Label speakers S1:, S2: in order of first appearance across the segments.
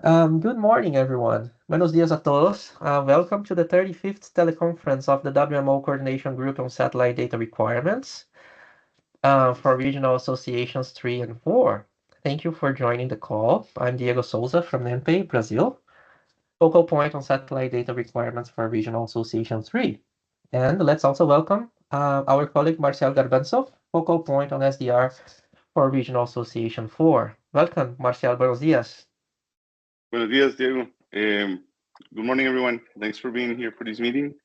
S1: Good morning, everyone. Buenos dias a todos. Welcome to the 35th teleconference of the WMO Coordination Group on Satellite Data Requirements for Regional Associations 3 and 4. Thank you for joining the call. I'm Diego Souza from NPA, Brazil, focal point on Satellite Data Requirements for Regional Association 3. And let's also welcome our colleague Marcel Garbanzo, focal point on SDR for Regional Association 4. Welcome, Marcel. Buenos dias.
S2: Buenos dias, Diego. Good morning, everyone. Thanks for being here for this meeting.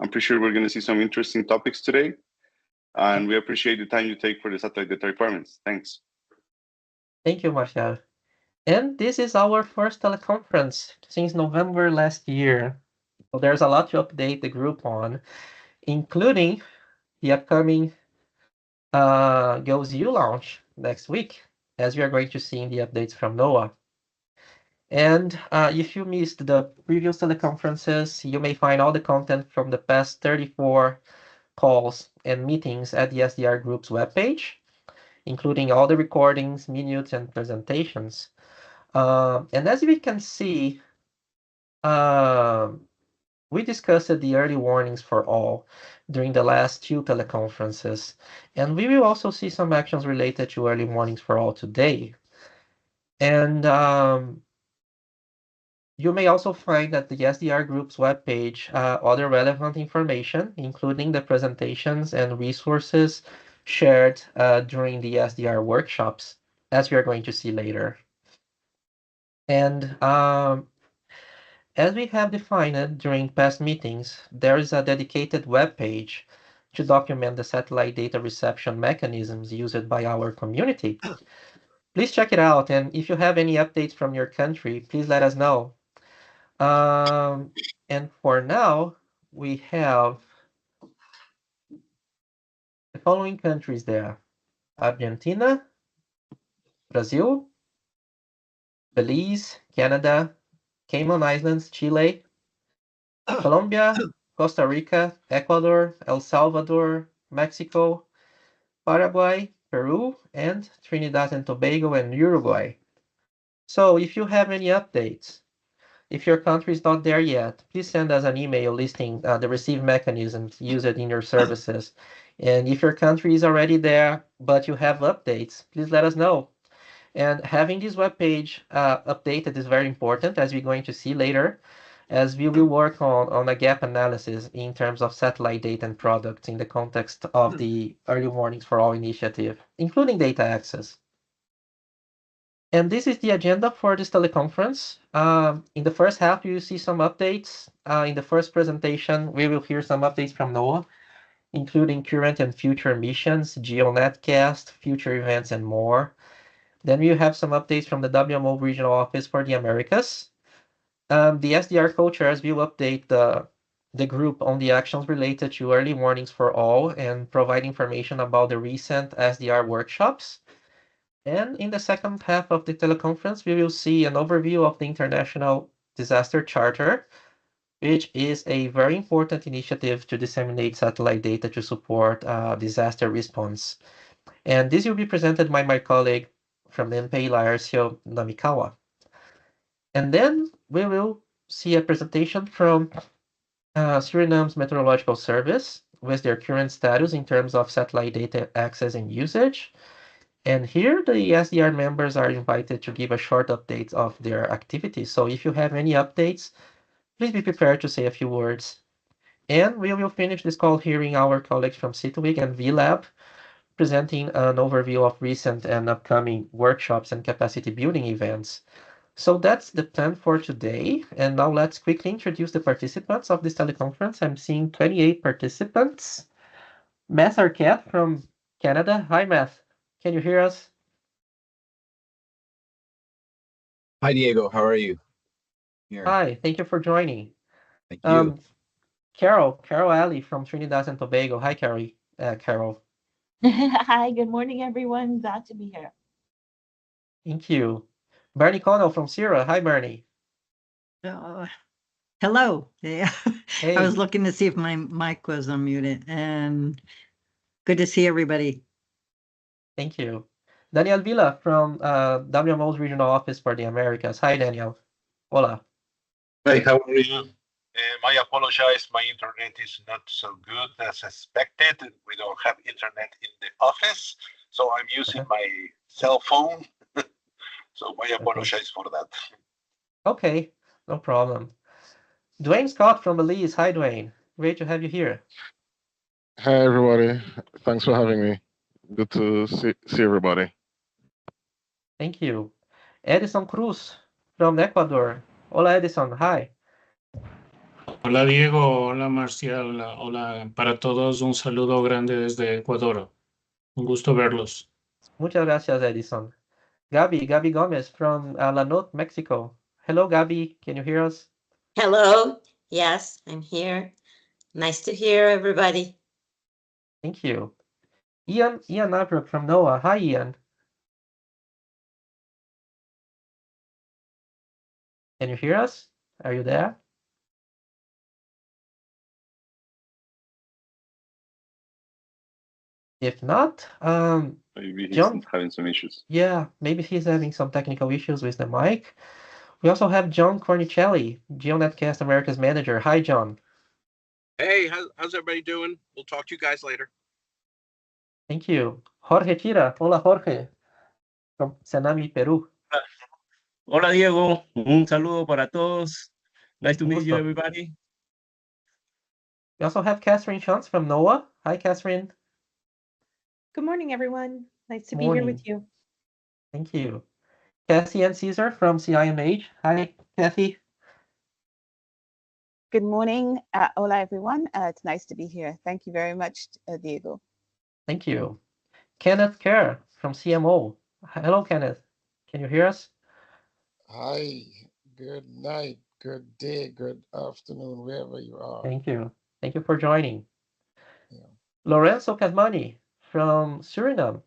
S2: I'm pretty sure we're going to see some interesting topics today, and we appreciate the time you take for the satellite data requirements. Thanks.
S1: Thank you, Marcel. And this is our first teleconference since November last year. So there's a lot to update the group on, including the upcoming GoZU launch next week, as we are going to see in the updates from NOAA. And if you missed the previous teleconferences, you may find all the content from the past 34 calls and meetings at the SDR Group's webpage, including all the recordings, minutes, and presentations. And as we can see, we discussed the early warnings for all during the last two teleconferences, and we will also see some actions related to early warnings for all today. And you may also find at the SDR Group's webpage other relevant information, including the presentations and resources shared during the SDR workshops, as we are going to see later. And as we have defined during past meetings, there is a dedicated web page to document the satellite data reception mechanisms used by our community. Please check it out, and if you have any updates from your country, please let us know. And for now, we have the following countries there: Argentina, Brazil, Belize, Canada, Cayman Islands, Chile, Colombia, Costa Rica, Ecuador, El Salvador, Mexico, Paraguay, Peru, and Trinidad and Tobago and Uruguay. So if you have any updates, if your country is not there yet, please send us an email listing the receive mechanisms used in your services. And if your country is already there, but you have updates, please let us know. And having this webpage updated is very important, as we're going to see later, as we will work on a gap analysis in terms of satellite data and products in the context of the Early Warnings for All initiative, including data access. And this is the agenda for this teleconference. In the first half, you will see some updates. In the first presentation, we will hear some updates from NOAA, including current and future missions, GeoNetcast, future events, and more. Then we have some updates from the WMO Regional Office for the Americas. The SDR co-chairs will update the group on the actions related to early warnings for all and provide information about the recent SDR workshops. And in the second half of the teleconference, we will see an overview of the International Disaster Charter, which is a very important initiative to disseminate satellite data to support disaster response. And this will be presented by my colleague from the NPA, Laércio Namikawa. And then we will see a presentation from Suriname's Meteorological Service with their current status in terms of satellite data access and usage. And here the SDR members are invited to give a short update of their activities. So if you have any updates, please be prepared to say a few words. And we will finish this call hearing our colleagues from CITWIG and VLab presenting an overview of recent and upcoming workshops and capacity building events. So that's the plan for today. And now let's quickly introduce the participants of this teleconference. I'm seeing 28 participants. Matt Arquette from Canada. Hi, Matt. Can you hear us?
S3: Hi, Diego. How are you?
S1: Here. Hi, thank you for joining.
S3: Thank you.
S1: Carol Alley from Trinidad and Tobago. Hi, Carol.
S4: Hi, good morning, everyone. Glad to be here.
S1: Thank you. Bernie Connell from Sierra. Hi, Bernie.
S5: Hello. Yeah. Hey. I was looking to see if my mic was unmuted, and good to see everybody.
S1: Thank you. Daniel Villa from WMO's Regional Office for the Americas. Hi, Daniel. Hola.
S3: Hey, how are you? I apologize, my internet is not so good as expected. We don't have internet in the office, so I'm using my cell phone. So I apologize for that.
S1: Okay, no problem. Dwayne Scott from Belize. Hi, Dwayne. Great to have you here.
S6: Hi, everybody. Thanks for having me. Good to see everybody.
S1: Thank you. Edison Cruz from Ecuador. Hola, Edison. Hi.
S7: Hola Diego, hola Marcial, hola para todos, un saludo grande desde Ecuador. Un gusto verlos.
S1: Muchas gracias, Edison. Gabi Gomez from La Note, Mexico. Hello, Gabi. Can you hear us?
S8: Hello. Yes, I'm here. Nice to hear everybody.
S1: Thank you. Ian Nabrook from NOAA. Hi, Ian. Can you hear us? Are you there? If not,
S2: Maybe he's
S1: John.
S2: having some issues.
S1: Yeah, maybe he's having some technical issues with the mic. We also have John Cornicelli, GeoNetcast America's manager. Hi, John.
S9: Hey, how's everybody doing? We'll talk to you guys later.
S1: Thank you. Jorge Chira. Hola, Jorge. From Senami, Peru.
S10: Hola Diego, un saludo para todos. Nice to meet you, everybody.
S1: We also have Catherine Chance from NOAA. Hi, Catherine.
S4: Good morning, everyone. Nice to be here with you.
S1: Thank you. Cassie and Caesar from CIMH. Hi, Kathy.
S11: Good morning. Hola, everyone. It's nice to be here. Thank you very much, Diego.
S1: Thank you. Kenneth Kerr from CMO. Hello, Kenneth. Can you hear us?
S12: Hi. Good night, good day, good afternoon, wherever you are.
S1: Thank you. Thank you for joining.
S12: Yeah.
S1: Lorenzo Casmani from Suriname.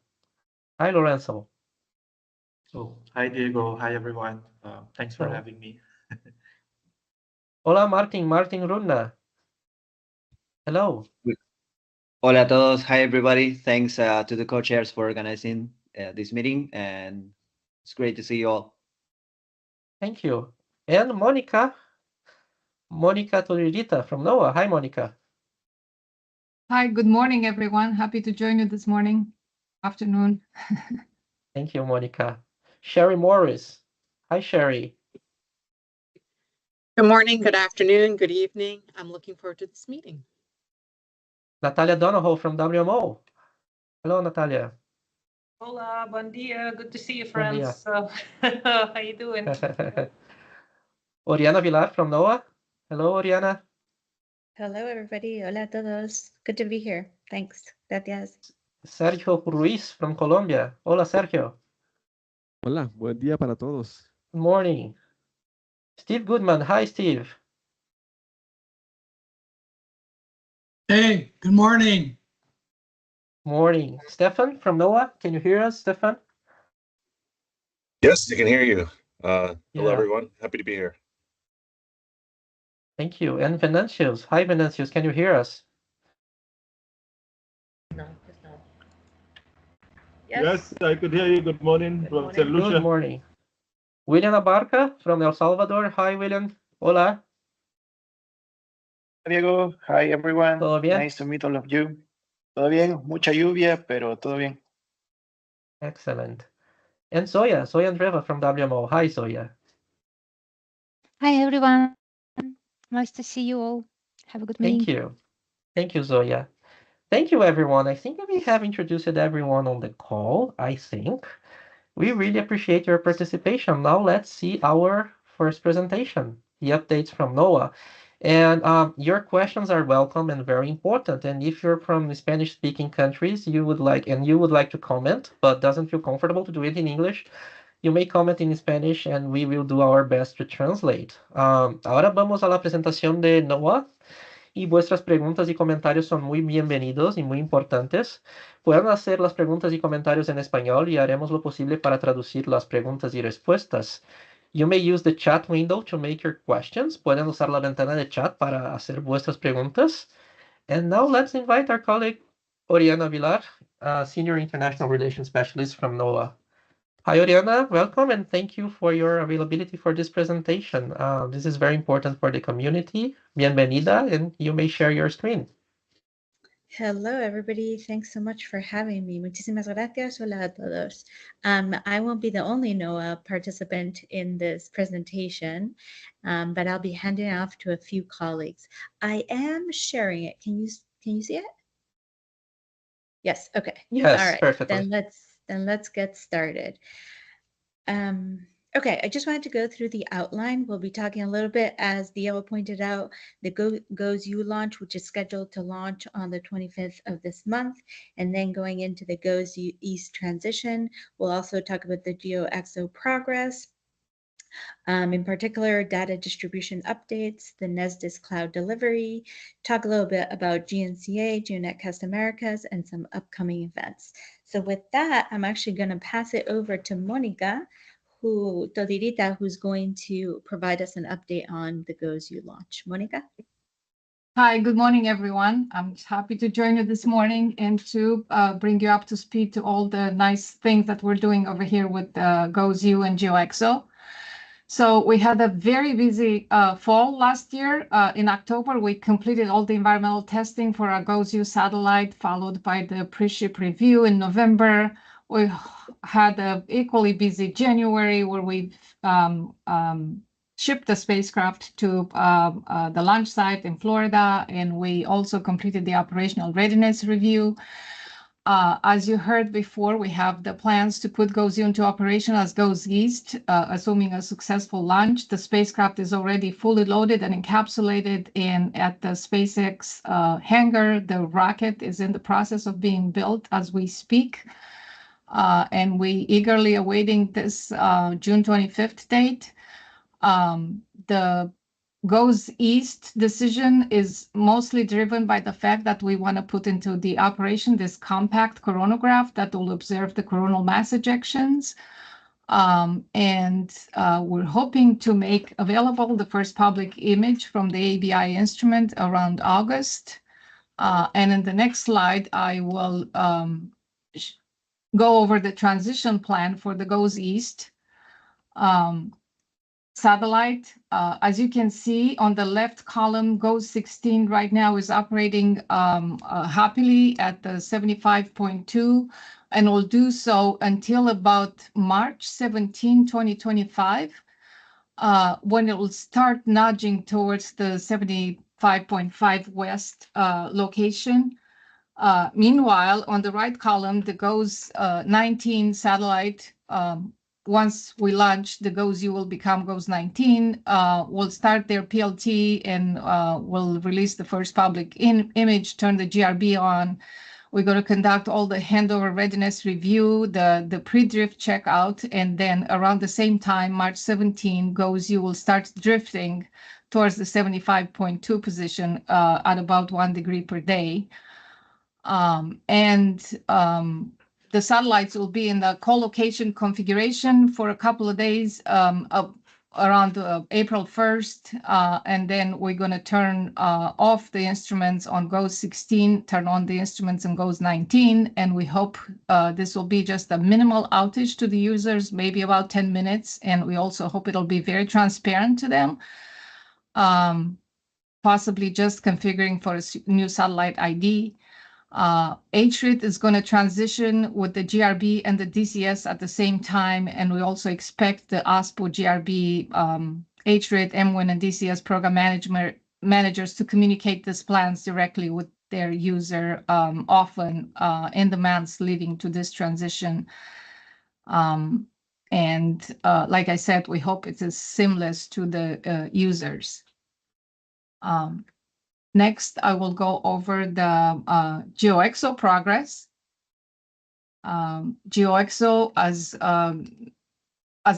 S1: Hi, Lorenzo.
S13: Oh, hi, Diego. Hi, everyone. Thanks for having me.
S1: Hola, Martin Runa. Hello.
S14: Hola a todos. Hi, everybody. Thanks to the co-chairs for organizing this meeting, and it's great to see you all.
S1: Thank you. And Monica Toririta from NOAA. Hi, Monica.
S15: Hi, good morning, everyone. Happy to join you this morning, afternoon.
S1: Thank you, Monica. Sherry Morris. Hi, Sherry.
S16: Good morning, good afternoon, good evening. I'm looking forward to this meeting.
S1: Natalia Donahoe from WMO. Hello, Natalia.
S17: Hola, buen dia. Good to see you, friends. So, how you doing?
S1: Oriana Vilar from NOAA. Hello, Oriana.
S18: Hello, everybody. Hola a todos. Good to be here. Thanks. Gracias.
S1: Sergio Ruiz from Colombia. Hola, Sergio.
S19: Hola, buen día para todos.
S1: Good morning. Steve Goodman. Hi, Steve.
S20: Hey, good morning.
S1: Morning. Stefan from NOAA. Can you hear us, Stefan?
S3: Yes, I can hear you. Hello, everyone. Happy to be here.
S1: Thank you. And Venantius. Hi, Venantius. Can you hear us?
S17: No.
S10: Yes, I could hear you. Good morning from St. Lucia.
S1: Good morning. William Abarca from El Salvador. Hi, William. Hola.
S21: Diego, hi everyone.
S1: ¿Todo bien?
S21: Nice to meet all of you. Todo bien, mucha lluvia, pero todo bien.
S1: Excellent. And Zoya Andreva from WMO. Hi, Zoya.
S22: Hi, everyone. Nice to see you all. Have a good meeting.
S1: Thank you. Thank you, Zoya. Thank you, everyone. I think we have introduced everyone on the call, I think. We really appreciate your participation. Now let's see our first presentation, the updates from NOAA. And your questions are welcome and very important. And if you're from Spanish-speaking countries, you would like to comment, but doesn't feel comfortable to do it in English, you may comment in Spanish and we will do our best to translate. Ahora vamos a la presentación de NOAA. Y vuestras preguntas y comentarios son muy bienvenidos y muy importantes. Pueden hacer las preguntas y comentarios en español y haremos lo posible para traducir las preguntas y respuestas. You may use the chat window to make your questions. Pueden usar la ventana de chat para hacer vuestras preguntas. And now let's invite our colleague Oriana Vilar, Senior International Relations Specialist from NOAA. Hi, Oriana. Welcome, and thank you for your availability for this presentation. This is very important for the community. Bienvenida, and you may share your screen.
S18: Hello, everybody. Thanks so much for having me. Muchísimas gracias. Hola a todos. I won't be the only NOAA participant in this presentation, but I'll be handing it off to a few colleagues. I am sharing it. Can you see it? Yes. Okay.
S1: Yes,
S18: all right.
S1: perfectly.
S18: Then let's get started. Okay, I just wanted to go through the outline. We'll be talking a little bit, as Diego pointed out, the GOES-U launch, which is scheduled to launch on the 25th of this month, and then going into the GOES-U East transition. We'll also talk about the GeoXO progress, in particular, data distribution updates, the NESDIS cloud delivery, talk a little bit about GNCA, GeoNetcast Americas, and some upcoming events. So with that, I'm actually going to pass it over to Monica, who's going to provide us an update on the GOES-U launch. Monica?
S15: Hi, good morning, everyone. I'm happy to join you this morning and to bring you up to speed to all the nice things that we're doing over here with GOES-U and GeoXO. So we had a very busy fall last year. In October, we completed all the environmental testing for our GOES-U satellite, followed by the pre-ship review in November. We had an equally busy January where we shipped the spacecraft to the launch site in Florida, and we also completed the operational readiness review. As you heard before, we have the plans to put GOES-U into operation as GOES East, assuming a successful launch. The spacecraft is already fully loaded and encapsulated at the SpaceX hangar. The rocket is in the process of being built as we speak, and we eagerly awaiting this June 25th date. The GOES East decision is mostly driven by the fact that we want to put into the operation this compact coronagraph that will observe the coronal mass ejections. We're hoping to make available the first public image from the ABI instrument around August. And in the next slide, I will go over the transition plan for the GOES East satellite. As you can see on the left column, GOES 16 right now is operating happily at the 75.2 and will do so until about March 17, 2025, when it will start nudging towards the 75.5 west location. Meanwhile, on the right column, the GOES 19 satellite, once we launch, the GOES-U will become GOES 19, will start their PLT and will release the first public image, turn the GRB on. We're going to conduct all the handover readiness review, the pre-drift checkout, and then around the same time, March 17, GOES-U will start drifting towards the 75.2 position at about 1 degree per day. The satellites will be in the co-location configuration for a couple of days around April 1st. And then we're going to turn off the instruments on GOES 16, turn on the instruments on GOES 19. And we hope this will be just a minimal outage to the users, maybe about 10 minutes. And we also hope it'll be very transparent to them. Possibly just configuring for a new satellite ID. HRIT is going to transition with the GRB and the DCS at the same time, and we also expect the OSPO GRB, HRIT, MWIN, and DCS program managers to communicate these plans directly with their user often in the months leading to this transition. Like I said, we hope it is seamless to the users. Next, I will go over the GeoXO progress. GeoXO, as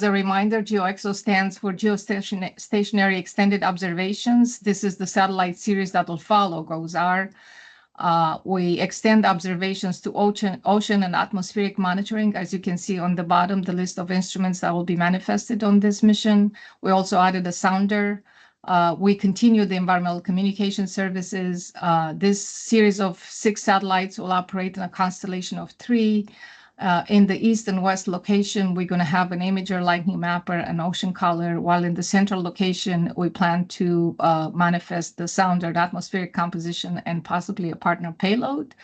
S15: a reminder, GeoXO stands for Geostationary Extended Observations. This is the satellite series that will follow GOES-R. We extend observations to ocean and atmospheric monitoring. As you can see on the bottom, the list of instruments that will be manifested on this mission. We also added a sounder. We continue the environmental communication services. This series of 6 satellites will operate in a constellation of 3. In the east and west location, we're going to have an imager, lightning mapper, and ocean color, while in the central location, we plan to manifest the sounder, the atmospheric composition, and possibly a partner payload.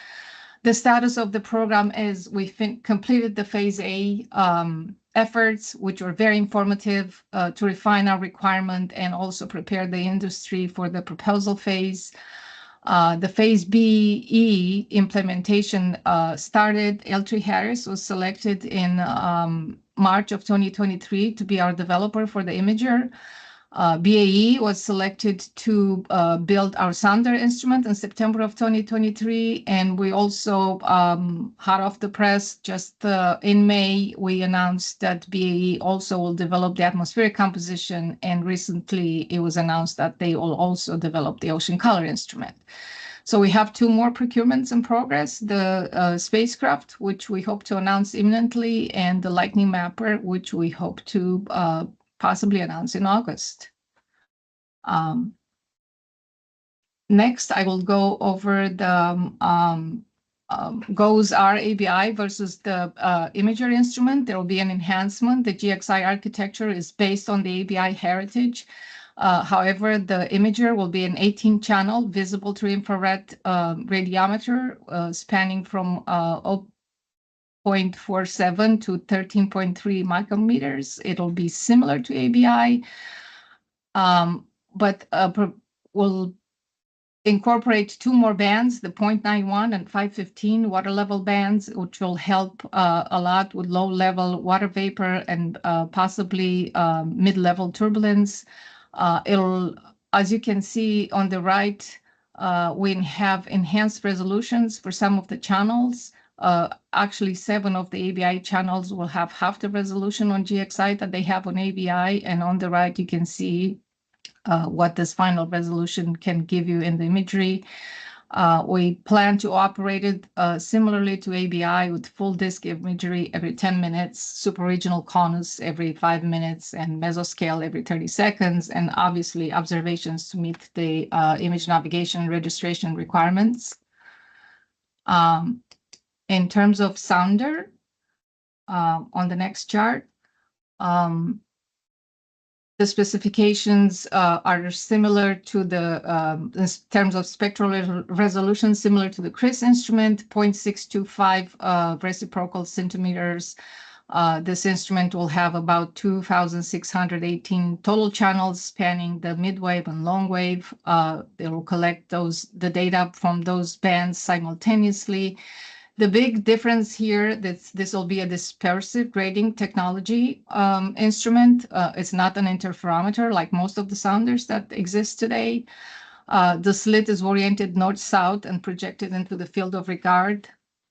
S15: The status of the program is we completed the phase A efforts, which were very informative to refine our requirement and also prepare the industry for the proposal phase. The phase B-E implementation started. L3Harris was selected in March of 2023 to be our developer for the imager. BAE was selected to build our sounder instrument in September of 2023. And we also, hot off the press, just in May, we announced that BAE also will develop the atmospheric composition. And recently, it was announced that they will also develop the ocean color instrument. So we have 2 more procurements in progress, the spacecraft, which we hope to announce imminently, and the lightning mapper, which we hope to possibly announce in August. Next, I will go over the GOES RA-ABI versus the imager instrument. There will be an enhancement. The GXI architecture is based on the ABI heritage. However, the imager will be an 18-channel visible through infrared radiometer spanning from 0.47 to 13.3 micrometers. It'll be similar to ABI, but will incorporate 2 more bands, the 0.91 and 515 water level bands, which will help a lot with low level water vapor and possibly mid-level turbulence. As you can see on the right, we have enhanced resolutions for some of the channels. Actually, 7 of the ABI channels will have half the resolution on GXI that they have on ABI. And on the right, you can see what this final resolution can give you in the imagery. We plan to operate it similarly to ABI with full disk imagery every 10 minutes, super-regional CONUS every 5 minutes, and mesoscale every 30 seconds, and obviously observations to meet the image navigation registration requirements. In terms of sounder, on the next chart, the specifications are similar to the, in terms of spectral resolution, similar to the CRIS instrument, 0.625 reciprocal centimeters. This instrument will have about 2,618 total channels spanning the mid-wave and long wave. They will collect the data from those bands simultaneously. The big difference here, this will be a dispersive grading technology instrument. It's not an interferometer like most of the sounders that exist today. The slit is oriented north-south and projected into the field of regard.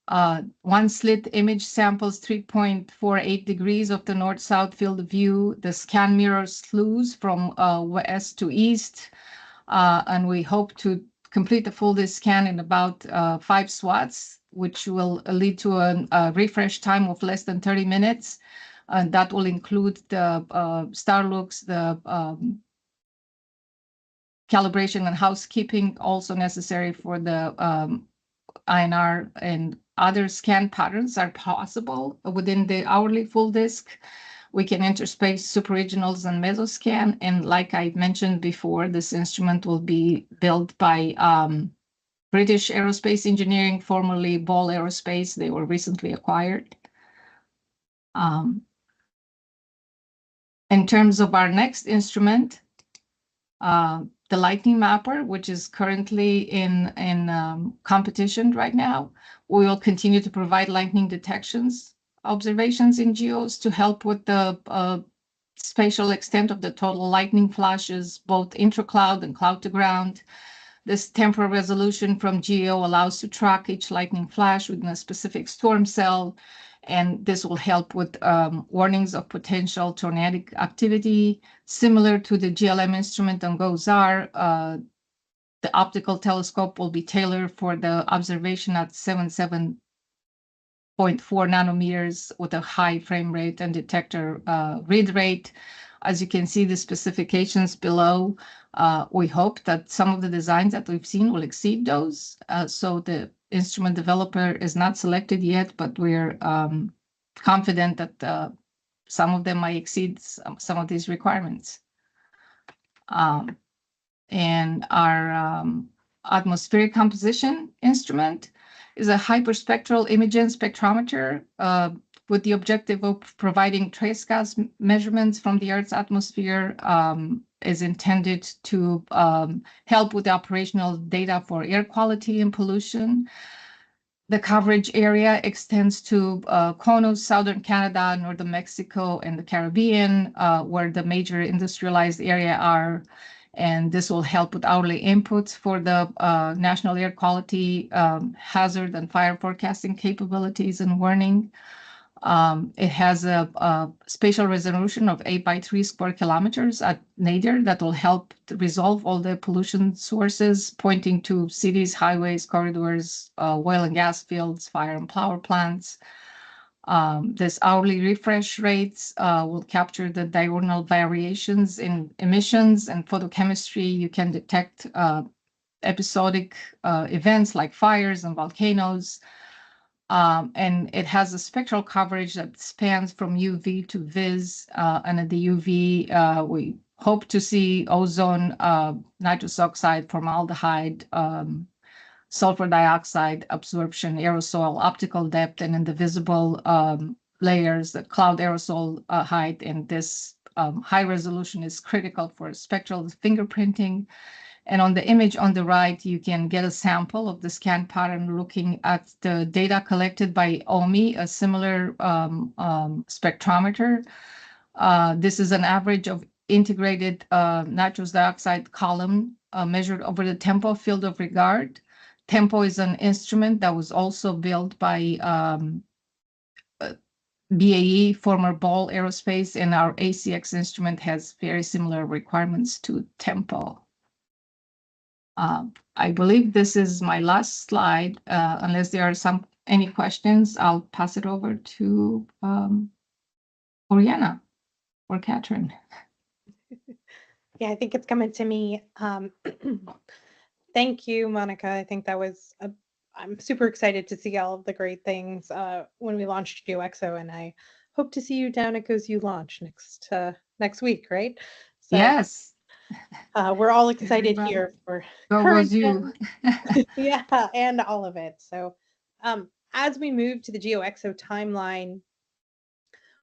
S15: One slit image samples 3.48 degrees of the north-south field of view. The scan mirrors slews from west to east, and we hope to complete the full disk scan in about 5 swats, which will lead to a refresh time of less than 30 minutes. And that will include the star looks, the calibration and housekeeping also necessary for the INR, and other scan patterns are possible within the hourly full disk. We can interspace super-regionals and mesoscan. And like I mentioned before, this instrument will be built by British Aerospace Engineering, formerly Ball Aerospace. They were recently acquired. In terms of our next instrument, the lightning mapper, which is currently in competition right now, we will continue to provide lightning detections observations in GEOs to help with the spatial extent of the total lightning flashes, both intra-cloud and cloud-to-ground. This temporal resolution from GEO allows to track each lightning flash within a specific storm cell, and this will help with warnings of potential tornadic activity. Similar to the GLM instrument on GOES-R, the optical telescope will be tailored for the observation at 77.4 nanometers with a high frame rate and detector read rate. As you can see the specifications below, we hope that some of the designs that we've seen will exceed those. So instrument developer is not selected yet, but we're confident that some of them might exceed some of these requirements. And our atmospheric composition instrument is a hyperspectral imaging spectrometer with the objective of providing trace gas measurements from the Earth's atmosphere, is intended to help with the operational data for air quality and pollution. The coverage area extends to Conos, southern Canada, northern Mexico, and the Caribbean, where the major industrialized area are. And this will help with hourly inputs for the national air quality, hazard, and fire forecasting capabilities and warning. It has a spatial resolution of 8 by 3 square kilometers at nadir that will help to resolve all the pollution sources, pointing to cities, highways, corridors, oil and gas fields, fire and power plants. This hourly refresh rates will capture the diurnal variations in emissions and photochemistry. You can detect episodic events like fires and volcanoes. And it has a spectral coverage that spans from UV to Vis. And at the UV, we hope to see ozone, nitrous oxide, formaldehyde, sulfur dioxide absorption, aerosol, optical depth, and in the visible layers, the cloud aerosol height. And this high resolution is critical for spectral fingerprinting. And on the image on the right, you can get a sample of the scan pattern looking at the data collected by OMI, a similar spectrometer. This is an average of integrated nitrous dioxide column measured over the TEMPO field of regard. TEMPO is an instrument that was also built by BAE, former Ball Aerospace, and our ACX instrument has very similar requirements to TEMPO. I believe this is my last slide. Unless there are any questions, I'll pass it over to Oriana or Catherine.
S16: Yeah, I think it's coming to me. Thank you, Monica. I think that was I'm super excited to see all of the great things when we launched GeoXO, and I hope to see you down at GoesU launch next week, right? So,
S15: yes.
S16: We're all excited here for
S15: GoesU.
S16: yeah, and all of it. So as we move to the GeoXO timeline,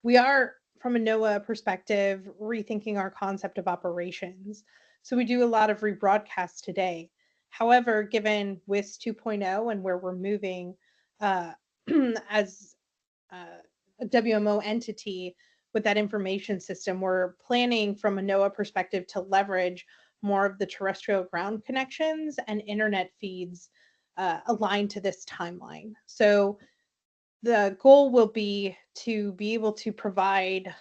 S16: we are, from a NOAA perspective, rethinking our concept of operations. So we do a lot of rebroadcasts today. However, given WIS 2.0 and where we're moving as a WMO entity with that information system, we're planning from a NOAA perspective to leverage more of the terrestrial ground connections and internet feeds aligned to this timeline. So the goal will be to be able to provide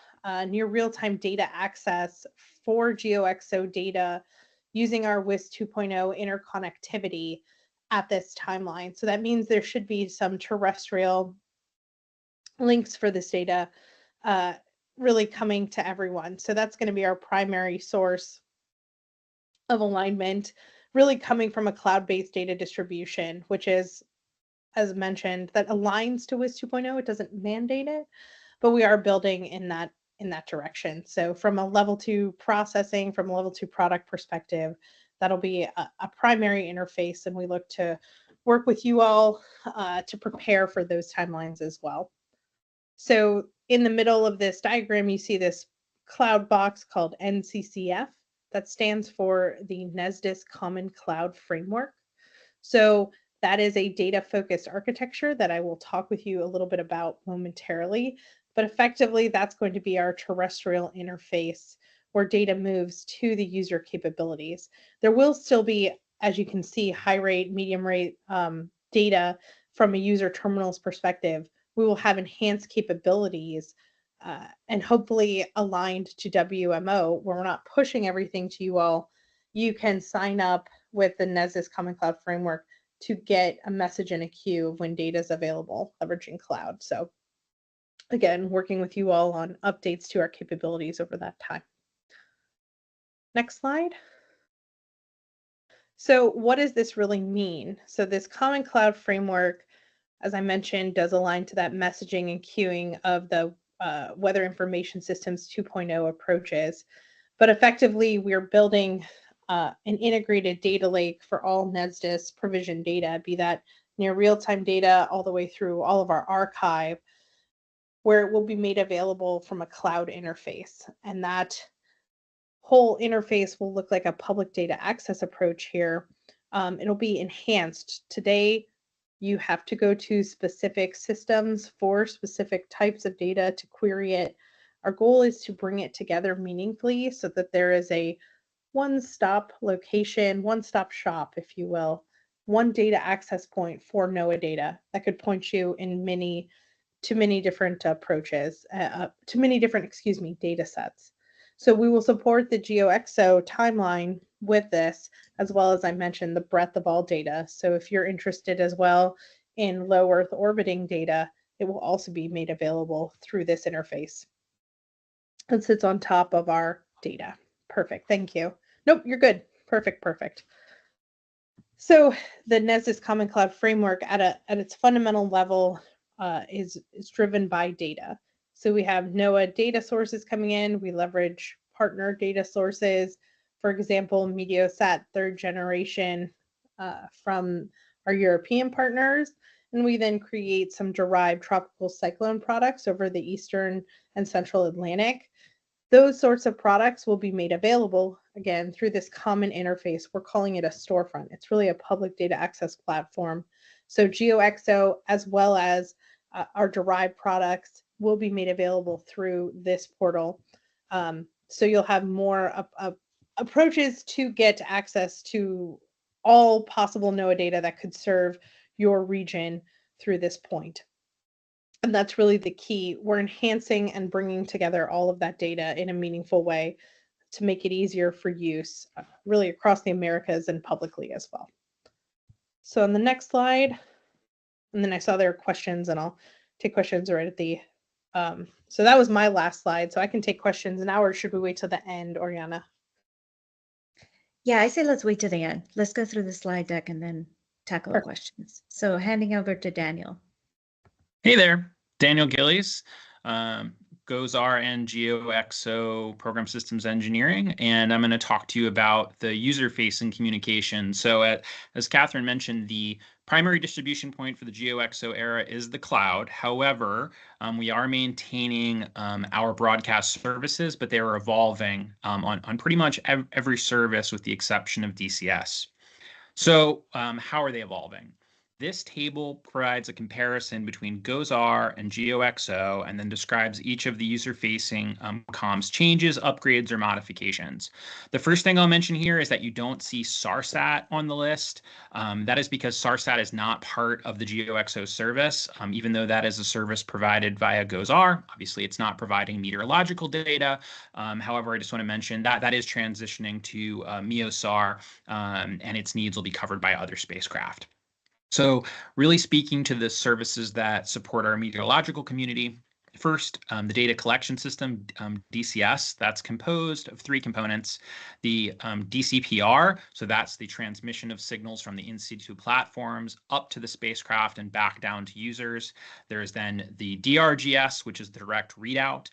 S16: near real-time data access for GeoXO data using our WIS 2.0 interconnectivity at this timeline. So that means there should be some terrestrial links for this data really coming to everyone. So that's going to be our primary source of alignment, really coming from a cloud-based data distribution, which is, as mentioned, that aligns to WIS 2.0. It doesn't mandate it, but we are building in that direction. So from a level 2 processing, from a level 2 product perspective, that'll be a primary interface, and we look to work with you all to prepare for those timelines as well. So in the middle of this diagram, you see this cloud box called NCCF. That stands for the NESDIS Common Cloud Framework. So that is a data-focused architecture that I will talk with you a little bit about momentarily. But effectively, that's going to be our terrestrial interface where data moves to the user capabilities. There will still be, as you can see, high rate, medium rate data from a user terminal's perspective. We will have enhanced capabilities and hopefully aligned to WMO, where we're not pushing everything to you all. You can sign up with the NESDIS Common Cloud Framework to get a message in a queue of when data is available, leveraging cloud. So again, working with you all on updates to our capabilities over that time. Next slide. So what does this really mean? So this Common Cloud Framework, as I mentioned, does align to that messaging and queuing of the Weather Information Systems 2.0 approaches. But effectively, we're building an integrated data lake for all NESDIS provision data, be that near real-time data all the way through all of our archive, where it will be made available from a cloud interface. And that whole interface will look like a public data access approach here. It'll be enhanced. Today, you have to go to specific systems for specific types of data to query it. Our goal is to bring it together meaningfully so that there is a one-stop location, one-stop shop, if you will, one data access point for NOAA data that could point you in many different approaches, to many different, data sets. So we will support the GeoXO timeline with this, as well as I mentioned, the breadth of all data. So if you're interested as well in low Earth orbiting data, it will also be made available through this interface. It sits on top of our data. Perfect, thank you. Nope, you're good. Perfect, perfect. So the NESDIS Common Cloud Framework at its fundamental level is driven by data. So we have NOAA data sources coming in. We leverage partner data sources, for example, Meteosat 3rd generation from our European partners. And we then create some derived tropical cyclone products over the Eastern and Central Atlantic. Those sorts of products will be made available, again, through this common interface. We're calling it a storefront. It's really a public data access platform. So GeoXO, as well as our derived products, will be made available through this portal. So you'll have more approaches to get access to all possible NOAA data that could serve your region through this point. And that's really the key. We're enhancing and bringing together all of that data in a meaningful way to make it easier for use really across the Americas and publicly as well. So on the next slide, and then I saw there are questions, and I'll take questions right at the, so that was my last slide. So I can take questions now, or should we wait till the end, Oriana?
S18: Yeah, I say let's wait till the end. Let's go through the slide deck and then tackle the questions. So handing over to Daniel.
S5: Hey there, Daniel Gillies, GOES-R and GeoXO Program Systems Engineering, and I'm going to talk to you about the user-facing communication. So as Catherine mentioned, the primary distribution point for the GeoXO era is the cloud. However, we are maintaining our broadcast services, but they are evolving on pretty much every service with the exception of DCS. So how are they evolving? This table provides a comparison between GOES-R and GeoXO and then describes each of the user-facing comms changes, upgrades, or modifications. The first thing I'll mention here is that you don't see SARSAT on the list. That is because SARSAT is not part of the GeoXO service, even though that is a service provided via GOES-R. Obviously, it's not providing meteorological data. However, I just want to mention that that is transitioning to MEOSAR, and its needs will be covered by other spacecraft. So really speaking to the services that support our meteorological community, first, the data collection system, DCS, that's composed of three components. The DCPR, so that's the transmission of signals from the in-situ platforms up to the spacecraft and back down to users. There's then the DRGS, which is the direct readout.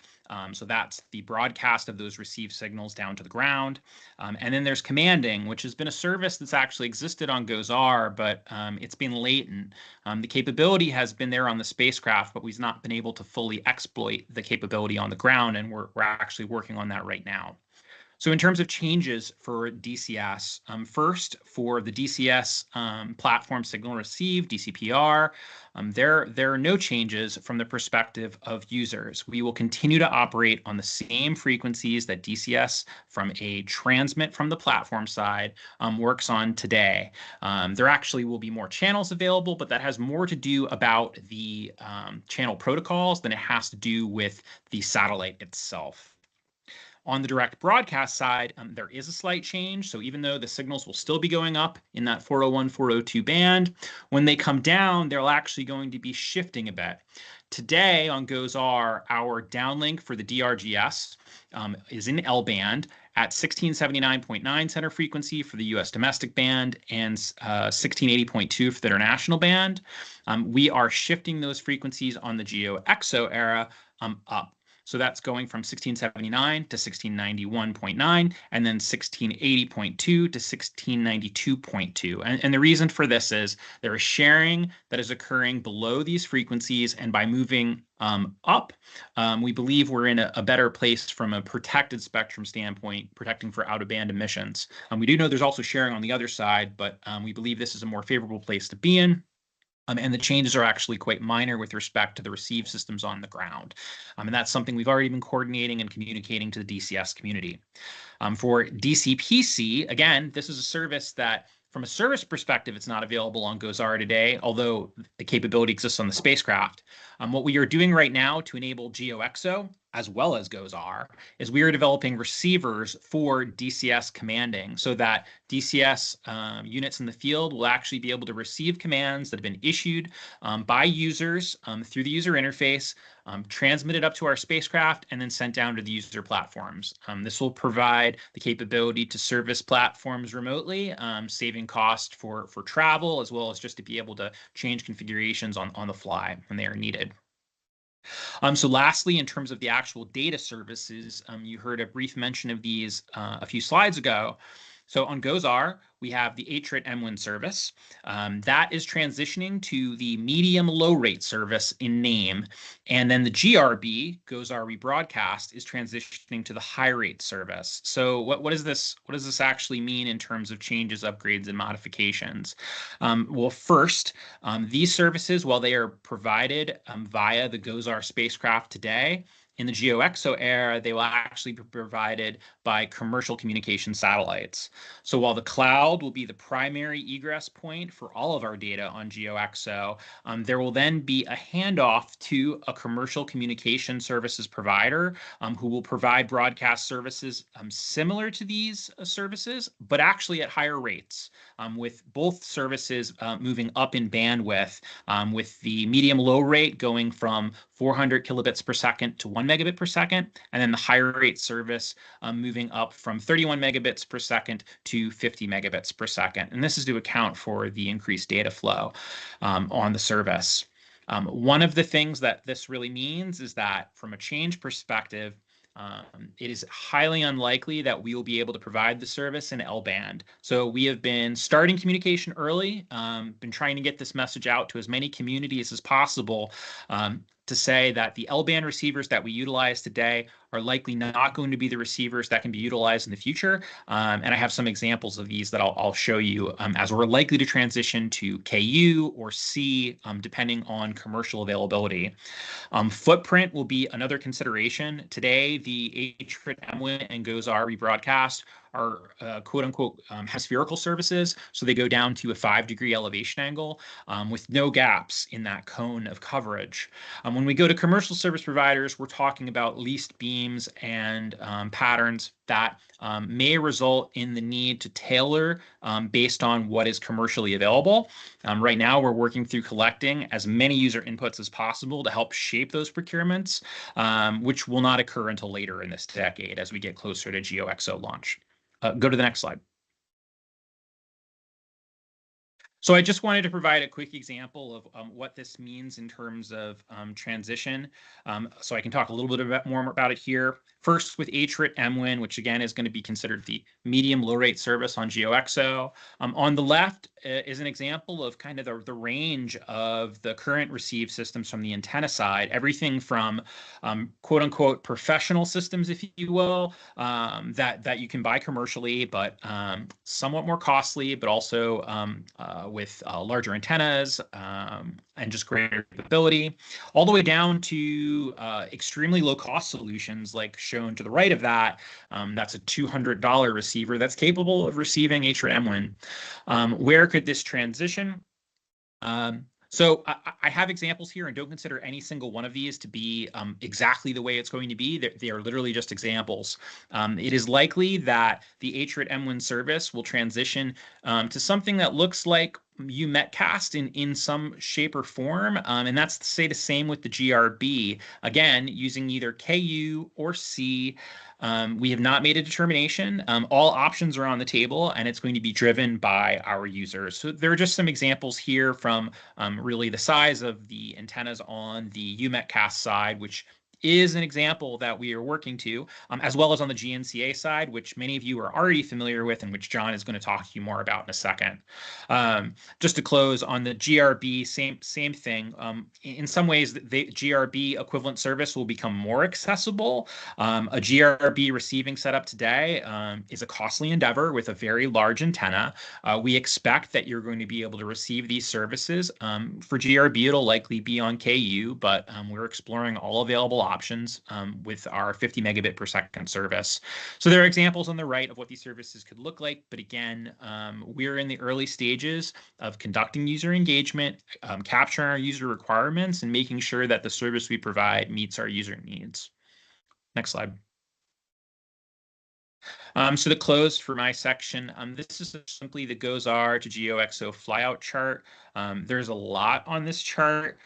S5: So that's the broadcast of those received signals down to the ground. And then there's commanding, which has been a service that's actually existed on GOES-R, but it's been latent. The capability has been there on the spacecraft, but we've not been able to fully exploit the capability on the ground, and we're actually working on that right now. So in terms of changes for DCS, first for the DCS platform signal received, DCPR, there are no changes from the perspective of users. We will continue to operate on the same frequencies that DCS from a transmit from the platform side works on today. There actually will be more channels available, but that has more to do about the channel protocols than it has to do with the satellite itself. On the direct broadcast side, there is a slight change. So even though the signals will still be going up in that 401, 402 band, when they come down, they're actually going to be shifting a bit. Today on GOES-R, our downlink for the DRGS is in L-band at 1679.9 center frequency for the US domestic band and 1680.2 for the international band. We are shifting those frequencies on the GeoXO era up. So that's going from 1679 to 1691.9 and then 1680.2 to 1692.2. And the reason for this is there is sharing that is occurring below these frequencies, and by moving up, we believe we're in a better place from a protected spectrum standpoint, protecting for out-of-band emissions. We do know there's also sharing on the other side, but we believe this is a more favorable place to be in. And the changes are actually quite minor with respect to the receive systems on the ground. And that's something we've already been coordinating and communicating to the DCS community. For DCPC, again, this is a service that, from a service perspective, it's not available on GOES-R today, although the capability exists on the spacecraft. What we are doing right now to enable GeoXO as well as GOES-R is we are developing receivers for DCS commanding so that DCS units in the field will actually be able to receive commands that have been issued by users through the user interface, transmitted up to our spacecraft, and then sent down to the user platforms. This will provide the capability to service platforms remotely, saving cost for travel, as well as just to be able to change configurations on the fly when they are needed. So lastly, in terms of the actual data services, you heard a brief mention of these a few slides ago. So on GOES-R, we have the ATRIT M1 service. That is transitioning to the medium low rate service in name. And then the GRB, GOES-R rebroadcast, is transitioning to the high rate service. So what does this actually mean in terms of changes, upgrades, and modifications? Well, first, these services, while they are provided via the GOES-R spacecraft today, in the GeoXO era, they will actually be provided by commercial communication satellites. So while the cloud will be the primary egress point for all of our data on GeoXO, there will then be a handoff to a commercial communication services provider who will provide broadcast services similar to these services, but actually at higher rates, with both services moving up in bandwidth, with the medium low rate going from 400 kilobits per second to 1 megabit per second, and then the higher rate service moving up from 31 megabits per second to 50 megabits per second. And this is to account for the increased data flow on the service. One of the things that this really means is that from a change perspective, it is highly unlikely that we will be able to provide the service in L-band. So we have been starting communication early, been trying to get this message out to as many communities as possible, to say that the L-band receivers that we utilize today are likely not going to be the receivers that can be utilized in the future. And I have some examples of these that I'll show you as we're likely to transition to KU or C, depending on commercial availability. Footprint will be another consideration. Today, the ATRIT M1 and GOES-R rebroadcast are quote unquote hemispherical services. So they go down to a 5-degree elevation angle with no gaps in that cone of coverage. When we go to commercial service providers, we're talking about leased beams and patterns that may result in the need to tailor based on what is commercially available. Right now, we're working through collecting as many user inputs as possible to help shape those procurements, which will not occur until later in this decade as we get closer to GeoXO launch. Go to the next slide. So I just wanted to provide a quick example of what this means in terms of transition. So I can talk a little bit more about it here. First, with ATRIT M1, which again is going to be considered the medium low rate service on GeoXO. On the left is an example of kind of the range of the current receive systems from the antenna side, everything from quote unquote professional systems, if you will, that you can buy commercially, but somewhat more costly, but also with larger antennas and just greater capability, all the way down to extremely low cost solutions like shown to the right of that. That's a $200 receiver that's capable of receiving ATRIT M1. Where could this transition? So I have examples here, and don't consider any single one of these to be exactly the way it's going to be. They are literally just examples. It is likely that the HRIT M1 service will transition to something that looks like UMetcast in some shape or form, and that's to say the same with the GRB. Again, using either KU or C. We have not made a determination. All options are on the table, and it's going to be driven by our users. So there are just some examples here from really the size of the antennas on the UMetcast side, which is an example that we are working to, as well as on the GNCA side, which many of you are already familiar with and which John is going to talk to you more about in a second. Just to close on the GRB, same thing. In some ways, the GRB equivalent service will become more accessible. A GRB receiving setup today is a costly endeavor with a very large antenna. We expect that you're going to be able to receive these services. For GRB, it'll likely be on KU, but we're exploring all available options with our 50 megabit per second service. So there are examples on the right of what these services could look like. But again, we're in the early stages of conducting user engagement, capturing our user requirements, and making sure that the service we provide meets our user needs. Next slide. So to close for my section, this is simply the GOES-R to GeoXO flyout chart. There's a lot on this chart.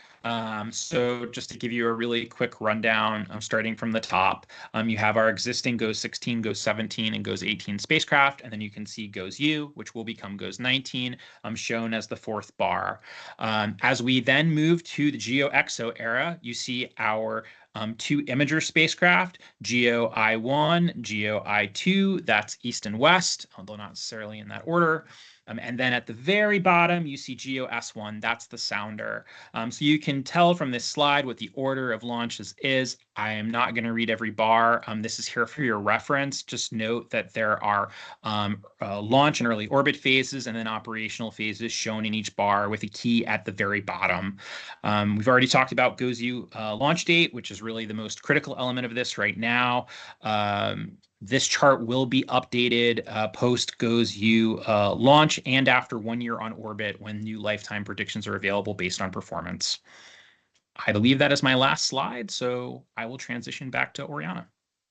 S5: So just to give you a really quick rundown, starting from the top, you have our existing GOES 16, GOES 17, and GOES 18 spacecraft, and then you can see GOES U, which will become GOES 19, shown as the fourth bar. As we then move to the GeoXO era, you see our two imager spacecraft, GEO I-1, GEO I-2, that's east and west, although not necessarily in that order. And then at the very bottom, you see GEO S1, that's the sounder. So you can tell from this slide what the order of launches is. I am not going to read every bar. This is here for your reference. Just note that there are launch and early orbit phases and then operational phases shown in each bar with a key at the very bottom. We've already talked about GOES-U launch date, which is really the most critical element of this right now. This chart will be updated post GOES-U launch and after 1 year on orbit when new lifetime predictions are available based on performance. I believe that is my last slide, so I will transition back to Oriana,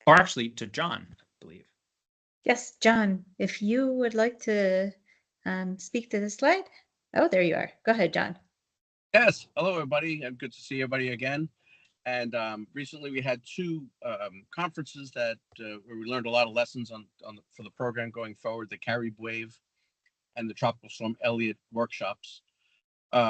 S5: or actually to John, I believe.
S18: Yes, John, if you would like to speak to the slide. Oh, there you are. Go ahead, John.
S9: Yes. Hello, everybody. And good to see everybody again. And recently we had two conferences that where we learned a lot of lessons for the program going forward, the Carib Wave and the Tropical Storm Elliott workshops.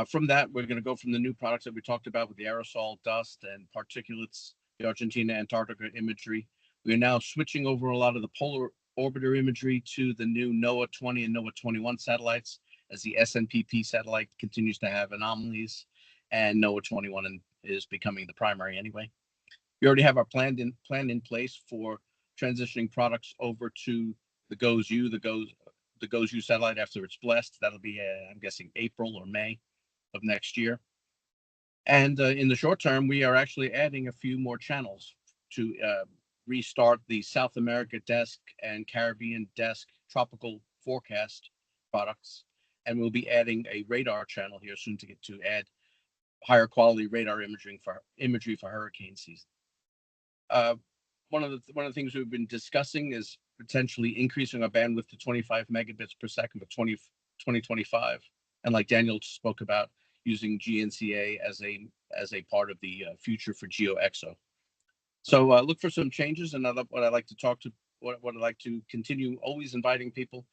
S9: From that, we're going to go from the new products that we talked about with the aerosol, dust, and particulates, the Argentina, Antarctica imagery. We are now switching over a lot of the polar orbiter imagery to the new NOAA 20 and NOAA 21 satellites, as the SNPP satellite continues to have anomalies, and NOAA 21 is becoming the primary anyway. We already have our plan in place for transitioning products over to the GOES-U, the GOES-U satellite after it's blessed. That'll be, I'm guessing, April or May of next year. And in the short term, we are actually adding a few more channels to restart the South America desk and Caribbean desk tropical forecast products. And we'll be adding a radar channel here soon to add higher quality radar imagery for hurricane season. One of the things we've been discussing is potentially increasing our bandwidth to 25 megabits per second by 2025. And like Daniel spoke about, using GNCA as a part of the future for GeoXO. So look for some changes, and what I'd like to continue always inviting people.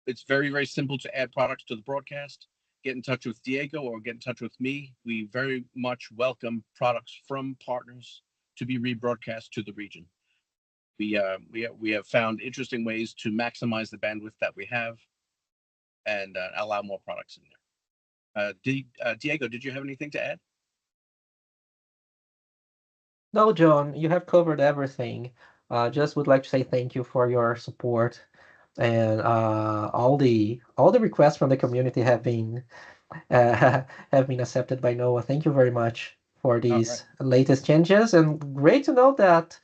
S9: It's very, very simple to add products to the broadcast. Get in touch with Diego or get in touch with me. We very much welcome products from partners to be rebroadcast to the region. We have found interesting ways to maximize the bandwidth that we have and allow more products in there. Diego, did you have anything to add?
S1: No, John, you have covered everything. Just would like to say thank you for your support, and all the requests from the community have been accepted by NOAA. Thank you very much for these latest changes, and great to know that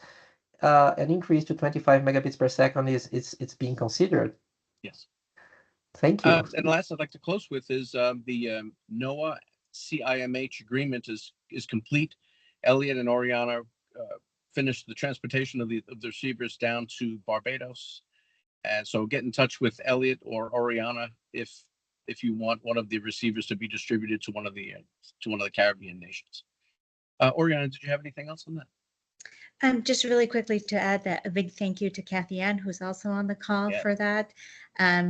S1: an increase to 25 megabits per second it's being considered.
S9: Yes.
S1: Thank you.
S9: And last, I'd like to close with is the NOAA CIMH agreement is complete. Elliot and Oriana finished the transportation of the receivers down to Barbados. And so get in touch with Elliot or Oriana if you want one of the receivers to be distributed to one of the Caribbean nations. Oriana, did you have anything else on that?
S18: Just really quickly to add that a big thank you to Kathy Ann, who's also on the call for that.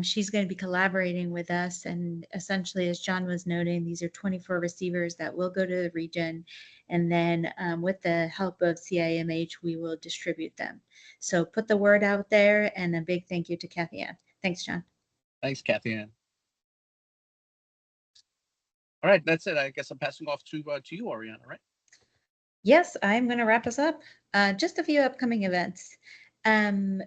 S18: She's going to be collaborating with us, and essentially, as John was noting, these are 24 receivers that will go to the region, and then with the help of CIMH, we will distribute them. So put the word out there, and a big thank you to Kathy Ann. Thanks, John.
S9: Thanks, Kathy Ann. All right, that's it. I guess I'm passing off to you, Oriana, right?
S18: Yes, I'm going to wrap us up. Just a few upcoming events.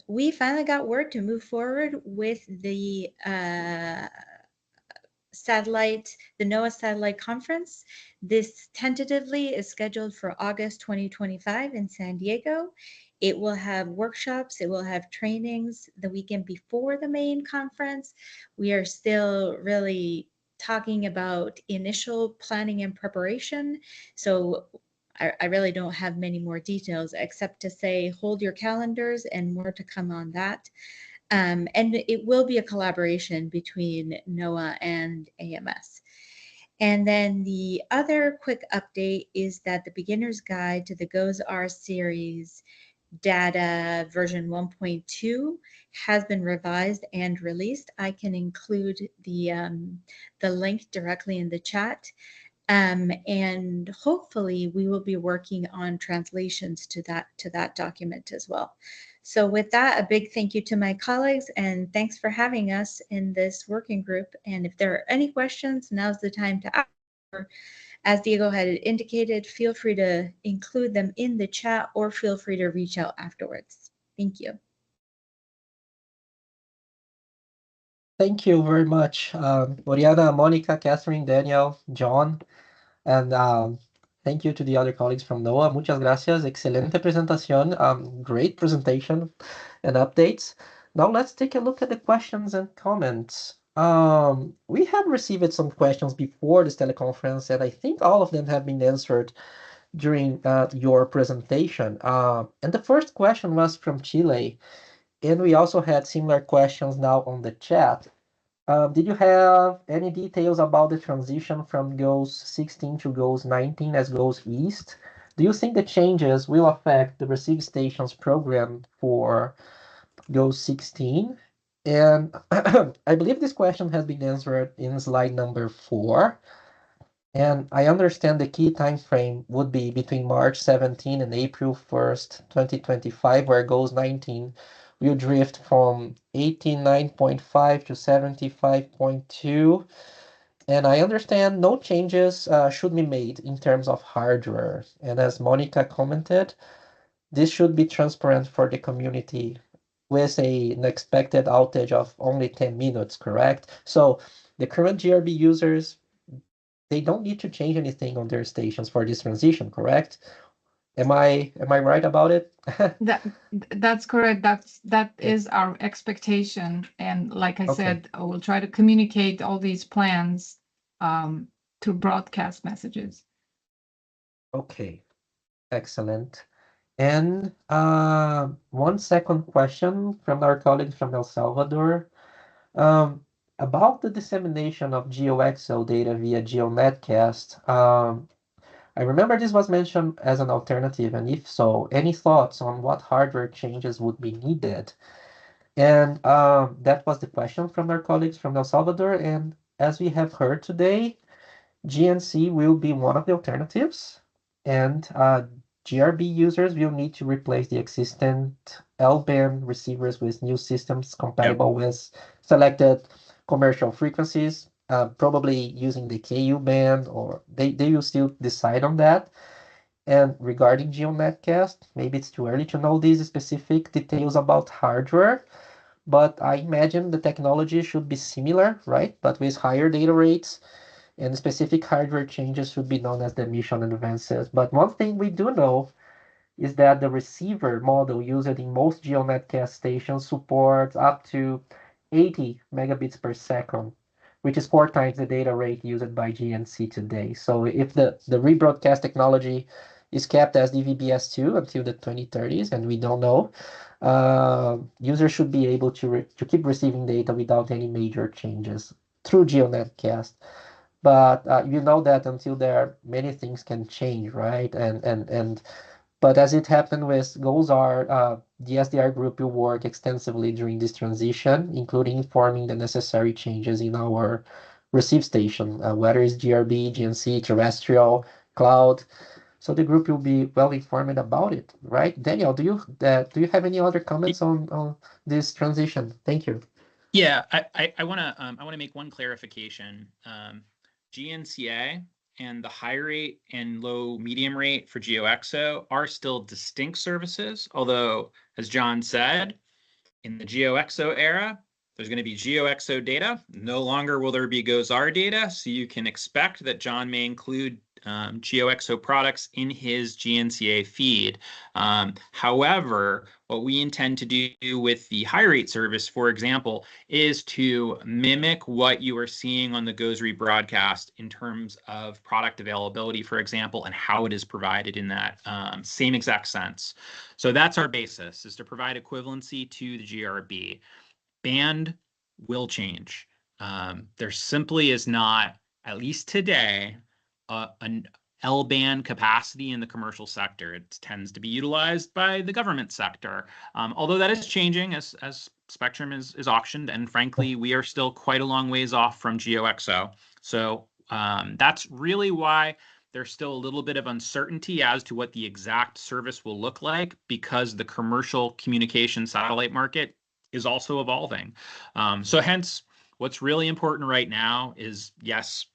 S18: We finally got word to move forward with the NOAA Satellite Conference. This tentatively is scheduled for August 2025 in San Diego. It will have workshops, it will have trainings the weekend before the main conference. We are still really talking about initial planning and preparation. So I really don't have many more details except to say hold your calendars and more to come on that. And it will be a collaboration between NOAA and AMS. And then the other quick update is that the beginner's guide to the GOES-R series data version 1.2 has been revised and released. I can include the link directly in the chat. And hopefully we will be working on translations to that document as well. So with that, a big thank you to my colleagues, and thanks for having us in this working group. And if there are any questions, now's the time to ask. As Diego had indicated, feel free to include them in the chat or feel free to reach out afterwards. Thank you.
S1: Thank you very much, Oriana, Monica, Catherine, Daniel, John, and thank you to the other colleagues from NOAA. Muchas gracias. Excelente presentación. Great presentation and updates. Now let's take a look at the questions and comments. We have received some questions before this teleconference, and I think all of them have been answered during your presentation. And the first question was from Chile, and we also had similar questions now on the chat. Did you have any details about the transition from GOES 16 to GOES 19 as GOES East? Do you think the changes will affect the receive stations program for GOES 16? And I believe this question has been answered in slide number 4. And I understand the key time frame would be between March 17 and April 1st, 2025, where GOES 19 will drift from 89.5 to 75.2. And I understand no changes should be made in terms of hardware. And as Monica commented, this should be transparent for the community with an expected outage of only 10 minutes, correct? So the current GRB users, they don't need to change anything on their stations for this transition, correct? Am I right about it?
S15: That's correct. That is our expectation. And like I said, we'll try to communicate all these plans through broadcast messages.
S1: Okay, excellent. And one second question from our colleague from El Salvador. About the dissemination of GeoXO data via GeoNetcast, I remember this was mentioned as an alternative, and if so, any thoughts on what hardware changes would be needed? And that was the question from our colleagues from El Salvador, and as we have heard today, GNC will be one of the alternatives, and GRB users will need to replace the existing L-band receivers with new systems compatible with selected commercial frequencies, probably using the KU band, or they will still decide on that. And regarding GeoNetcast, maybe it's too early to know these specific details about hardware, but I imagine the technology should be similar, right? But with higher data rates, and specific hardware changes should be known as the mission advances. But one thing we do know is that the receiver model used in most GeoNetcast stations supports up to 80 megabits per second. which is 4 times the data rate used by GNC today. So if the rebroadcast technology is kept as DVB-S2 until the 2030s, and we don't know, users should be able to keep receiving data without any major changes through GeoNetcast. But you know that until there, many things can change, right? But as it happened with GOES-R, the SDR group will work extensively during this transition, including informing the necessary changes in our receive station, whether it's GRB, GNC, terrestrial, cloud. So the group will be well informed about it, right? Daniel, do you have any other comments on this transition? Thank you.
S5: Yeah, I want to make one clarification. GNCA and the high rate and low medium rate for GeoXO are still distinct services, although, as John said, in the GeoXO era, there's going to be GeoXO data. No longer will there be GOES-R data, so you can expect that John may include GeoXO products in his GNCA feed. However, what we intend to do with the high rate service, for example, is to mimic what you are seeing on the GOES rebroadcast in terms of product availability, for example, and how it is provided in that same exact sense. So that's our basis, is to provide equivalency to the GRB. Band will change. There simply is not, at least today, an L-band capacity in the commercial sector. It tends to be utilized by the government sector, although that is changing as spectrum is auctioned, and frankly, we are still quite a long ways off from GeoXO. So that's really why there's still a little bit of uncertainty as to what the exact service will look like, because the commercial communication satellite market is also evolving. So hence, what's really important right now is, yes,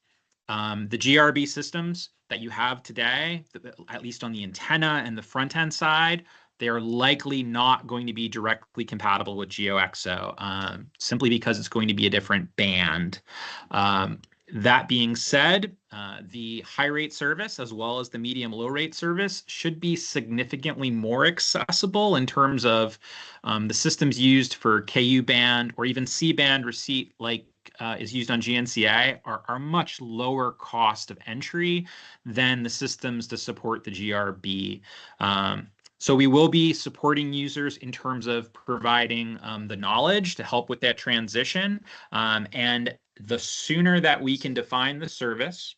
S5: the GRB systems that you have today, at least on the antenna and the front end side, they are likely not going to be directly compatible with GeoXO, simply because it's going to be a different band. That being said, the high rate service as well as the medium low rate service should be significantly more accessible in terms of the systems used for KU band or even C band receipt, like is used on GNCA, are much lower cost of entry than the systems to support the GRB. So we will be supporting users in terms of providing the knowledge to help with that transition. And the sooner that we can define the service,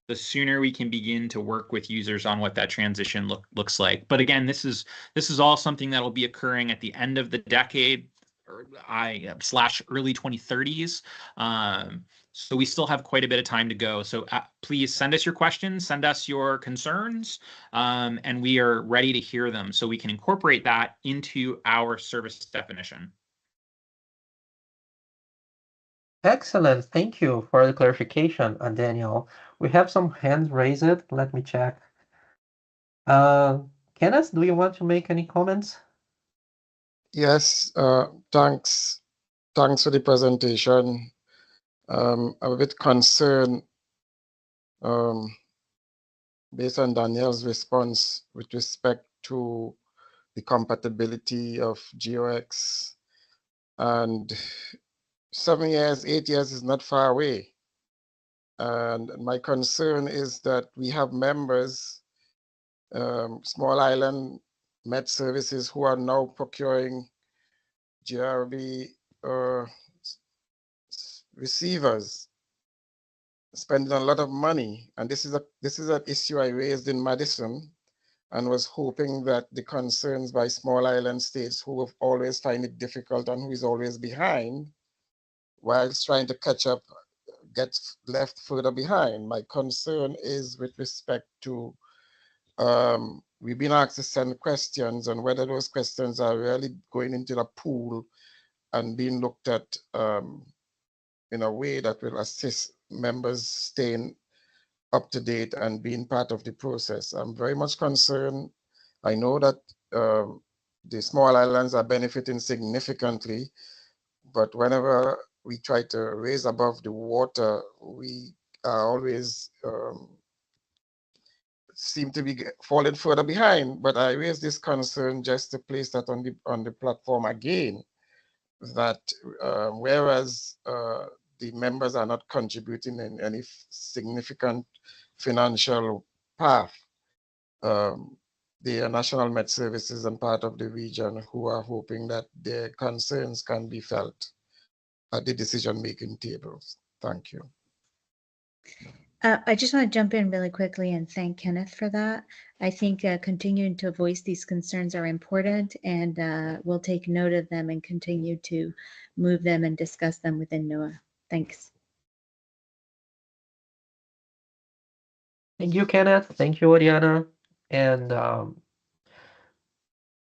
S5: the sooner we can begin to work with users on what that transition looks like. But again, this is all something that will be occurring at the end of the decade, / early 2030s. So we still have quite a bit of time to go. So please send us your questions, send us your concerns, and we are ready to hear them so we can incorporate that into our service definition.
S1: Excellent. Thank you for the clarification, Daniel. We have some hands raised. Let me check. Kenneth, do you want to make any comments?
S12: Yes, thanks for the presentation. I'm a bit concerned based on Daniel's response with respect to the compatibility of GeoX, and 7 years, 8 years is not far away. And my concern is that we have members, small island Met services, who are now procuring GRB receivers, spending a lot of money. And this is an issue I raised in Madison, and was hoping that the concerns by small island states who have always find it difficult and who is always behind, whilst trying to catch up, get left further behind. My concern is with respect to, we've been asked to send questions, and whether those questions are really going into the pool and being looked at in a way that will assist members staying up to date and being part of the process. I'm very much concerned. I know that the small islands are benefiting significantly, but whenever we try to raise above the water, we are always seem to be falling further behind. But I raise this concern just to place that on the platform again, that whereas the members are not contributing in any significant financial path, the National Met Services and part of the region who are hoping that their concerns can be felt at the decision-making tables. Thank you.
S18: I just want to jump in really quickly and thank Kenneth for that. I think continuing to voice these concerns are important, and we'll take note of them and continue to move them and discuss them within NOAA. Thanks.
S1: Thank you, Kenneth. Thank you, Oriana. And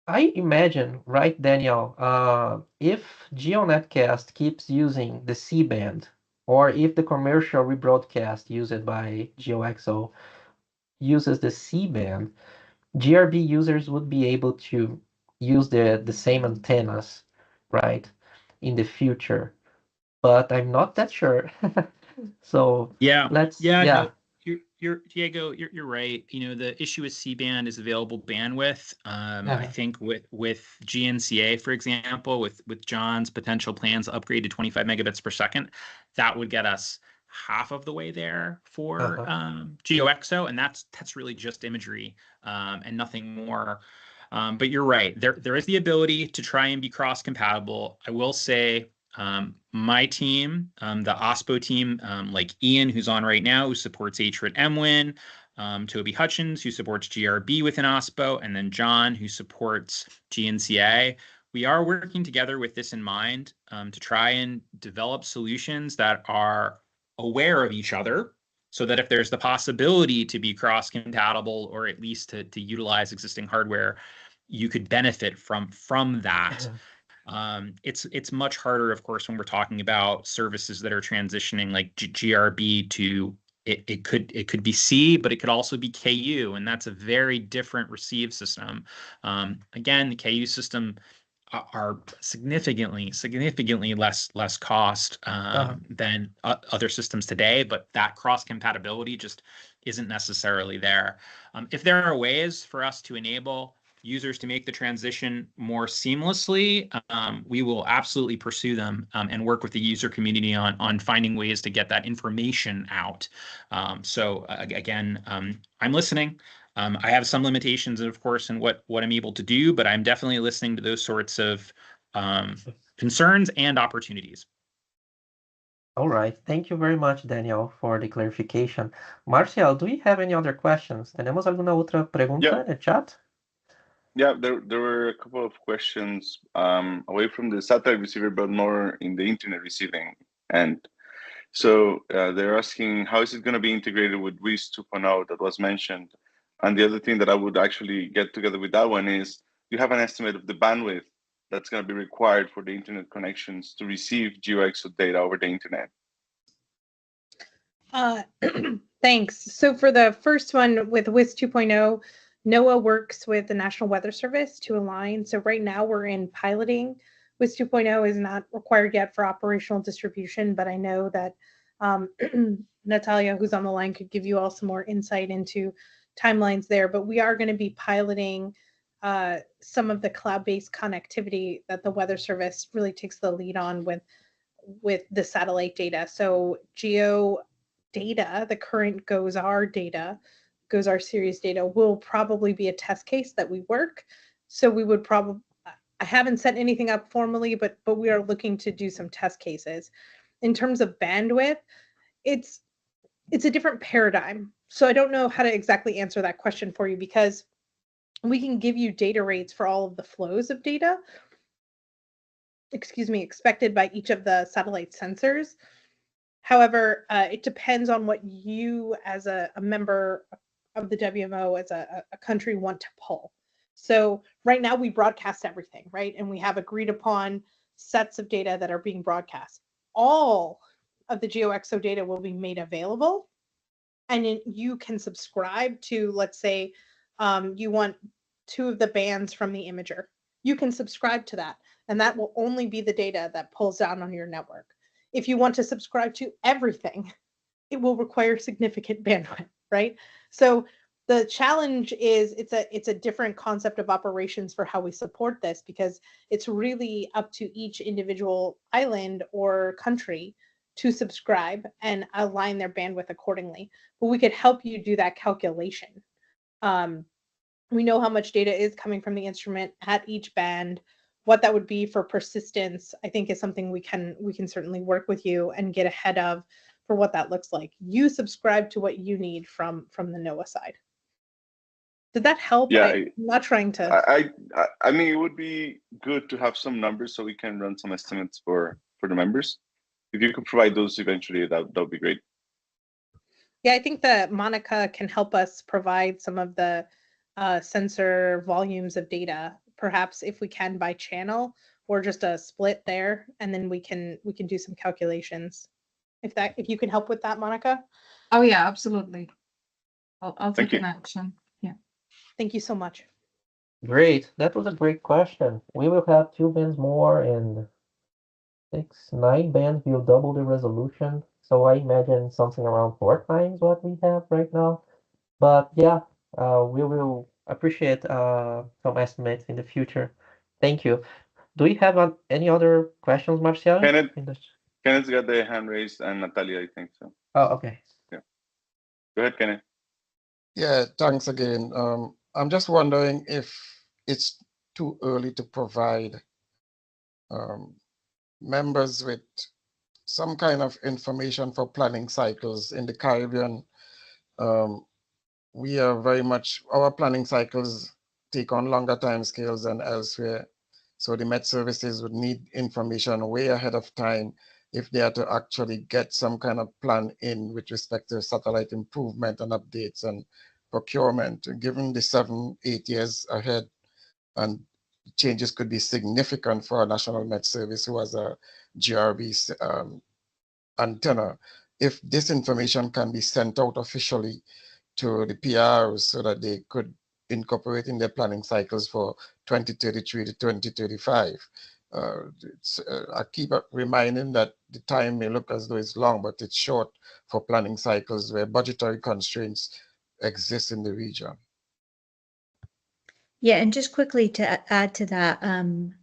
S1: I imagine, right, Daniel, if GeoNetcast keeps using the C-band, or if the commercial rebroadcast used by GeoXO uses the C-band, GRB users would be able to use the same antennas, right, in the future. But I'm not that sure. So let's
S5: No, you're Diego, you're right. You know, the issue with C-band is available bandwidth. I think with GNCA, for example, with John's potential plans to upgrade to 25 megabits per second, that would get us half of the way there for GeoXO, and that's really just imagery and nothing more. But you're right. There is the ability to try and be cross-compatible. I will say, my team, the OSPO team, like Ian, who's on right now, who supports HRIT MWIN, Toby Hutchins, who supports GRB within OSPO, and then John, who supports GNCA. We are working together with this in mind to try and develop solutions that are aware of each other, so that if there's the possibility to be cross-compatible or at least to utilize existing hardware, you could benefit from that. It's much harder, of course, when we're talking about services that are transitioning like GRB to it could be C, but it could also be KU, and that's a very different receive system. Again, the KU system are significantly less cost than other systems today, but that cross compatibility just isn't necessarily there. If there are ways for us to enable users to make the transition more seamlessly, we will absolutely pursue them and work with the user community on finding ways to get that information out. So again, I'm listening. I have some limitations, of course, in what I'm able to do, but I'm definitely listening to those sorts of concerns and opportunities.
S1: All right. Thank you very much, Daniel, for the clarification. Marcial, do we have any other questions? ¿Tenemos alguna otra pregunta en el chat?
S2: Yeah, there were a couple of questions away from the satellite receiver, but more in the internet receiving end. So they're asking, how is it going to be integrated with WIS 2.0 that was mentioned? And the other thing that I would actually get together with that one is, do you have an estimate of the bandwidth that's going to be required for the internet connections to receive GeoXO data over the internet?
S16: Thanks. So for the first one with WIS 2.0, NOAA works with the National Weather Service to align. So right now we're in piloting. WIS 2.0 is not required yet for operational distribution, but I know that Natalia, who's on the line, could give you all some more insight into timelines there. But we are going to be piloting some of the cloud-based connectivity that the Weather Service really takes the lead on with the satellite data. So geo data, the current GOES-R data, GOES-R series data, will probably be a test case that we work. So we would probably, I haven't set anything up formally, but we are looking to do some test cases. In terms of bandwidth, it's a different paradigm. So I don't know how to exactly answer that question for you, because we can give you data rates for all of the flows of data, expected by each of the satellite sensors. However, it depends on what you as a member of the WMO, as a country, want to pull. So right now we broadcast everything, right? And we have agreed upon sets of data that are being broadcast. All of the GeoXO data will be made available, and you can subscribe to, let's say, you want 2 of the bands from the imager. You can subscribe to that, and that will only be the data that pulls down on your network. If you want to subscribe to everything, it will require significant bandwidth, right? So the challenge is it's a different concept of operations for how we support this, because it's really up to each individual island or country to subscribe and align their bandwidth accordingly. But we could help you do that calculation. We know how much data is coming from the instrument at each band. What that would be for persistence, I think, is something we can certainly work with you and get ahead of for what that looks like. You subscribe to what you need from the NOAA side. Did that help?
S2: Yeah,
S16: I'm not trying to.
S2: I mean, it would be good to have some numbers so we can run some estimates for the members. If you could provide those eventually, that would be great.
S16: Yeah, I think that Monica can help us provide some of the sensor volumes of data, perhaps if we can by channel or just a split there, and then we can do some calculations. If you can help with that, Monica.
S15: Oh yeah, absolutely. I'll
S2: Thank
S15: take
S2: you.
S15: an action. Yeah.
S16: Thank you so much.
S1: Great. That was a great question. We will have 2 bands more, and 9 bands will double the resolution. So I imagine something around 4 times what we have right now. But yeah, we will appreciate some estimates in the future. Thank you. Do we have any other questions, Marcial?
S2: Kenneth's got the hand raised, and Natalia, I think so.
S1: Oh, okay.
S2: Yeah. Go ahead, Kenneth.
S12: Yeah, thanks again. I'm just wondering if it's too early to provide members with some kind of information for planning cycles in the Caribbean. We are very much, our planning cycles take on longer time scales than elsewhere. So the Met Services would need information way ahead of time if they are to actually get some kind of plan in with respect to satellite improvement and updates and procurement, given the 7-8 years ahead. And changes could be significant for our National Met Service, who has a GRB antenna. If this information can be sent out officially to the PRs so that they could incorporate in their planning cycles for 2033 to 2035. I keep reminding that the time may look as though it's long, but it's short for planning cycles where budgetary constraints exist in the region.
S18: Yeah, and just quickly to add to that,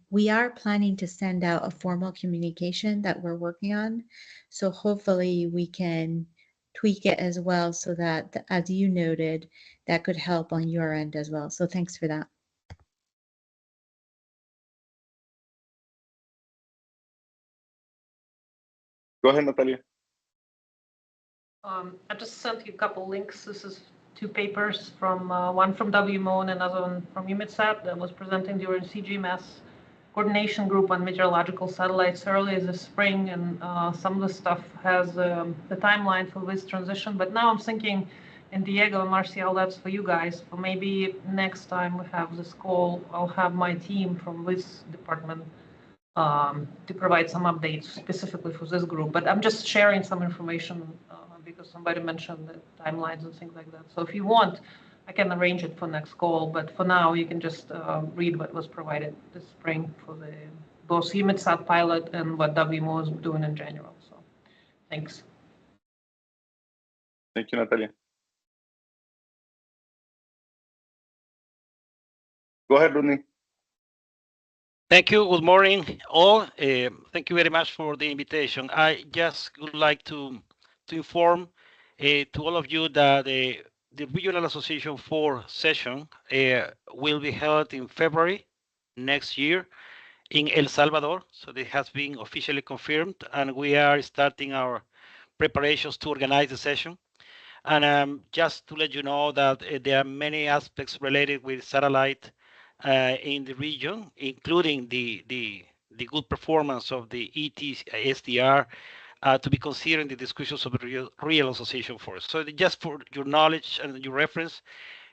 S18: we are planning to send out a formal communication that we're working on. So hopefully we can tweak it as well so that, as you noted, that could help on your end as well. So thanks for that.
S2: Go ahead, Natalia.
S17: I just sent you a couple links. This is 2 papers from one from WMO and another one from EUMETSAT that was presenting during CGMS coordination group on meteorological satellites early this spring, and some of the stuff has the timeline for this transition. But now I'm thinking, and Diego and Marcial, that's for you guys. For maybe next time we have this call, I'll have my team from this department to provide some updates specifically for this group. But I'm just sharing some information because somebody mentioned the timelines and things like that. So if you want, I can arrange it for next call. But for now, you can just read what was provided this spring for the both EUMETSAT pilot and what WMO is doing in general. So thanks.
S2: Thank you, Natalia. Go ahead, Rodney.
S6: Thank you. Good morning, all. Thank you very much for the invitation. I just would like to inform to all of you that the Regional Association 4 session will be held in February next year in El Salvador. So it has been officially confirmed, and we are starting our preparations to organize the session. And just to let you know that there are many aspects related with satellite in the region, including the good performance of the ET SDR to be considered in the discussions of the Real Association Force. So just for your knowledge and your reference,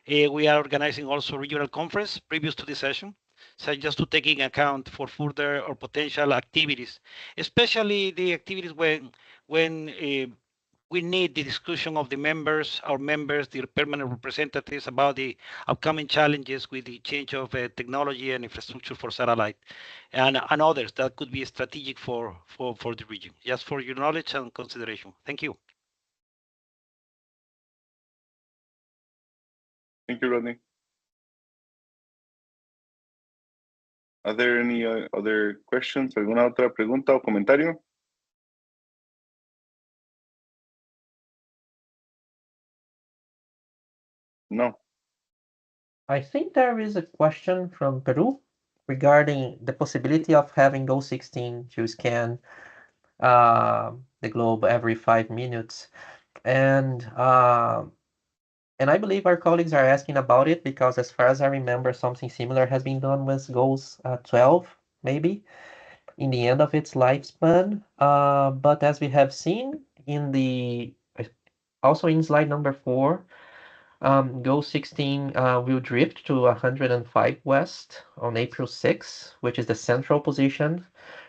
S6: we are organizing also a regional conference previous to this session. So just to take in account for further or potential activities, especially the activities when we need the discussion of the members, our members, the permanent representatives about the upcoming challenges with the change of technology and infrastructure for satellite and others that could be strategic for the region. Just for your knowledge and consideration. Thank you.
S2: Thank you, Rodney. Are there any other questions? ¿Alguna otra pregunta o comentario? No.
S1: I think there is a question from Peru regarding the possibility of having GO16 to scan the globe every 5 minutes. And I believe our colleagues are asking about it because as far as I remember, something similar has been done with GOES 12, maybe, in the end of its lifespan. But as we have seen in also in slide number 4, GO16 will drift to 105 west on April 6, which is the central position,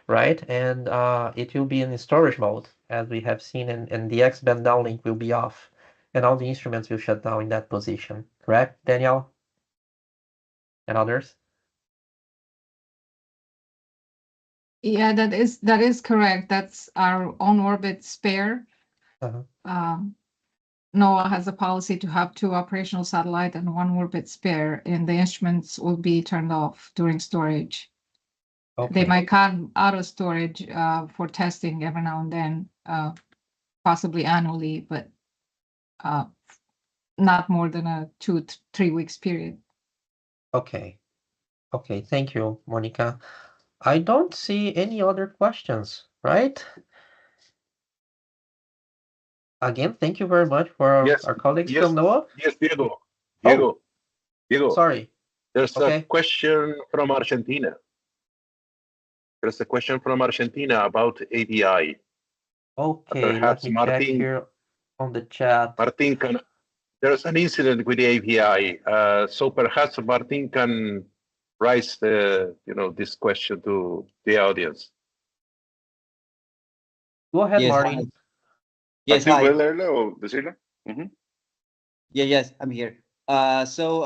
S1: right? And it will be in storage mode, as we have seen, and the X-band downlink will be off, and all the instruments will shut down in that position. Correct, Danielle? And others?
S15: Yeah, that is correct. That's our on-orbit spare. NOAA has a policy to have 2 operational satellite and 1 orbit spare, and the instruments will be turned off during storage.
S1: Okay.
S15: They might come out of storage for testing every now and then, possibly annually, but not more than a 2-3 weeks period.
S1: Okay. Okay, thank you, Monica. I don't see any other questions, right? Again, thank you very much for our colleagues from NOAA.
S3: Yes, Diego.
S1: Oh,
S3: Diego.
S1: sorry.
S3: There's
S1: Okay.
S3: a question from Argentina. There's a question from Argentina about ABI.
S1: Okay,
S3: Perhaps
S1: let me check here on the chat.
S3: Martin there's an incident with the ABI. So perhaps Martin can raise this question to the audience.
S1: Go ahead,
S14: Yes,
S1: Martin.
S14: hi. Yes,
S2: Martin,
S14: hi.
S2: ¿puedes leerlo o decirlo?
S14: Yes, I'm here. So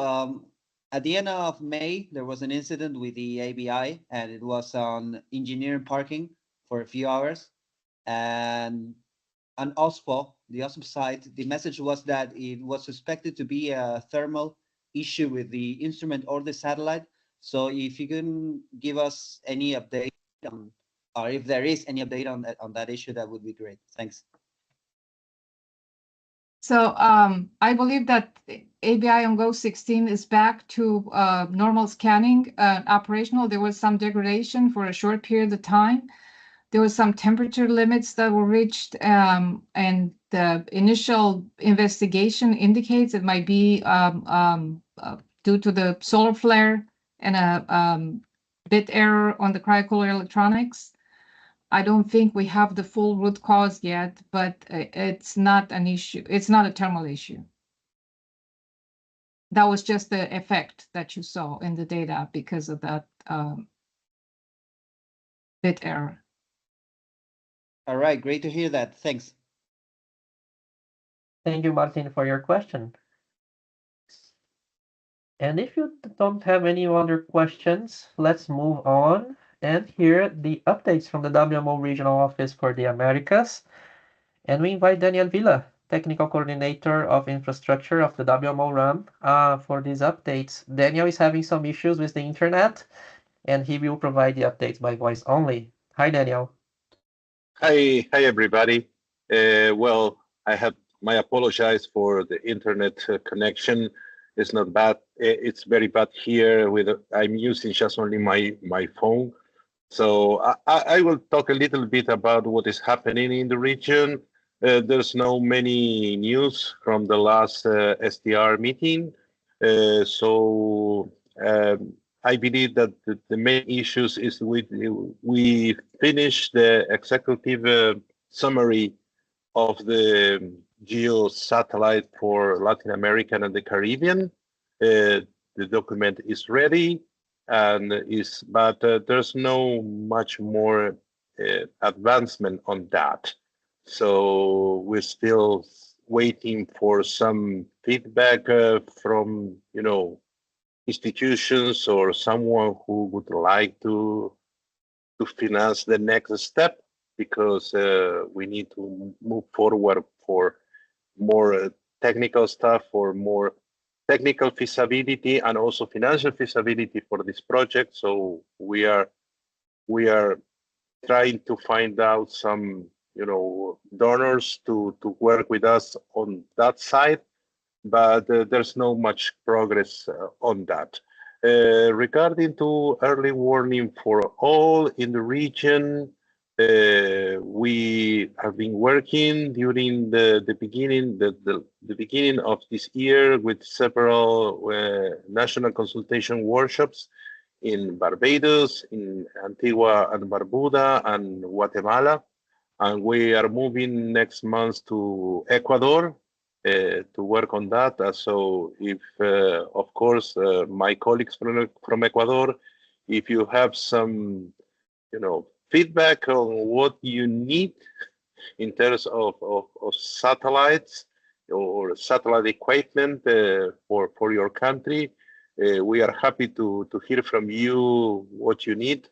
S14: at the end of May, there was an incident with the ABI, and it was on engineering parking for a few hours. And on OSPO, the OSPO site, the message was that it was suspected to be a thermal issue with the instrument or the satellite. So if you can give us any update on, or if there is any update on that issue, that would be great. Thanks.
S15: So I believe that ABI on GO16 is back to normal scanning operational. There was some degradation for a short period of time. There was some temperature limits that were reached, and the initial investigation indicates it might be due to the solar flare and a bit error on the cryocooler electronics. I don't think we have the full root cause yet, but it's not an issue. It's not a thermal issue. That was just the effect that you saw in the data because of that bit error.
S14: All right, great to hear that. Thanks.
S1: Thank you, Martin, for your question. And if you don't have any other questions, let's move on and hear the updates from the WMO Regional Office for the Americas. And we invite Daniel Villa, Technical Coordinator of Infrastructure of the WMO RAM, for these updates. Daniel is having some issues with the internet, and he will provide the updates by voice only. Hi, Daniel.
S3: Hi, everybody. Well, I have my apologize for the internet connection. It's not bad. It's very bad here. I'm using just only my phone. So I will talk a little bit about what is happening in the region. There's no many news from the last SDR meeting. I believe that the main issues is we finished the executive summary of the GEO satellite for Latin America and the Caribbean. The document is ready, but there's no much more advancement on that. So we're still waiting for some feedback from institutions or someone who would like to finance the next step, because we need to move forward for more technical stuff, for more technical feasibility and also financial feasibility for this project. So we are trying to find out some donors to work with us on that side. but there's no much progress on that. Regarding to early warning for all in the region, we have been working during the beginning of this year with several national consultation workshops in Barbados, in Antigua and Barbuda, and Guatemala. And we are moving next month to Ecuador to work on that. So if, of course, my colleagues from Ecuador, if you have some, feedback on what you need in terms of satellites or satellite equipment for your country, we are happy to hear from you what you need.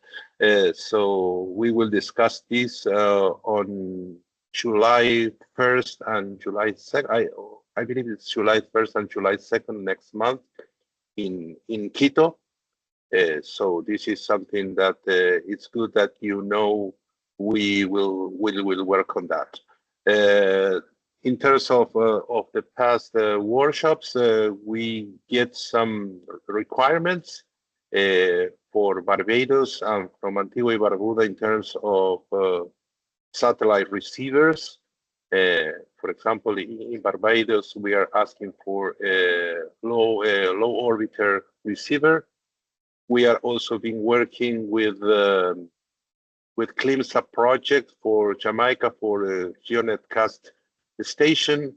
S3: So we will discuss this on July 1st and July 2nd. I believe it's July 1st and July 2nd next month in Quito. So this is something that it's good that we will work on that. In terms of the past workshops, we get some requirements for Barbados and from Antigua y Barbuda in terms of satellite receivers. For example, in Barbados, we are asking for a low orbiter receiver. We are also been working with CLIMSA project for Jamaica for a GeoNetcast station.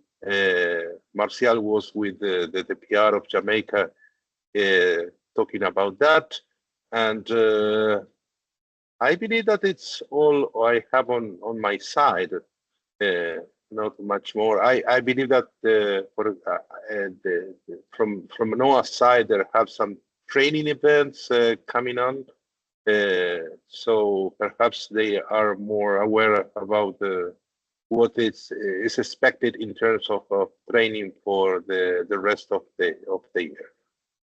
S3: Marcial was with the PR of Jamaica talking about that. And I believe that it's all I have on my side. Not much more. I believe that from NOAA side, there have some training events coming on. So perhaps they are more aware about what is expected in terms of training for the rest of the year.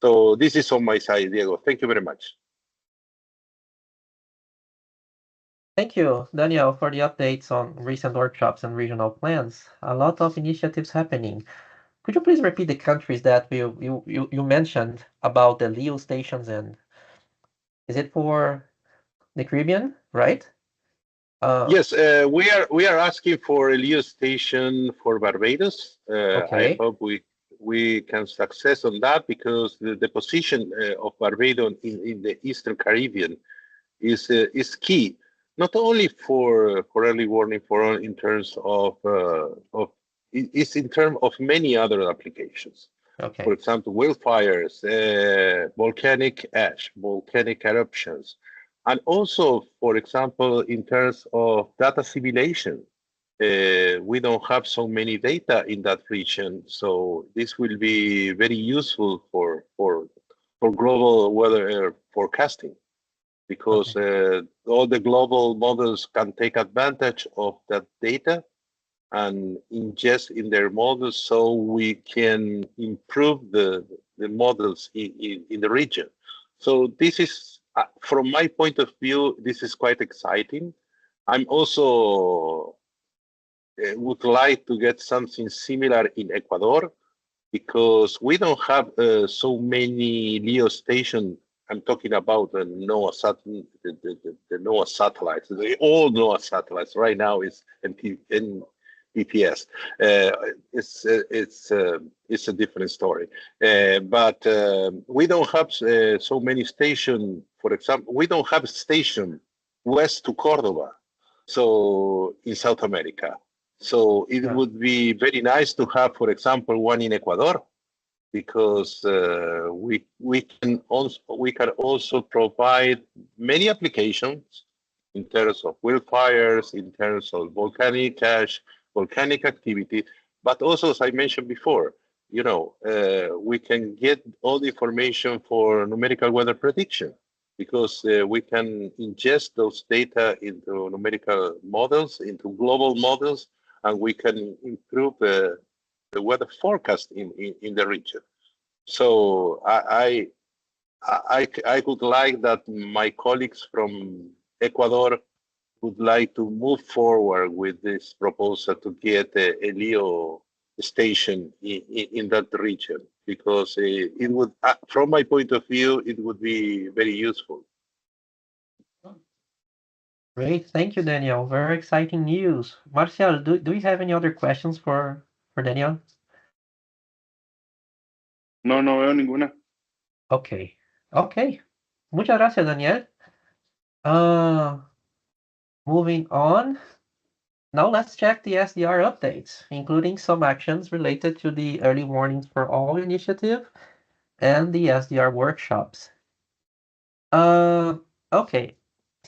S3: So this is on my side, Diego. Thank you very much.
S1: Thank you, Daniel, for the updates on recent workshops and regional plans. A lot of initiatives happening. Could you please repeat the countries that you mentioned about the LEO stations, and is it for the Caribbean, right?
S3: Yes, we are asking for a LEO station for Barbados.
S1: Okay.
S3: I hope we can success on that because the position of Barbados in the Eastern Caribbean is key, not only for early warning in terms of it's in terms of many other applications.
S1: Okay.
S3: For example, wildfires, volcanic ash, volcanic eruptions, and also, for example, in terms of data simulation. We don't have so many data in that region, so this will be very useful for global weather forecasting, because all the global models can take advantage of that data and ingest in their models, so we can improve the models in the region. So this is, from my point of view, this is quite exciting. I'm also would like to get something similar in Ecuador, because we don't have so many LEO stations. I'm talking about the NOAA NOAA satellites. All NOAA satellites right now is NPPS. It's a different story. But we don't have so many stations. For example, we don't have a station west to Cordoba, so in South America. So it would be very nice to have, for example, one in Ecuador, because we can also provide many applications in terms of wildfires, in terms of volcanic ash, volcanic activity, but also, as I mentioned before, we can get all the information for numerical weather prediction, because we can ingest those data into numerical models, into global models, and we can improve the weather forecast in the region. So I would like that my colleagues from Ecuador would like to move forward with this proposal to get a LEO station in that region, because it would, from my point of view, it would be very useful.
S1: Great, thank you, Daniel. Very exciting news. Marcial, do you have any other questions for Daniel?
S2: No, no veo ninguna.
S1: Okay, okay. Muchas gracias, Daniel. Moving on. Now let's check the SDR updates, including some actions related to the Early Warnings for All initiative and the SDR workshops. Okay.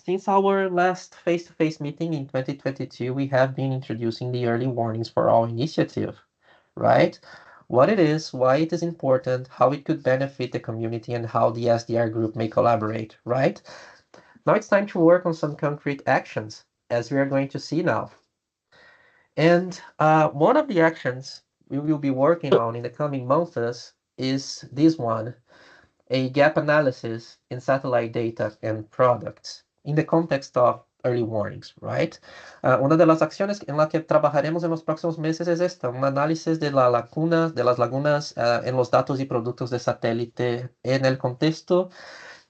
S1: Since our last face-to-face meeting in 2022, we have been introducing the Early Warnings for All initiative, right? What it is, why it is important, how it could benefit the community, and how the SDR group may collaborate, right? Now it's time to work on some concrete actions, as we are going to see now. And one of the actions we will be working on in the coming months is this one, a gap analysis in satellite data and products in the context of early warnings, right? Una de las acciones en la que trabajaremos en los próximos meses es esta, un análisis de las lagunas en los datos y productos de satélite en el contexto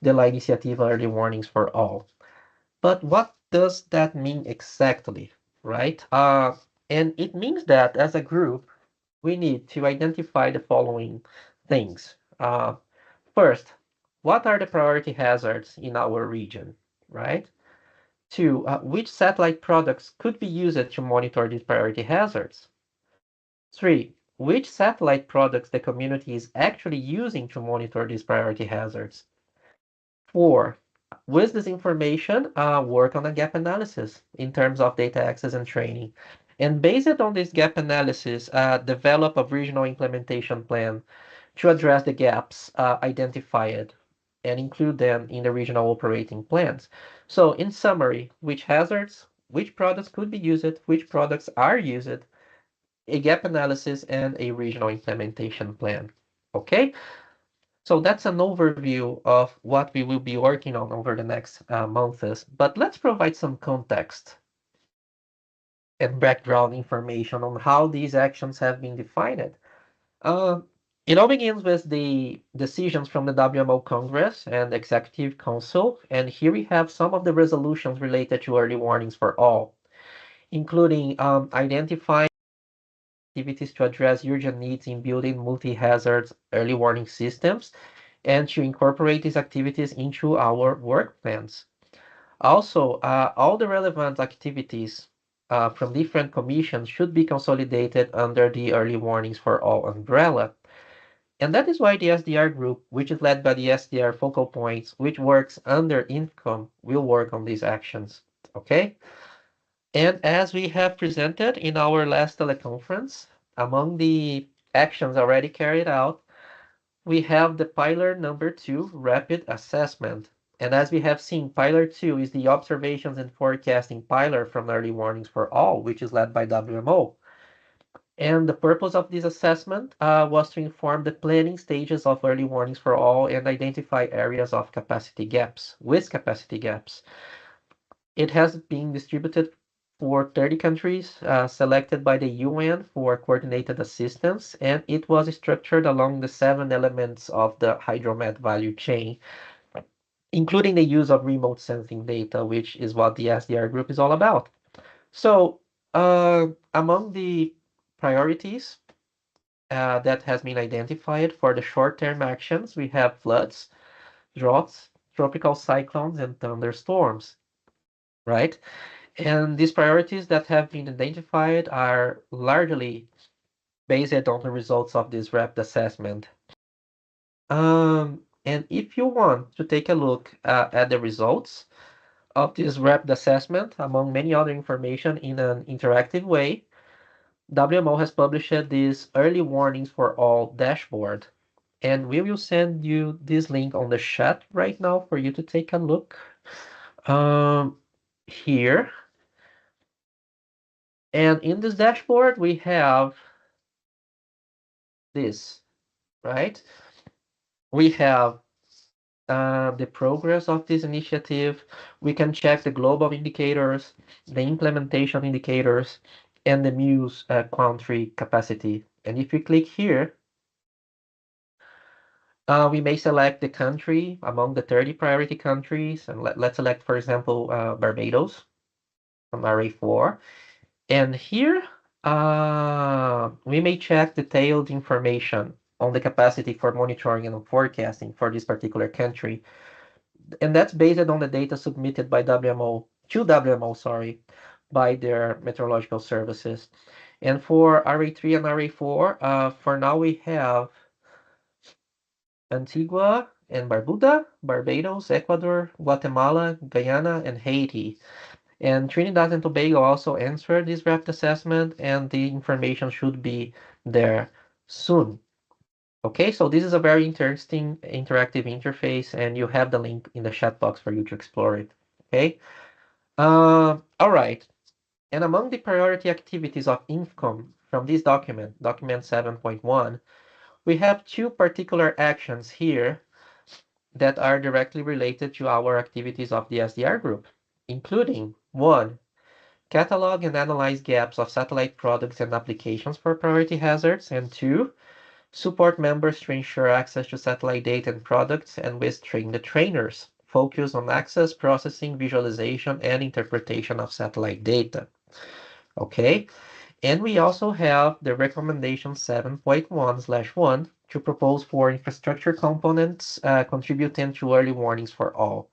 S1: de la iniciativa Early Warnings for All. But what does that mean exactly, right? And it means that as a group, we need to identify the following things. First, what are the priority hazards in our region, right? Two, which satellite products could be used to monitor these priority hazards? Three, which satellite products the community is actually using to monitor these priority hazards? Four, with this information, work on a gap analysis in terms of data access and training. And based on this gap analysis, develop a regional implementation plan to address the gaps identified and include them in the regional operating plans. So in summary, which hazards, which products could be used, which products are used, a gap analysis, and a regional implementation plan. Okay? So that's an overview of what we will be working on over the next months, but let's provide some context and background information on how these actions have been defined. It all begins with the decisions from the WMO Congress and Executive Council, and here we have some of the resolutions related to early warnings for all, including identifying activities to address urgent needs in building multi-hazard early warning systems, and to incorporate these activities into our work plans. Also, all the relevant activities from different commissions should be consolidated under the Early Warnings for All umbrella. And that is why the SDR group, which is led by the SDR focal points, which works under INFCOM, will work on these actions. Okay? And as we have presented in our last teleconference, among the actions already carried out, we have the pillar number 2, rapid assessment. And as we have seen, pillar 2 is the observations and forecasting pillar from Early Warnings for All, which is led by WMO. And the purpose of this assessment was to inform the planning stages of Early Warnings for All and identify areas of capacity gaps, with capacity gaps. It has been distributed for 30 countries, selected by the UN for coordinated assistance, and it was structured along the 7 elements of the hydromet value chain, including the use of remote sensing data, which is what the SDR group is all about. So, among the priorities that has been identified for the short-term actions, we have floods, droughts, tropical cyclones, and thunderstorms, right? And these priorities that have been identified are largely based on the results of this rapid assessment. And if you want to take a look at the results of this rapid assessment, among many other information in an interactive way, WMO has published this Early Warnings for All dashboard. And we will send you this link on the chat right now for you to take a look here. And in this dashboard, we have this, right? We have the progress of this initiative. We can check the global indicators, the implementation indicators, and the MUSE country capacity. And if we click here, we may select the country among the 30 priority countries. And let's select, for example, Barbados from RA-IV. And here, we may check detailed information on the capacity for monitoring and forecasting for this particular country. And that's based on the data submitted by WMO, by their meteorological services. And for RA-III and RA-IV, for now we have Antigua and Barbuda, Barbados, Ecuador, Guatemala, Guyana, and Haiti. And Trinidad and Tobago also answered this rapid assessment, and the information should be there soon. Okay, so this is a very interesting interactive interface, and you have the link in the chat box for you to explore it. Okay, all right. And among the priority activities of INFCOM from this document, document 7.1, we have two particular actions here that are directly related to our activities of the SDR group, including 1. Catalog and analyze gaps of satellite products and applications for priority hazards, and 2. Support members to ensure access to satellite data and products, and with train the trainers, focus on access, processing, visualization, and interpretation of satellite data. Okay, and we also have the recommendation 7.1/1 to propose for infrastructure components contributing to early warnings for all,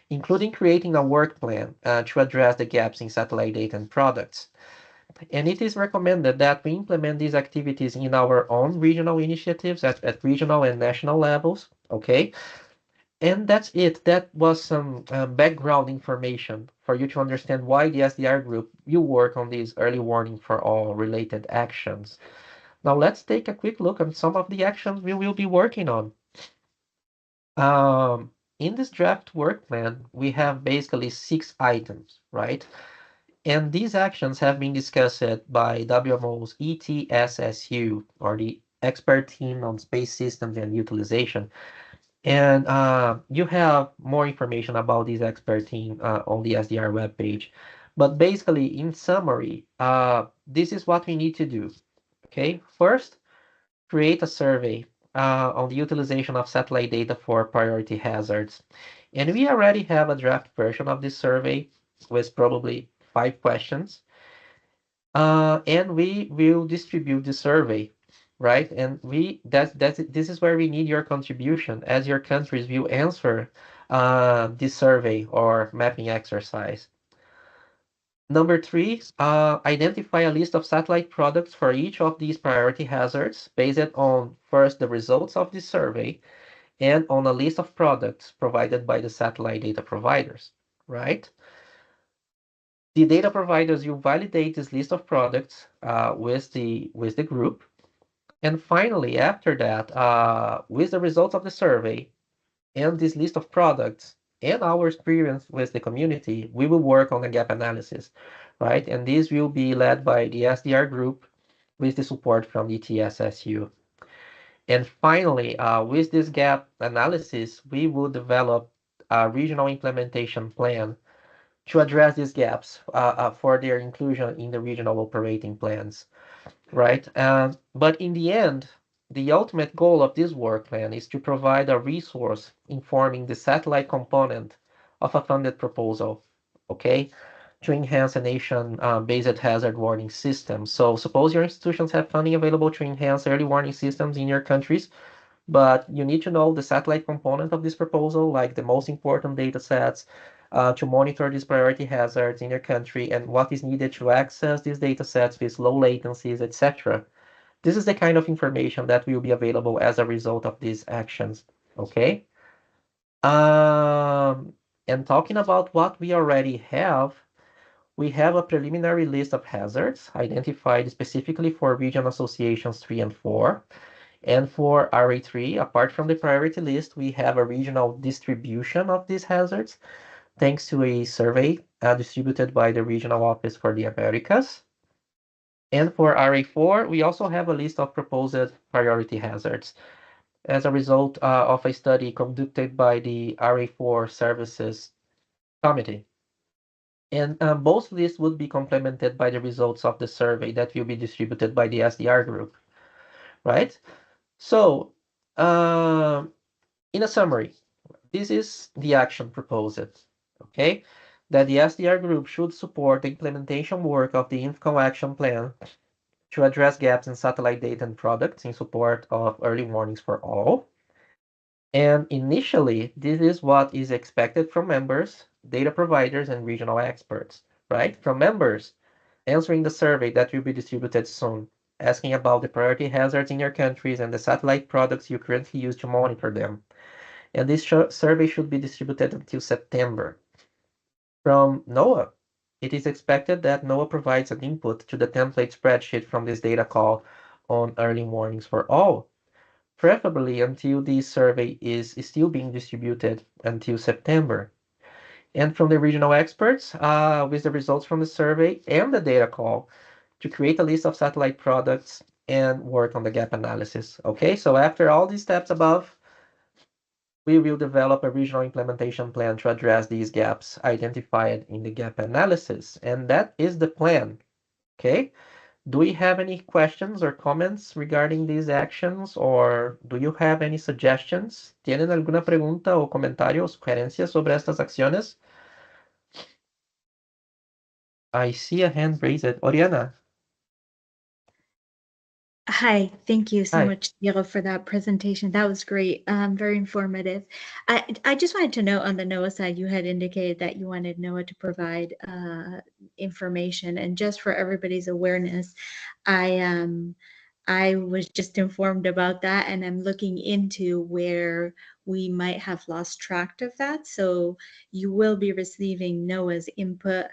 S1: including creating a work plan to address the gaps in satellite data and products. And it is recommended that we implement these activities in our own regional initiatives at regional and national levels, okay? And that's it. That was some background information for you to understand why the SDR group will work on these early warning for all related actions. Now let's take a quick look at some of the actions we will be working on. In this draft work plan, we have basically 6 items, right? And these actions have been discussed by WMO's ETSSU, or the Expert Team on Space Systems and Utilization. And you have more information about this expert team on the SDR webpage. But basically, in summary, this is what we need to do. Okay, first, create a survey on the utilization of satellite data for priority hazards. And we already have a draft version of this survey with probably 5 questions. And we will distribute the survey, right? And this is where we need your contribution, as your countries will answer this survey or mapping exercise. Number 3, identify a list of satellite products for each of these priority hazards based on first the results of this survey and on a list of products provided by the satellite data providers, right? The data providers will validate this list of products with the group. And finally, after that, with the results of the survey and this list of products and our experience with the community, we will work on a gap analysis, right? And this will be led by the SDR group with the support from the TSSU. And finally, with this gap analysis, we will develop a regional implementation plan to address these gaps for their inclusion in the regional operating plans, right? But in the end, the ultimate goal of this work plan is to provide a resource informing the satellite component of a funded proposal, okay, to enhance a nation-based hazard warning system. So suppose your institutions have funding available to enhance early warning systems in your countries, but you need to know the satellite component of this proposal, like the most important data sets, to monitor these priority hazards in your country and what is needed to access these data sets with low latencies, etc. This is the kind of information that will be available as a result of these actions, okay? And talking about what we already have, we have a preliminary list of hazards identified specifically for region associations 3 and 4. And for RA-III, apart from the priority list, we have a regional distribution of these hazards, thanks to a survey distributed by the Regional Office for the Americas. And for RA-IV, we also have a list of proposed priority hazards as a result of a study conducted by the RA-IV Services Committee. And both lists would be complemented by the results of the survey that will be distributed by the SDR group, right? So, in a summary, this is the action proposed, okay? That the SDR group should support the implementation work of the INFCOM action plan to address gaps in satellite data and products in support of early warnings for all. And initially, this is what is expected from members, data providers, and regional experts, right? From members, answering the survey that will be distributed soon, asking about the priority hazards in your countries and the satellite products you currently use to monitor them. And this survey should be distributed until September. From NOAA, it is expected that NOAA provides an input to the template spreadsheet from this data call on early warnings for all, preferably until this survey is still being distributed until September. And from the regional experts, with the results from the survey and the data call, to create a list of satellite products and work on the gap analysis. Okay, so after all these steps above, we will develop a regional implementation plan to address these gaps identified in the gap analysis. And that is the plan. Okay, do we have any questions or comments regarding these actions, or do you have any suggestions? ¿Tienen alguna pregunta o comentario o sugerencia sobre estas acciones? I see a hand raised. Oriana.
S18: Hi, thank you so
S1: Hi.
S18: much, Diego, for that presentation. That was great, very informative. I just wanted to note on the NOAA side, you had indicated that you wanted NOAA to provide information, and just for everybody's awareness, I was just informed about that, and I'm looking into where we might have lost track of that. So you will be receiving NOAA's input.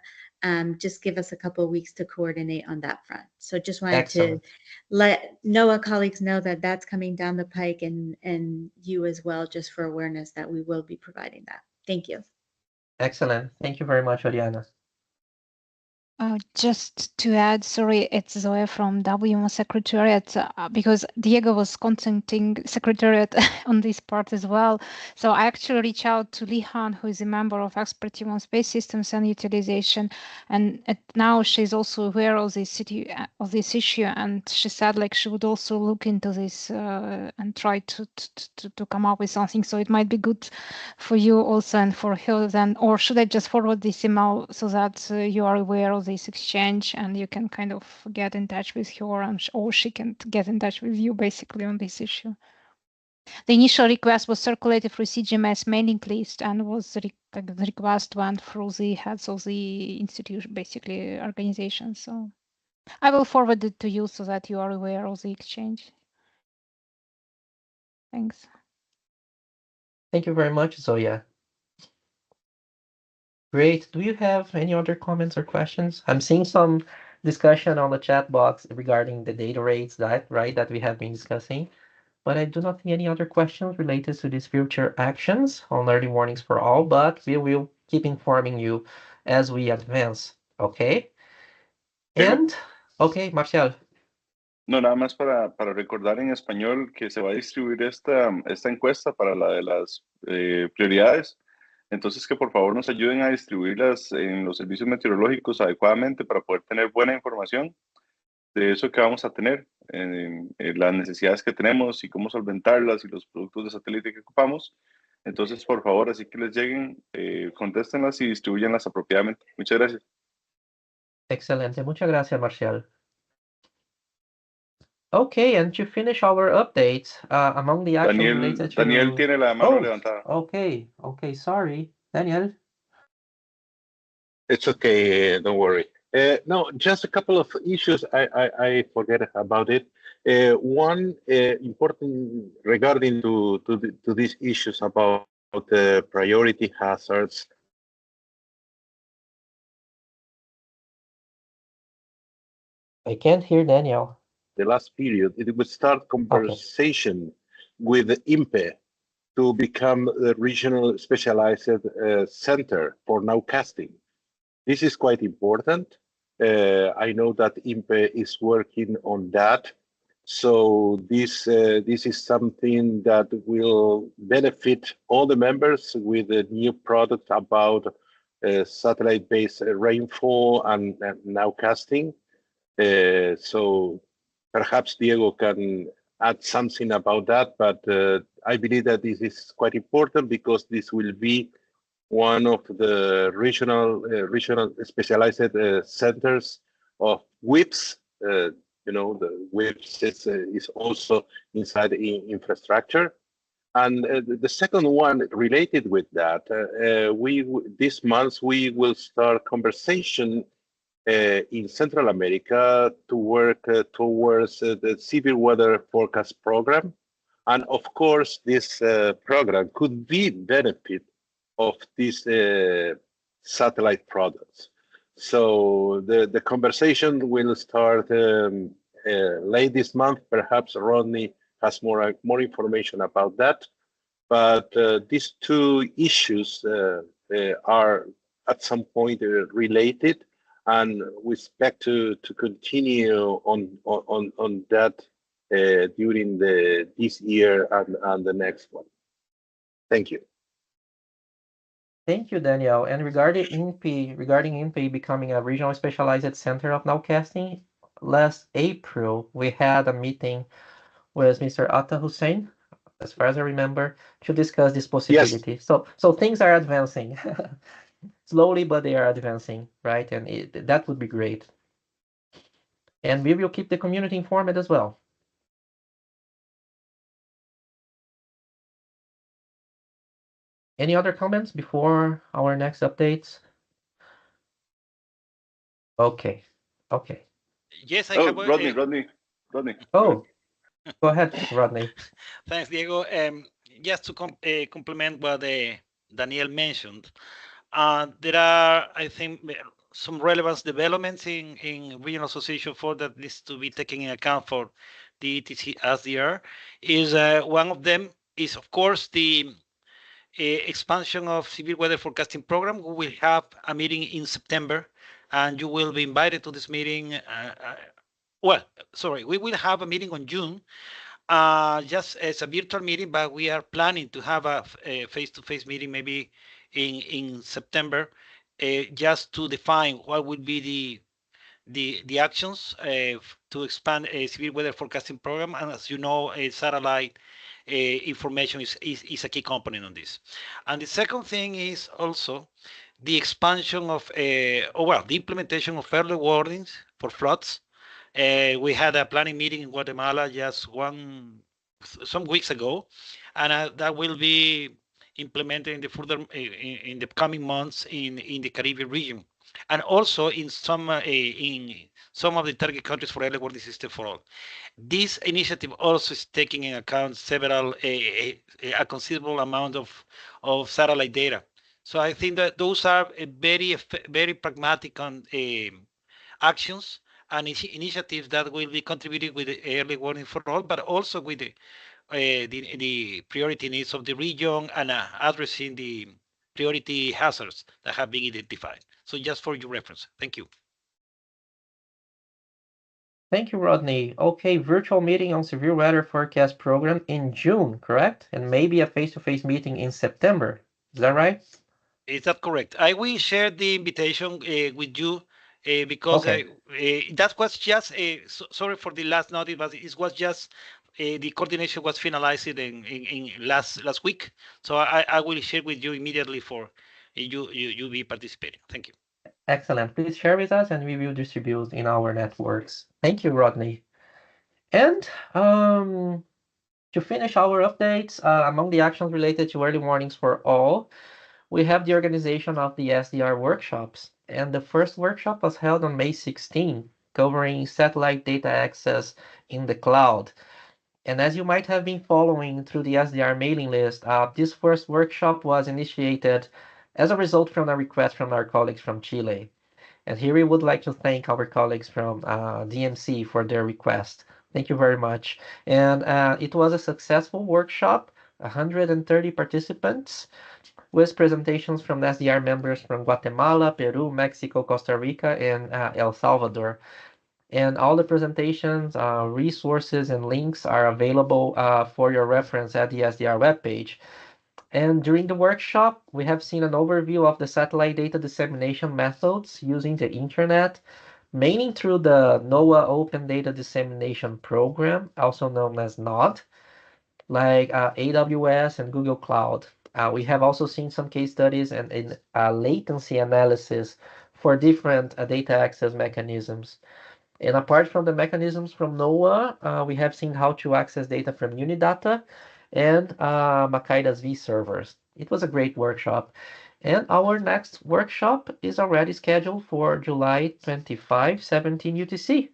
S18: Just give us a couple of weeks to coordinate on that front. So just wanted
S1: Excellent.
S18: to let NOAA colleagues know that that's coming down the pike, and you as well, just for awareness that we will be providing that. Thank you.
S1: Excellent. Thank you very much, Oriana.
S22: Just to add, sorry, it's Zoe from WMO Secretariat, because Diego was contacting Secretariat on this part as well. So I actually reached out to Lihan, who is a member of expert team on space systems and utilization, and now she's also aware of this issue, and she said like she would also look into this and try to come up with something. So it might be good for you also and for her then, or should I just forward this email so that you are aware of this exchange and you can kind of get in touch with her, and or she can get in touch with you basically on this issue. The initial request was circulated through CGMS mailing list and was the request went through the heads of the institution, basically organization. So I will forward it to you so that you are aware of the exchange. Thanks.
S1: Thank you very much, Zoya. Great. Do you have any other comments or questions? I'm seeing some discussion on the chat box regarding the data rates that we have been discussing, but I do not see any other questions related to these future actions on early warnings for all, but we will keep informing you as we advance, okay? And, okay, Marcial.
S2: No, nada más para recordar en español que se va a distribuir esta encuesta para la de las prioridades. Entonces, que por favor nos ayuden a distribuirlas en los servicios meteorológicos adecuadamente para poder tener buena información de eso que vamos a tener, en las necesidades que tenemos y cómo solventarlas y los productos de satélite que ocupamos. Entonces, por favor, así que les lleguen, contéstenlas y distribuyanlas apropiadamente. Muchas gracias.
S1: Excelente. Muchas gracias, Marcial. Okay, and to finish our updates, among the actions related to...
S2: Daniel tiene la mano levantada.
S1: Okay, sorry. Daniel?
S3: It's okay, don't worry. No, just a couple of issues. I forget about it. One important regarding to these issues about the priority hazards.
S1: I can't hear Daniel.
S3: The last period, it would start conversation with the INPE to become the regional specialized center for nowcasting. This is quite important. I know that INPE is working on that. So this is something that will benefit all the members with a new product about satellite-based rainfall and nowcasting. So perhaps Diego can add something about that, but I believe that this is quite important because this will be one of the regional specialized centers of WIPS. The WIPS is also inside the infrastructure. And the second one related with that, this month we will start conversation in Central America to work towards the severe weather forecast program. And of course, this program could be benefit of these satellite products. So the conversation will start late this month. Perhaps Rodney has more information about that. But these two issues are at some point related, and we expect to continue on that during this year and the next one. Thank you.
S1: Thank you, Daniel. And regarding INPE becoming a regional specialized center of nowcasting, last April we had a meeting with Mr. Atta Hussein, as far as I remember, to discuss this possibility. Yes. So things are advancing. Slowly, but they are advancing, right? And that would be great. And we will keep the community informed as well. Any other comments before our next updates? Okay.
S6: Yes, I have.
S2: Rodney.
S1: Oh, go ahead, Rodney.
S6: Thanks, Diego. Just to complement what Daniel mentioned, there are, I think, some relevant developments in Regional Association 4 that needs to be taken in account for the ETC SDR. One of them is, of course, the expansion of severe weather forecasting program. We will have a meeting in September, and you will be invited to this meeting. We will have a meeting on June, just as a virtual meeting, but we are planning to have a face-to-face meeting maybe in September, just to define what would be the actions to expand a severe weather forecasting program. And as you know, satellite information is a key component on this. And the second thing is also the expansion of, the implementation of early warnings for floods. We had a planning meeting in Guatemala just some weeks ago, and that will be implemented in the coming months in the Caribbean region, and also in some of the target countries for early warning system for all. This initiative also is taking into account a considerable amount of satellite data. So I think that those are very pragmatic actions and initiatives that will be contributing with the early warning for all, but also with the priority needs of the region and addressing the priority hazards that have been identified. So just for your reference. Thank you.
S1: Thank you, Rodney. Okay, virtual meeting on severe weather forecast program in June, correct? And maybe a face-to-face meeting in September. Is that right?
S6: Is that correct? I will share the invitation with you because that was just, sorry for the last notice, but it was just the coordination was finalized in last week. So I will share with you immediately for you be participating. Thank you.
S1: Excellent. Please share with us and we will distribute in our networks. Thank you, Rodney. And to finish our updates, among the actions related to early warnings for all, we have the organization of the SDR workshops. And the first workshop was held on May 16, covering satellite data access in the cloud. And as you might have been following through the SDR mailing list, this first workshop was initiated as a result from a request from our colleagues from Chile. And here we would like to thank our colleagues from DMC for their request. Thank you very much. And it was a successful workshop, 130 participants, with presentations from SDR members from Guatemala, Peru, Mexico, Costa Rica, and El Salvador. And all the presentations, resources, and links are available for your reference at the SDR webpage. And during the workshop, we have seen an overview of the satellite data dissemination methods using the internet, mainly through the NOAA Open Data Dissemination Program, also known as NOD, like AWS and Google Cloud. We have also seen some case studies and in latency analysis for different data access mechanisms. And apart from the mechanisms from NOAA, we have seen how to access data from Unidata and Makaida's V servers. It was a great workshop. And our next workshop is already scheduled for July 25, 17 UTC.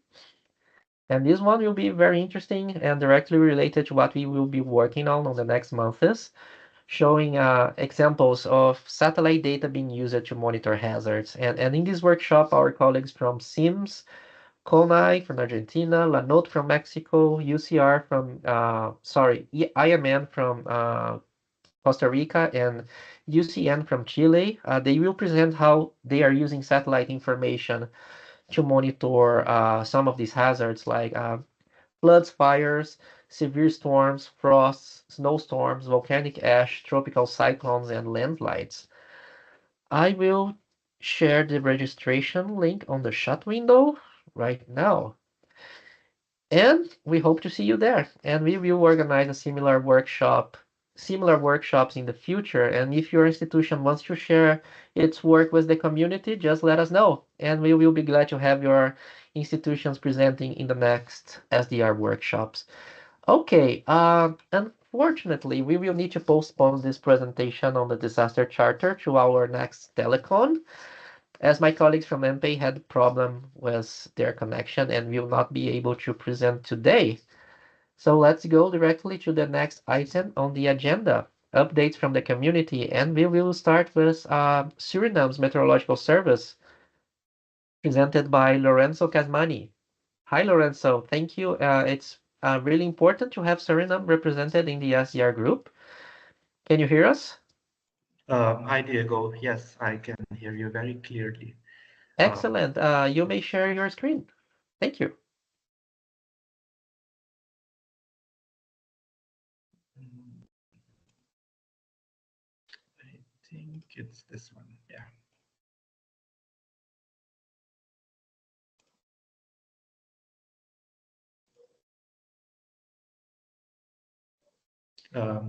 S1: And this one will be very interesting and directly related to what we will be working on the next months, showing examples of satellite data being used to monitor hazards. And in this workshop, our colleagues from SIMS, CONAI from Argentina, LANOT from Mexico, UCR from, IMN from Costa Rica, and UCN from Chile. They will present how they are using satellite information to monitor some of these hazards like floods, fires, severe storms, frosts, snowstorms, volcanic ash, tropical cyclones, and landslides. I will share the registration link on the chat window right now. And we hope to see you there. And we will organize a similar workshops in the future. And if your institution wants to share its work with the community, just let us know. And we will be glad to have your institutions presenting in the next SDR workshops. Okay, unfortunately, we will need to postpone this presentation on the disaster charter to our next telecon, as my colleagues from MPay had a problem with their connection and will not be able to present today. So let's go directly to the next item on the agenda, updates from the community, and we will start with Suriname's Meteorological Service, presented by Lorenzo Casmani. Hi, Lorenzo. Thank you. It's really important to have Suriname represented in the SDR group. Can you hear us?
S13: Hi, Diego. Yes, I can hear you very clearly.
S1: Excellent. You may share your screen. Thank you.
S13: I think it's this one. Yeah.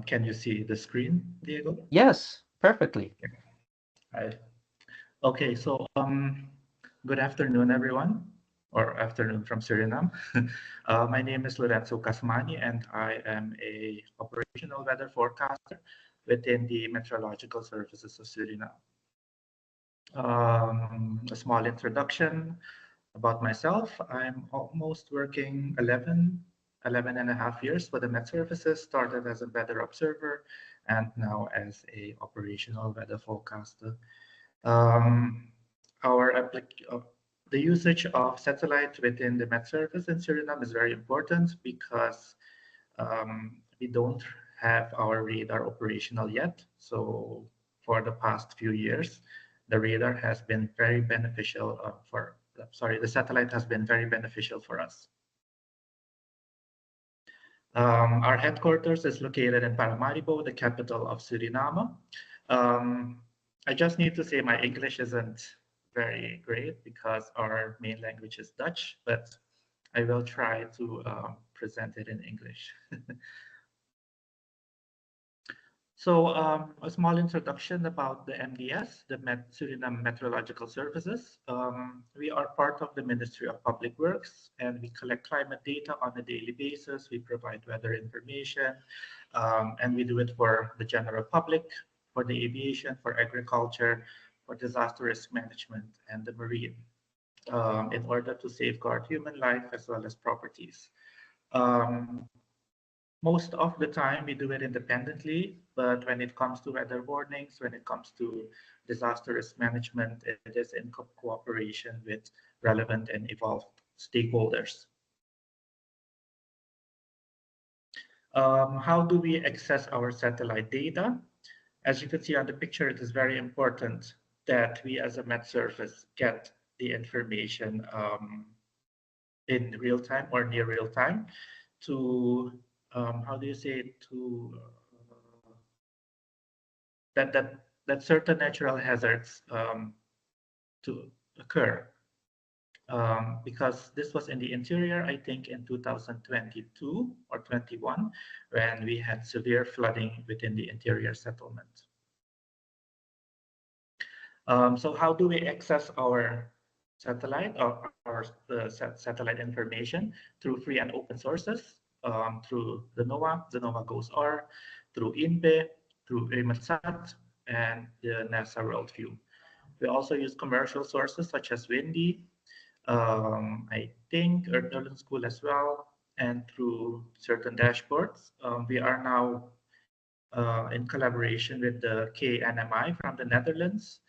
S13: Can you see the screen, Diego?
S1: Yes, perfectly.
S13: Hi. Okay, so good afternoon, everyone, or afternoon from Suriname. My name is Lorenzo Casmani, and I am a operational weather forecaster within the Meteorological Services of Suriname. A small introduction about myself. I'm almost working 11 and a half years for the Met Services, started as a weather observer and now as a operational weather forecaster. The usage of satellite within the Met Service in Suriname is very important because we don't have our radar operational yet. So for the past few years, the radar has been very beneficial the satellite has been very beneficial for us. Our headquarters is located in Paramaribo, the capital of Suriname. I just need to say my English isn't very great because our main language is Dutch, but I will try to present it in English. So a small introduction about the MDS, the Suriname Meteorological Services. We are part of the Ministry of Public Works, and we collect climate data on a daily basis. We provide weather information, and we do it for the general public, for the aviation, for agriculture, for disaster risk management, and the marine, in order to safeguard human life as well as properties. Most of the time we do it independently, but when it comes to weather warnings, when it comes to disaster risk management, it is in cooperation with relevant and evolved stakeholders. How do we access our satellite data? As you can see on the picture, it is very important that we as a Met Service get the information in real time or near real time to how do you say it, to that certain natural hazards to occur. Because this was in the interior, I think in 2022 or 21, when we had severe flooding within the interior settlement. So how do we access our satellite or satellite information? Through free and open sources, through the NOAA GOES R, through INPE, through EUMETSAT, and the NASA Worldview. We also use commercial sources such as Windy, I think Earth Knowledge School as well, and through certain dashboards. We are now in collaboration with the KNMI from the Netherlands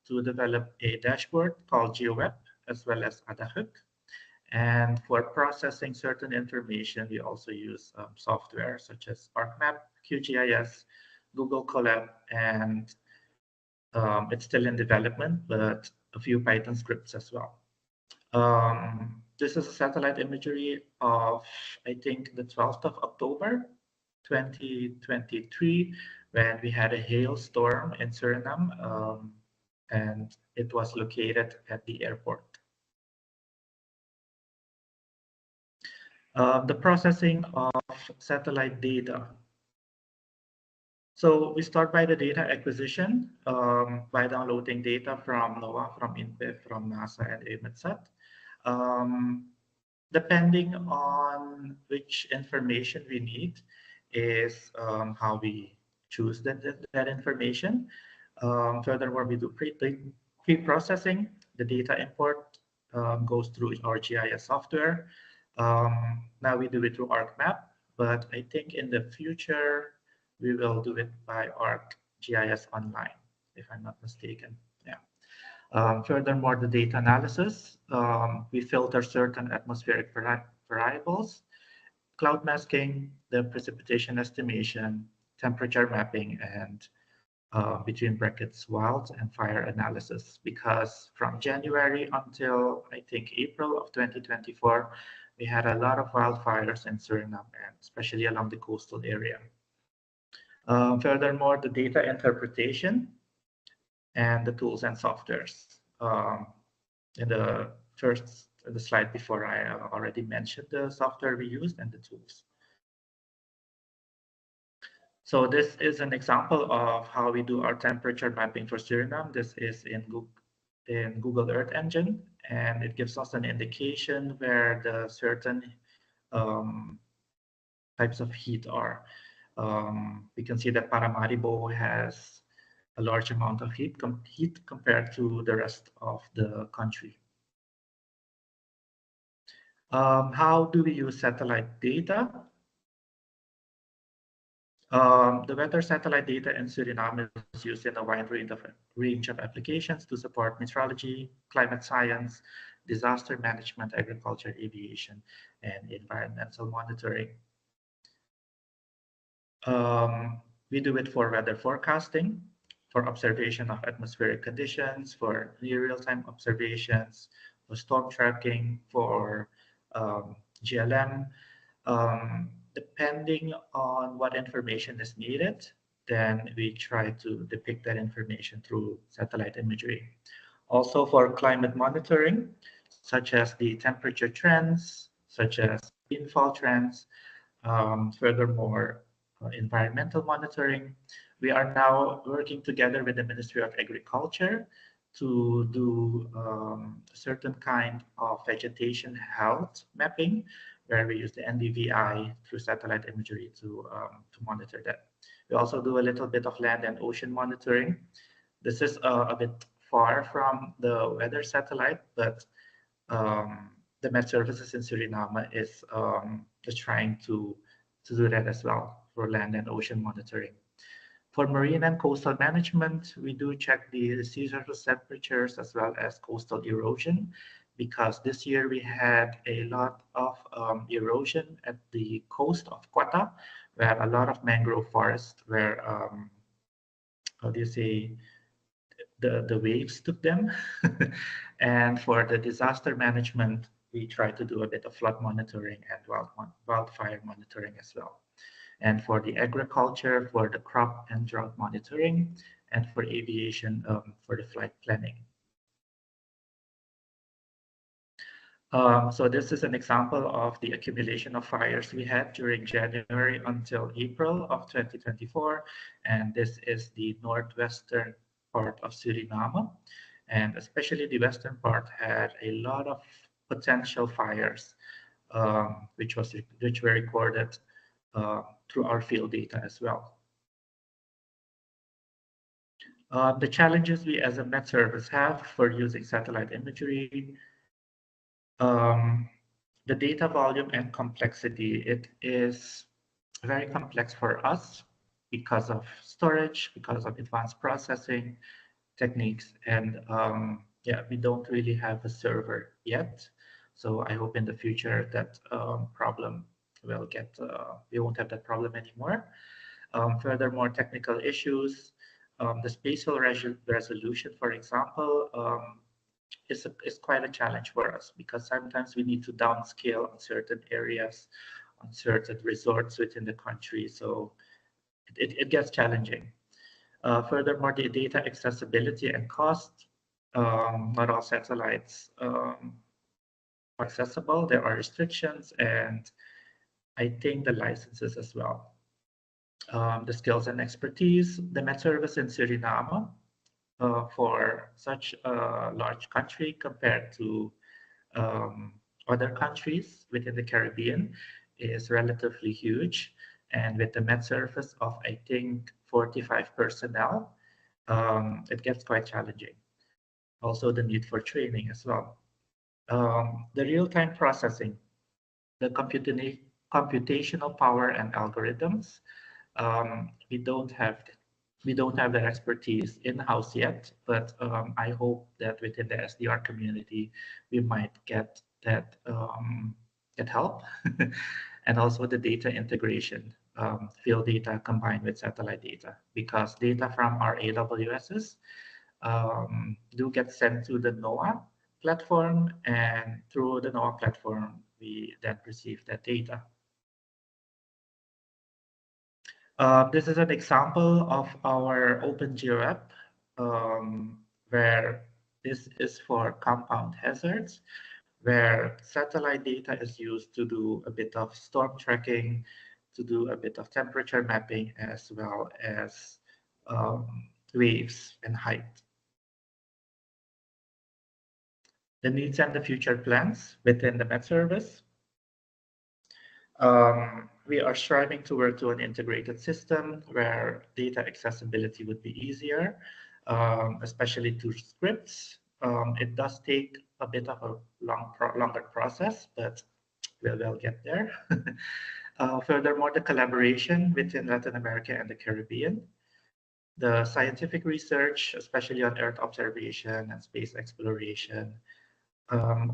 S13: to develop a dashboard called GeoWeb, as well as ADAHUC. And for processing certain information, we also use software such as ArcMap, QGIS, Google Colab, and it's still in development, but a few Python scripts as well. This is a satellite imagery of, I think, the 12th of October, 2023, when we had a hailstorm in Suriname, and it was located at the airport. The processing of satellite data. So we start by the data acquisition by downloading data from NOAA, from INPE, from NASA, and EUMETSAT. Depending on which information we need is how we choose that information. Furthermore, we do pre-processing. The data import goes through our GIS software. Now we do it through ArcMap, but I think in the future, we will do it by ArcGIS Online, if I'm not mistaken. Yeah. Furthermore, the data analysis, we filter certain atmospheric variables, cloud masking, the precipitation estimation, temperature mapping, and between brackets, wild and fire analysis. Because from January until I think April of 2024, we had a lot of wildfires in Suriname, and especially along the coastal area. Furthermore, the data interpretation and the tools and softwares. In the slide before, I already mentioned the software we used and the tools. So this is an example of how we do our temperature mapping for Suriname. This is in Google Earth Engine, and it gives us an indication where the certain types of heat are. We can see that Paramaribo has a large amount of heat compared to the rest of the country. How do we use satellite data? The weather satellite data in Suriname is used in a wide range of applications to support meteorology, climate science, disaster management, agriculture, aviation, and environmental monitoring. We do it for weather forecasting, for observation of atmospheric conditions, for near real-time observations, for storm tracking, for GLM. Depending on what information is needed, then we try to depict that information through satellite imagery. Also for climate monitoring, such as the temperature trends, such as rainfall trends. Furthermore, environmental monitoring. We are now working together with the Ministry of Agriculture to do a certain kind of vegetation health mapping, where we use the NDVI through satellite imagery to monitor that. We also do a little bit of land and ocean monitoring. This is a bit far from the weather satellite, but the Met Services in Suriname is trying to do that as well for land and ocean monitoring. For marine and coastal management, we do check the sea surface temperatures as well as coastal erosion, because this year we had a lot of erosion at the coast of Quetta, where a lot of mangrove forest where, how do you say, the waves took them. And for the disaster management, we try to do a bit of flood monitoring and wildfire monitoring as well. And for the agriculture, for the crop and drought monitoring, and for aviation for the flight planning. So this is an example of the accumulation of fires we had during January until April of 2024. And this is the northwestern part of Suriname. And especially the western part had a lot of potential fires, which were recorded through our field data as well. The challenges we as a Met Service have for using satellite imagery, the data volume and complexity, it is very complex for us because of storage, because of advanced processing techniques, and yeah, we don't really have a server yet. So I hope in the future that problem will get, we won't have that problem anymore. Furthermore, technical issues, the spatial resolution, for example, is quite a challenge for us because sometimes we need to downscale on certain areas, on certain resorts within the country. So it gets challenging. Furthermore, the data accessibility and cost, not all satellites are accessible. There are restrictions, and I think the licenses as well. The skills and expertise, the Met Service in Suriname, for such a large country compared to other countries within the Caribbean is relatively huge. And with the Met Service of, I think, 45 personnel, it gets quite challenging. Also the need for training as well. The real-time processing, the computational power and algorithms, we don't have that expertise in-house yet, but I hope that within the SDR community, we might get that help. And also the data integration, field data combined with satellite data, because data from our AWSs do get sent to the NOAA platform, and through the NOAA platform, we then receive that data. This is an example of our OpenGeoApp, where this is for compound hazards, where satellite data is used to do a bit of storm tracking, to do a bit of temperature mapping, as well as waves and height. The needs and the future plans within the Met Service. We are striving to work to an integrated system where data accessibility would be easier, especially to scripts. It does take a bit of a longer process, but we'll get there. Furthermore, the collaboration within Latin America and the Caribbean, the scientific research, especially on Earth observation and space exploration.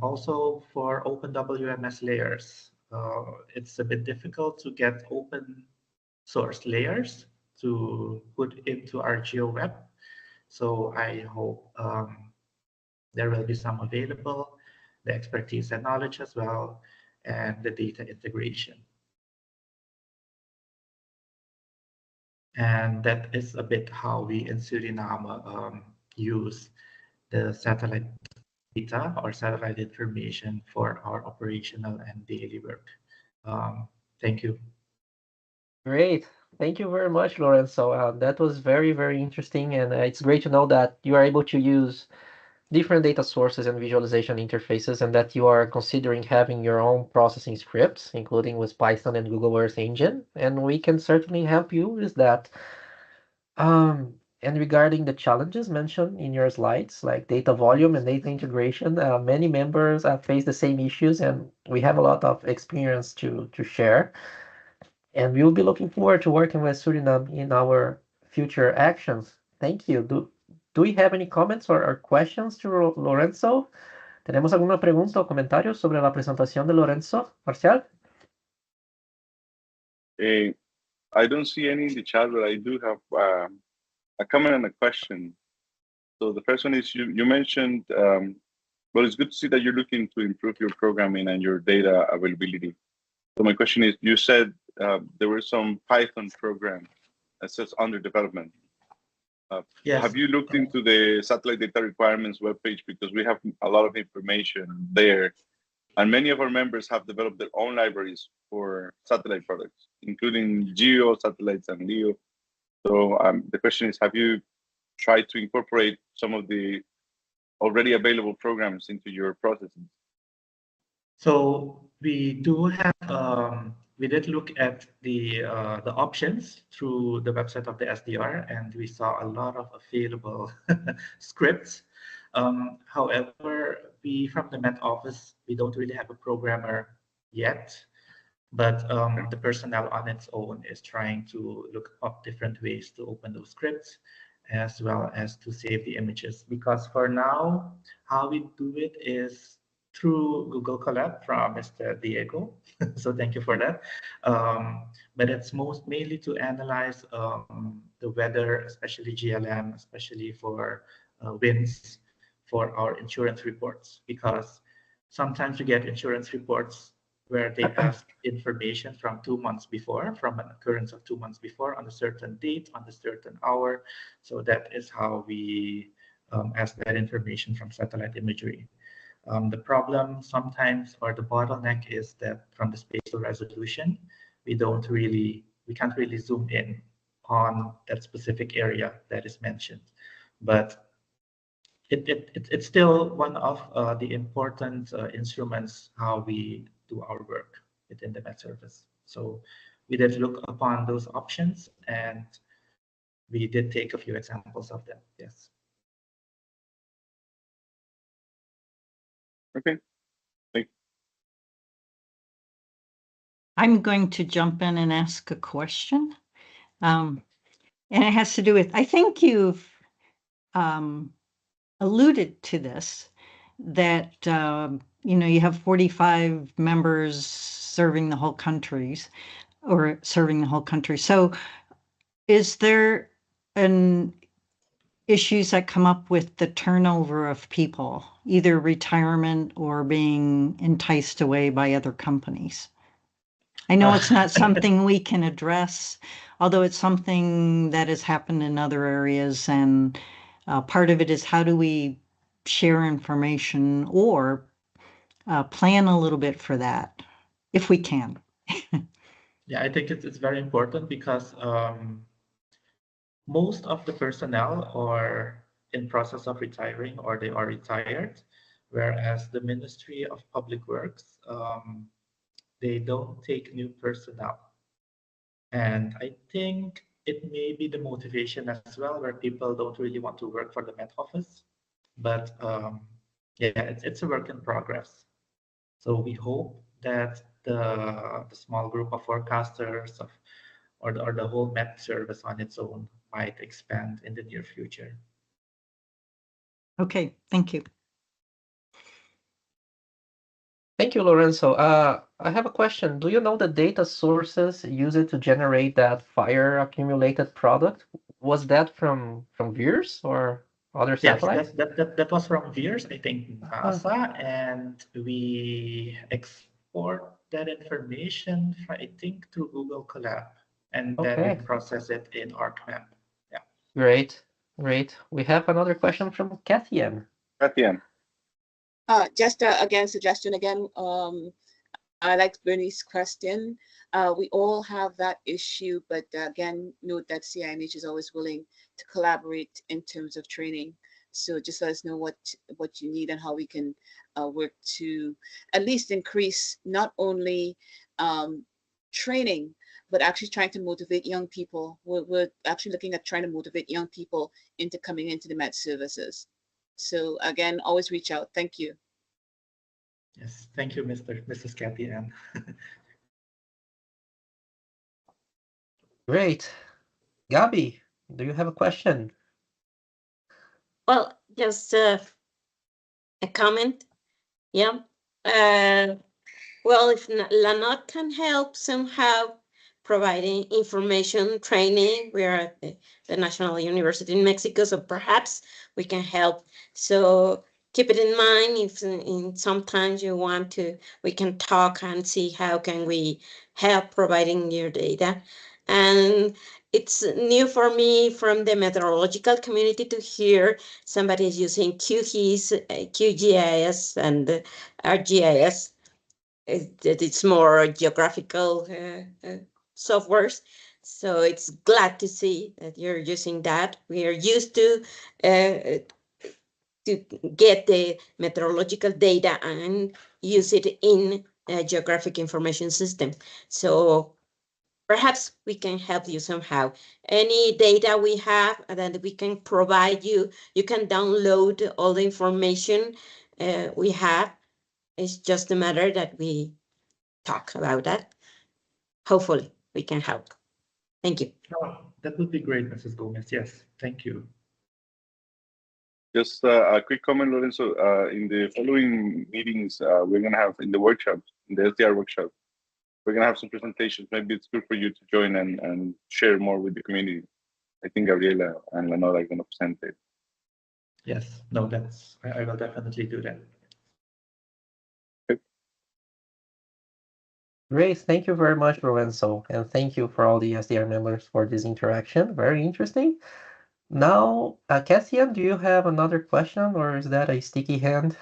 S13: Also for open WMS layers, it's a bit difficult to get open source layers to put into our GeoWeb. So I hope there will be some available, the expertise and knowledge as well, and the data integration. And that is a bit how we in Suriname use the satellite data or satellite information for our operational and daily work. Thank you.
S1: Great. Thank you very much, Lorenzo. That was very, very interesting. And it's great to know that you are able to use different data sources and visualization interfaces, and that you are considering having your own processing scripts, including with Python and Google Earth Engine. And we can certainly help you with that. And regarding the challenges mentioned in your slides, like data volume and data integration, many members face the same issues, and we have a lot of experience to share. And we will be looking forward to working with Suriname in our future actions. Thank you. Do we have any comments or questions to Lorenzo? ¿Tenemos alguna pregunta o comentario sobre la presentación de Lorenzo? Marcial?
S2: I don't see any in the chat, but I do have a comment and a question. So the first one is you mentioned, well, it's good to see that you're looking to improve your programming and your data availability. So my question is, you said there were some Python program that says under development.
S13: Yes.
S2: Have you looked into the satellite data requirements webpage? Because we have a lot of information there. And many of our members have developed their own libraries for satellite products, including GEO, satellites, and LEO. So the question is, have you tried to incorporate some of the already available programs into your processes?
S13: So we do have, we did look at the options through the website of the SDR, and we saw a lot of available scripts. However, we from the Met Office, we don't really have a programmer yet, but the personnel on its own is trying to look up different ways to open those scripts, as well as to save the images. Because for now, how we do it is through Google Colab from Mr. Diego. So thank you for that. But it's mainly to analyze the weather, especially GLM, especially for winds, for our insurance reports, because sometimes you get insurance reports where they ask information from 2 months before, from an occurrence of 2 months before, on a certain date, on a certain hour. So that is how we ask that information from satellite imagery. The problem sometimes, or the bottleneck, is that from the spatial resolution, we can't really zoom in on that specific area that is mentioned. But it's still one of the important instruments how we do our work within the Met Service. So we did look upon those options, and we did take a few examples of them. Yes.
S2: Okay. Thank you.
S7: I'm going to jump in and ask a question. And it has to do with, I think you've alluded to this, that you have 45 members serving the whole countries, or serving the whole country. So is there issues that come up with the turnover of people, either retirement or being enticed away by other companies? I know it's not something we can address, although it's something that has happened in other areas, and part of it is how do we share information or plan a little bit for that, if we can.
S13: Yeah, I think it's very important because most of the personnel are in process of retiring, or they are retired, whereas the Ministry of Public Works, they don't take new personnel. And I think it may be the motivation as well, where people don't really want to work for the Met Office. But yeah, it's a work in progress. So we hope that the small group of forecasters or the whole Met Service on its own might expand in the near future.
S7: Okay, thank you.
S1: Thank you, Lorenzo. I have a question. Do you know the data sources used to generate that fire accumulated product? Was that from VIIRS or other satellites?
S13: Yes, that was from VIIRS, I think NASA, and we export that information, I think, through Google Colab, and then we process it in ArcMap. Yeah.
S1: Great, great. We have another question from Kathy Ann.
S2: Kathy Ann.
S11: Just again, suggestion again. I like Bernie's question. We all have that issue, but again, note that CIMH is always willing to collaborate in terms of training. So just let us know what you need and how we can work to at least increase not only training, but actually trying to motivate young people. We're actually looking at trying to motivate young people into coming into the Met Services. So again, always reach out. Thank you.
S13: Yes, thank you, Mrs. Kathy Ann.
S1: Great. Gabi, do you have a question?
S8: Well, just a comment. Yeah. Well, if LANOT can help somehow providing information training, we are at the National University in Mexico, so perhaps we can help. So keep it in mind if sometimes you want to, we can talk and see how can we help providing your data. And it's new for me from the meteorological community to hear somebody is using QGIS, QGIS and ArcGIS. It's more geographical softwares. So it's glad to see that you're using that. We are used to get the meteorological data and use it in a geographic information system. So perhaps we can help you somehow. Any data we have that we can provide you, you can download all the information we have. It's just a matter that we talk about that. Hopefully we can help. Thank you.
S13: Oh, that would be great, Mrs. Gomez. Yes, thank you.
S2: Just a quick comment, Lorenzo. In the following meetings, we're going to have in the workshop, in the SDR workshop, we're going to have some presentations. Maybe it's good for you to join and share more with the community. I think Gabriela and Lanola are going to present it.
S13: Yes, no, I will definitely do that.
S1: Great, thank you very much, Lorenzo, and thank you for all the SDR members for this interaction. Very interesting. Now, Cassian, do you have another question, or is that a sticky hand?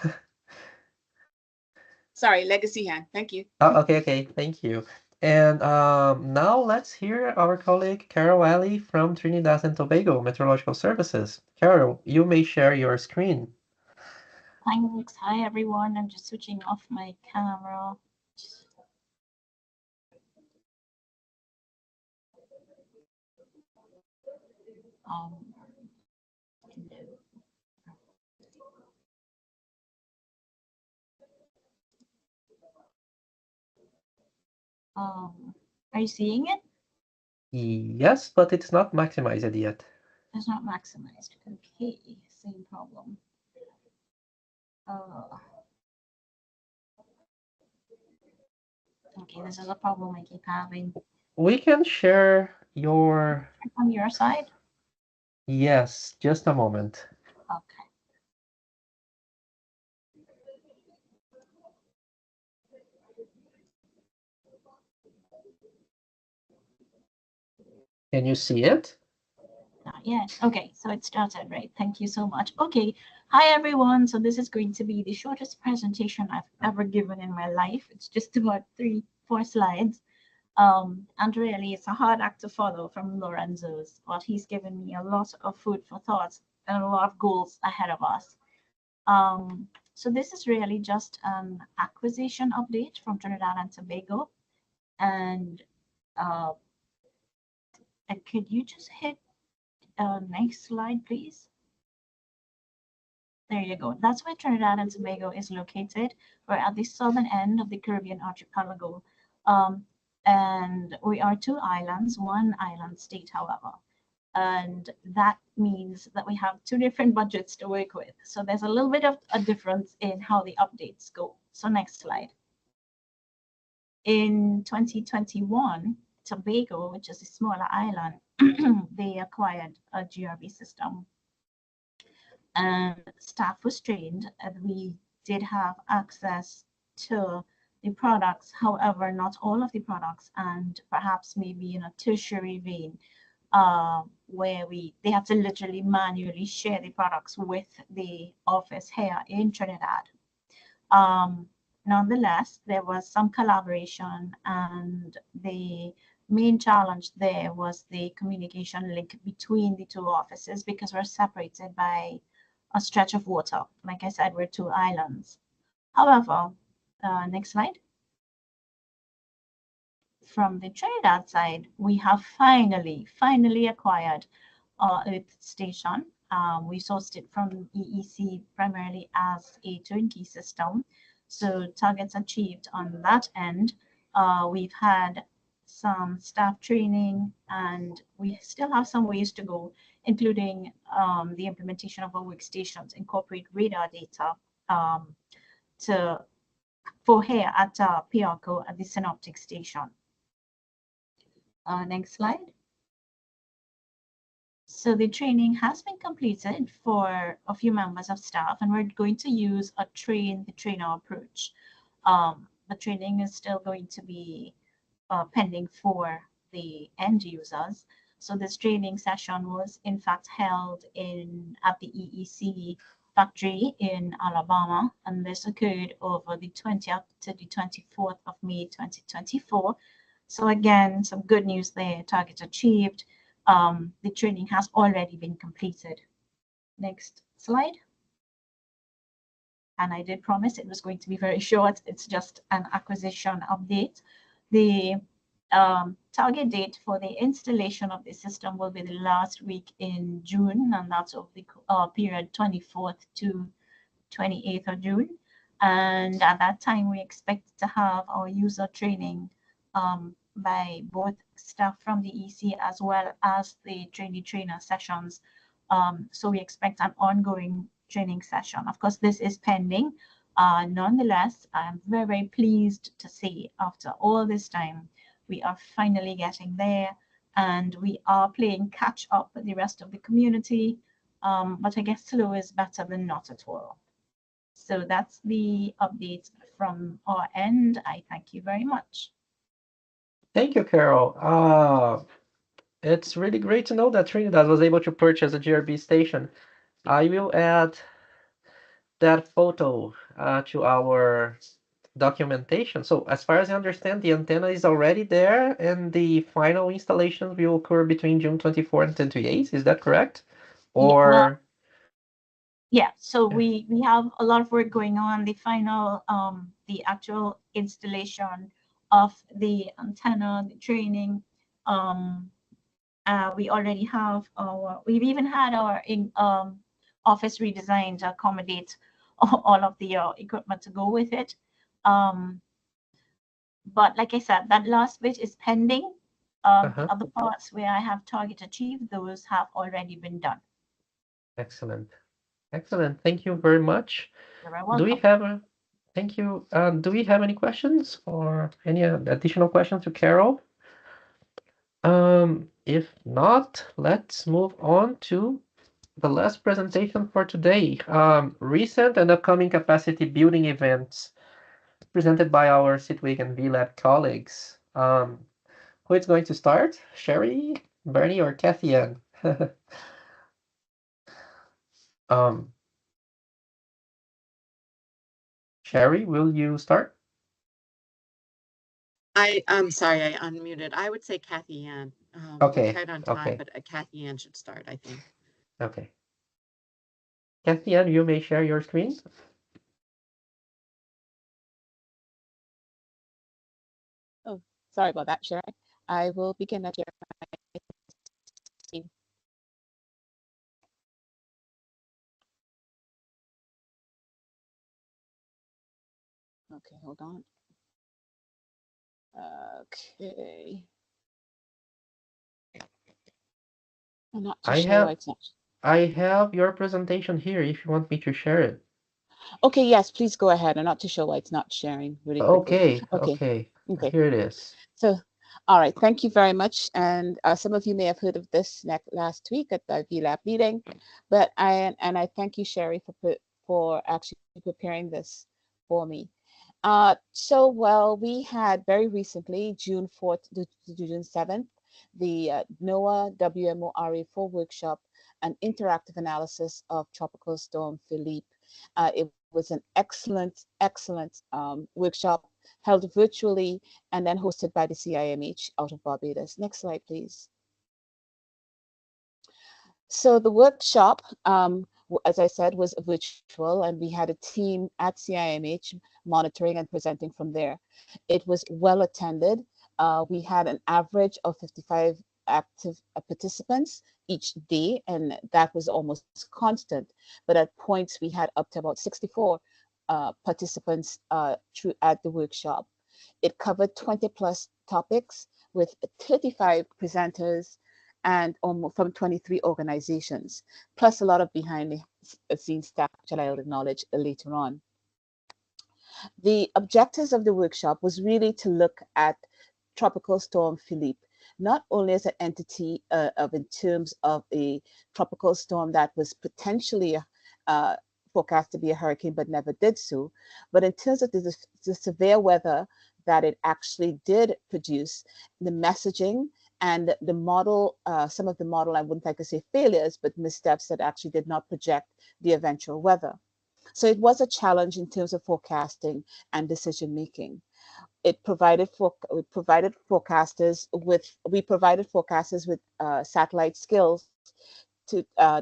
S11: Sorry, legacy hand. Thank you.
S1: Okay, thank you. And now let's hear our colleague Carol Alley from Trinidad and Tobago Meteorological Services. Carol, you may share your screen.
S4: Thanks. Hi, everyone. I'm just switching off my camera. Are you seeing it?
S1: Yes, but it's not maximized yet.
S4: It's not maximized. Okay, same problem. Okay, this is a problem I keep having.
S1: We can share your...
S4: On your side?
S1: Yes, just a moment.
S4: Okay.
S1: Can you see it?
S4: Not yet. Okay, so it started, right? Thank you so much. Okay, hi everyone. So this is going to be the shortest presentation I've ever given in my life. It's just about 3-4 slides. And really, it's a hard act to follow from Lorenzo's, but he's given me a lot of food for thought and a lot of goals ahead of us. So this is really just an acquisition update from Trinidad and Tobago. And could you just hit next slide, please? There you go. That's where Trinidad and Tobago is located. We're at the southern end of the Caribbean archipelago. And we are 2 islands, 1 island state, however. And that means that we have 2 different budgets to work with. So there's a little bit of a difference in how the updates go. So next slide. In 2021, Tobago, which is a smaller island, they acquired a GRB system. And staff was trained, and we did have access to the products, however, not all of the products, and perhaps maybe in a tertiary vein, where they had to literally manually share the products with the office here in Trinidad. Nonetheless, there was some collaboration, and the main challenge there was the communication link between the 2 offices, because we're separated by a stretch of water. Like I said, we're 2 islands. However, next slide. From the Trinidad side, we have finally acquired our Earth station. We sourced it from EEC primarily as a turnkey system. So targets achieved on that end. We've had some staff training, and we still have some ways to go, including the implementation of our workstations, incorporate radar data for here at Piarco at the synoptic station. Next slide. So the training has been completed for a few members of staff, and we're going to use a train-the-trainer approach. The training is still going to be pending for the end users. So this training session was in fact held at the EEC factory in Alabama, and this occurred over the 20th to the 24th of May 2024. So again, some good news there, target achieved. The training has already been completed. Next slide. And I did promise it was going to be very short. It's just an acquisition update. The target date for the installation of the system will be the last week in June, and that's of the period 24th to 28th of June. And at that time, we expect to have our user training by both staff from the EC as well as the trainer sessions. So we expect an ongoing training session. Of course, this is pending. Nonetheless, I'm very, very pleased to see after all this time, we are finally getting there, and we are playing catch up with the rest of the community. But I guess slow is better than not at all. So that's the update from our end. I thank you very much.
S1: Thank you, Carol. It's really great to know that Trinidad was able to purchase a GRB station. I will add that photo to our documentation. So as far as I understand, the antenna is already there, and the final installation will occur between June 24 and 28. Is that correct? Or
S4: well, yeah, so we have a lot of work going on. The final, the actual installation of the antenna, the training. We already have we've even had our office redesigned to accommodate all of the equipment to go with it. But like I said, that last bit is pending. The other parts where I have target achieved, those have already been done.
S1: Excellent. Excellent. Thank you very much.
S4: You're very welcome.
S1: Do we have thank you. Do we have any questions or any additional questions to Carol? If not, let's move on to the last presentation for today. Recent and upcoming capacity building events presented by our Sitwig and VLab colleagues. Who is going to start? Sherry, Bernie, or Kathy Ann? Sherry, will you start?
S19: I'm sorry, I unmuted. I would say Kathy Ann.
S1: Okay.
S19: We're tight on time,
S1: Okay.
S19: but Kathy Ann should start, I think.
S1: Okay. Kathy Ann, you may share your screen.
S20: Oh, sorry about that, Sherry. I will begin at your screen. Okay, hold on. Okay. I'm not too sure why it's not.
S1: I have your presentation here if you want me to share it.
S20: Okay, yes, please go ahead. I'm not too sure why it's not sharing really quickly.
S1: Okay.
S20: Okay.
S1: Here it is.
S20: So, all right, thank you very much. And some of you may have heard of this last week at the VLab meeting, but I thank you, Sherry, for actually preparing this for me. So, well, we had very recently, June 4th to June 7th, the NOAA WMO RA-IV workshop, an interactive analysis of Tropical Storm Philippe. It was an excellent workshop held virtually and then hosted by the CIMH out of Barbados. Next slide, please. So the workshop, as I said, was virtual, and we had a team at CIMH monitoring and presenting from there. It was well attended. We had an average of 55 active participants each day, and that was almost constant. But at points, we had up to about 64 participants at the workshop. It covered 20 plus topics with 35 presenters and from 23 organizations, plus a lot of behind the scenes staff, which I'll acknowledge later on. The objectives of the workshop was really to look at Tropical Storm Philippe, not only as an entity in terms of a tropical storm that was potentially forecast to be a hurricane but never did so, but in terms of the severe weather that it actually did produce, the messaging and the model, some of the model, I wouldn't like to say failures, but missteps that actually did not project the eventual weather. So it was a challenge in terms of forecasting and decision making. We provided forecasters with satellite skills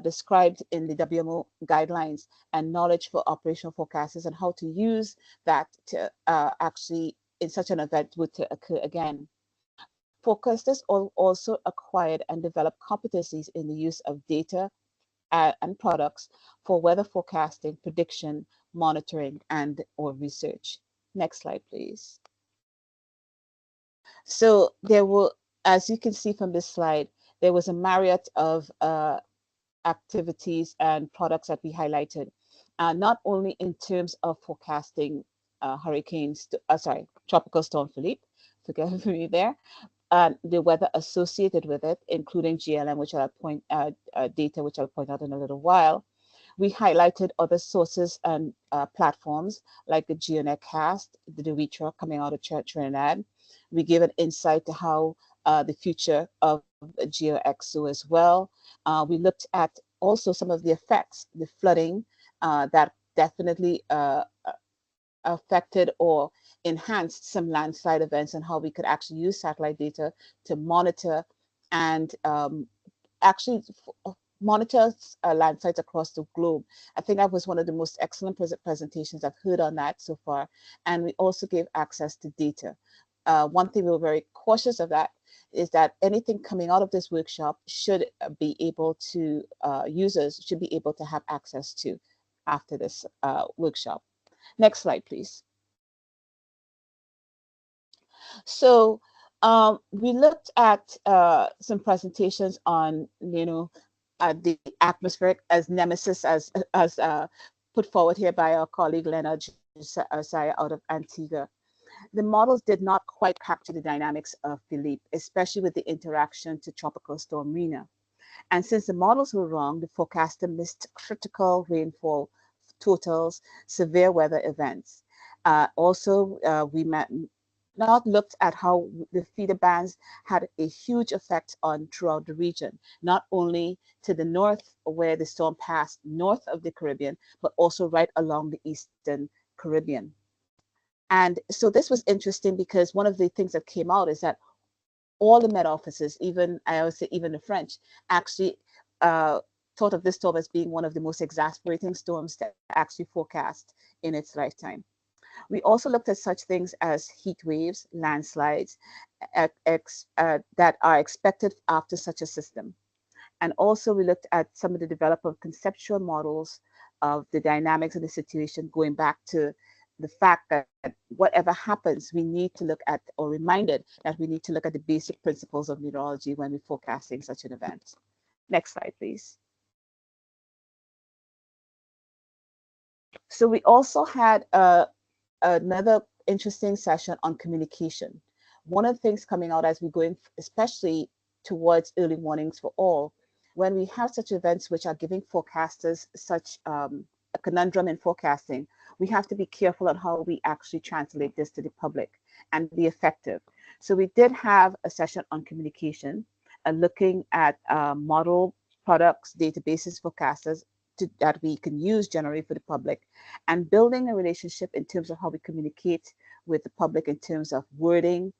S20: described in the WMO guidelines and knowledge for operational forecasters and how to use that to actually in such an event would to occur again. Forecasters also acquired and developed competencies in the use of data and products for weather forecasting, prediction, monitoring, or research. Next slide, please. So there were, as you can see from this slide, there was a myriad of activities and products that we highlighted, not only in terms of forecasting Tropical Storm Philippe, forgive me there, the weather associated with it, including GLM, which I'll point data, which I'll point out in a little while. We highlighted other sources and platforms like the GeoNetcast, the DeRitra coming out of Trinidad. We gave an insight to how the future of GeoXO as well. We looked at also some of the effects, the flooding that definitely affected or enhanced some landslide events and how we could actually use satellite data to monitor and actually monitor landslides across the globe. I think that was one of the most excellent presentations I've heard on that so far. And we also gave access to data. One thing we were very cautious of that is that anything coming out of this workshop should be able to, users should be able to have access to after this workshop. Next slide, please. So we looked at some presentations on, the atmospheric as nemesis, as put forward here by our colleague Leonard Josiah out of Antigua. The models did not quite capture the dynamics of Philippe, especially with the interaction to Tropical Storm Rina. And since the models were wrong, the forecaster missed critical rainfall totals, severe weather events. We now looked at how the feeder bands had a huge effect throughout the region, not only to the north where the storm passed north of the Caribbean, but also right along the eastern Caribbean. And so this was interesting because one of the things that came out is that all the Met offices, even the French, actually thought of this storm as being one of the most exasperating storms to actually forecast in its lifetime. We also looked at such things as heat waves, landslides that are expected after such a system. And also we looked at some of the development of conceptual models of the dynamics of the situation, going back to the fact that whatever happens, we need to look at, or reminded that we need to look at the basic principles of meteorology when we're forecasting such an event. Next slide, please. So we also had another interesting session on communication. One of the things coming out as we go in, especially towards early warnings for all, when we have such events which are giving forecasters such a conundrum in forecasting, we have to be careful on how we actually translate this to the public and be effective. So we did have a session on communication and looking at model products, databases, forecasters that we can use generally for the public, and building a relationship in terms of how we communicate with the public in terms of wording,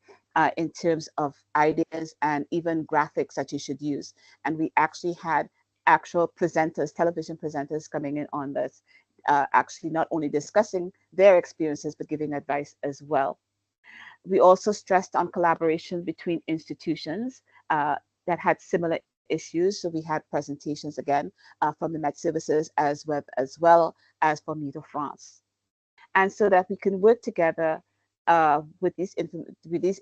S20: in terms of ideas, and even graphics that you should use. And we actually had actual presenters, television presenters coming in on this, actually not only discussing their experiences, but giving advice as well. We also stressed on collaboration between institutions that had similar issues. So we had presentations again from the Met Services as well as from Meteo France. And so that we can work together with these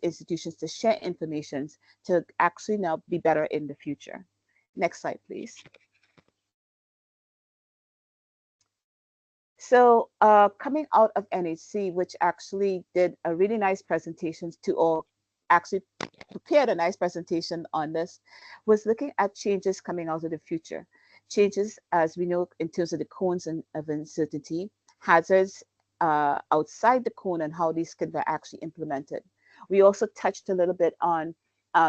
S20: institutions to share information to actually now be better in the future. Next slide, please. So coming out of NHC, which actually did a really nice presentation actually prepared a nice presentation on this, was looking at changes coming out of the future. Changes, as we know, in terms of the cones of uncertainty, hazards outside the cone and how these can be actually implemented. We also touched a little bit on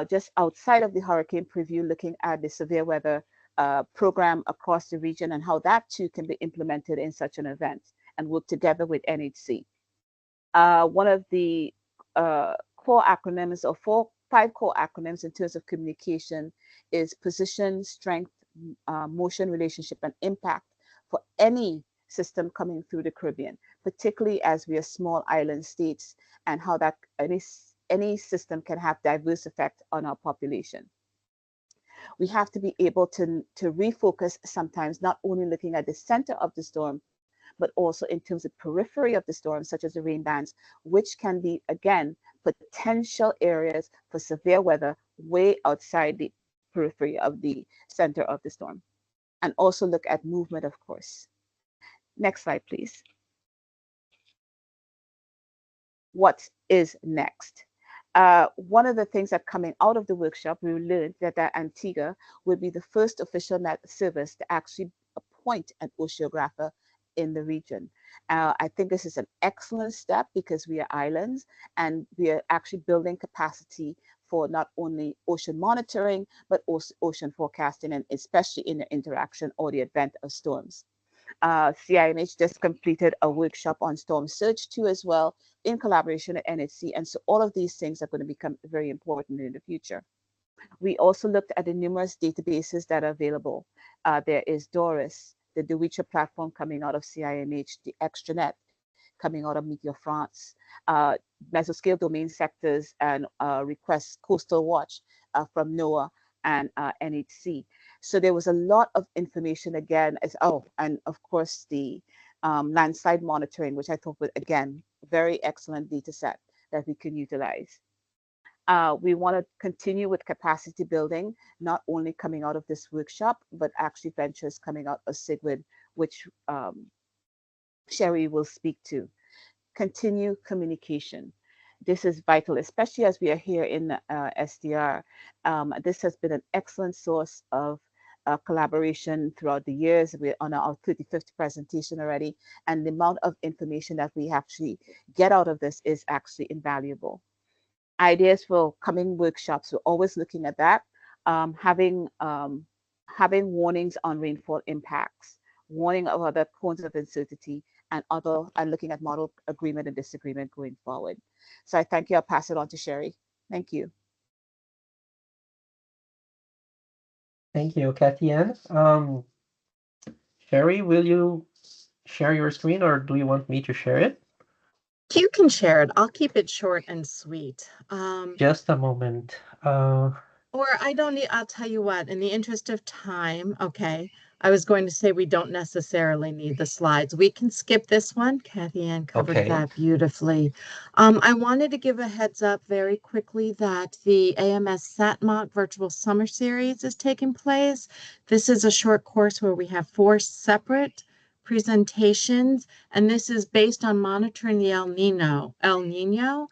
S20: just outside of the hurricane preview, looking at the severe weather program across the region and how that too can be implemented in such an event and work together with NHC. One of the core acronyms or 5 core acronyms in terms of communication is position, strength, motion, relationship, and impact for any system coming through the Caribbean, particularly as we are small island states, and how that any system can have diverse effect on our population. We have to be able to refocus sometimes, not only looking at the center of the storm, but also in terms of periphery of the storm, such as the rain bands, which can be, again, potential areas for severe weather way outside the periphery of the center of the storm. And also look at movement, of course. Next slide, please. What is next? One of the things that coming out of the workshop, we learned that Antigua will be the first official service to actually appoint an oceanographer in the region. I think this is an excellent step because we are islands and we are actually building capacity for not only ocean monitoring, but also ocean forecasting, and especially in the interaction or the event of storms. CIMH just completed a workshop on storm surge too as well in collaboration with NHC. And so all of these things are going to become very important in the future. We also looked at the numerous databases that are available. There is DORIS, the DeWitcher platform coming out of CIMH, the extranet coming out of Meteor France, mesoscale domain sectors and requests coastal watch from NOAA and NHC. So there was a lot of information again, and of course the landslide monitoring, which I thought was, again, very excellent data set that we can utilize. We want to continue with capacity building, not only coming out of this workshop, but actually ventures coming out of SIGWID, which Sherry will speak to. Continue communication. This is vital, especially as we are here in SDR. This has been an excellent source of collaboration throughout the years. We're on our 35th presentation already, and the amount of information that we actually get out of this is actually invaluable. Ideas for coming workshops, we're always looking at that. Having warnings on rainfall impacts, warning of other cones of uncertainty, and looking at model agreement and disagreement going forward. So I thank you. I'll pass it on to Sherry. Thank you.
S1: Thank you, Kathy Ann. Sherry, will you share your screen, or do you want me to share it?
S19: You can share it. I'll keep it short and sweet.
S1: Just a moment.
S19: Or I don't need, I'll tell you what, in the interest of time, okay, I was going to say we don't necessarily need the slides. We can skip this one. Kathy Ann covered that beautifully. I wanted to give a heads up very quickly that the AMS SatMock Virtual Summer Series is taking place. This is a short course where we have 4 separate presentations, and this is based on monitoring the El Nino.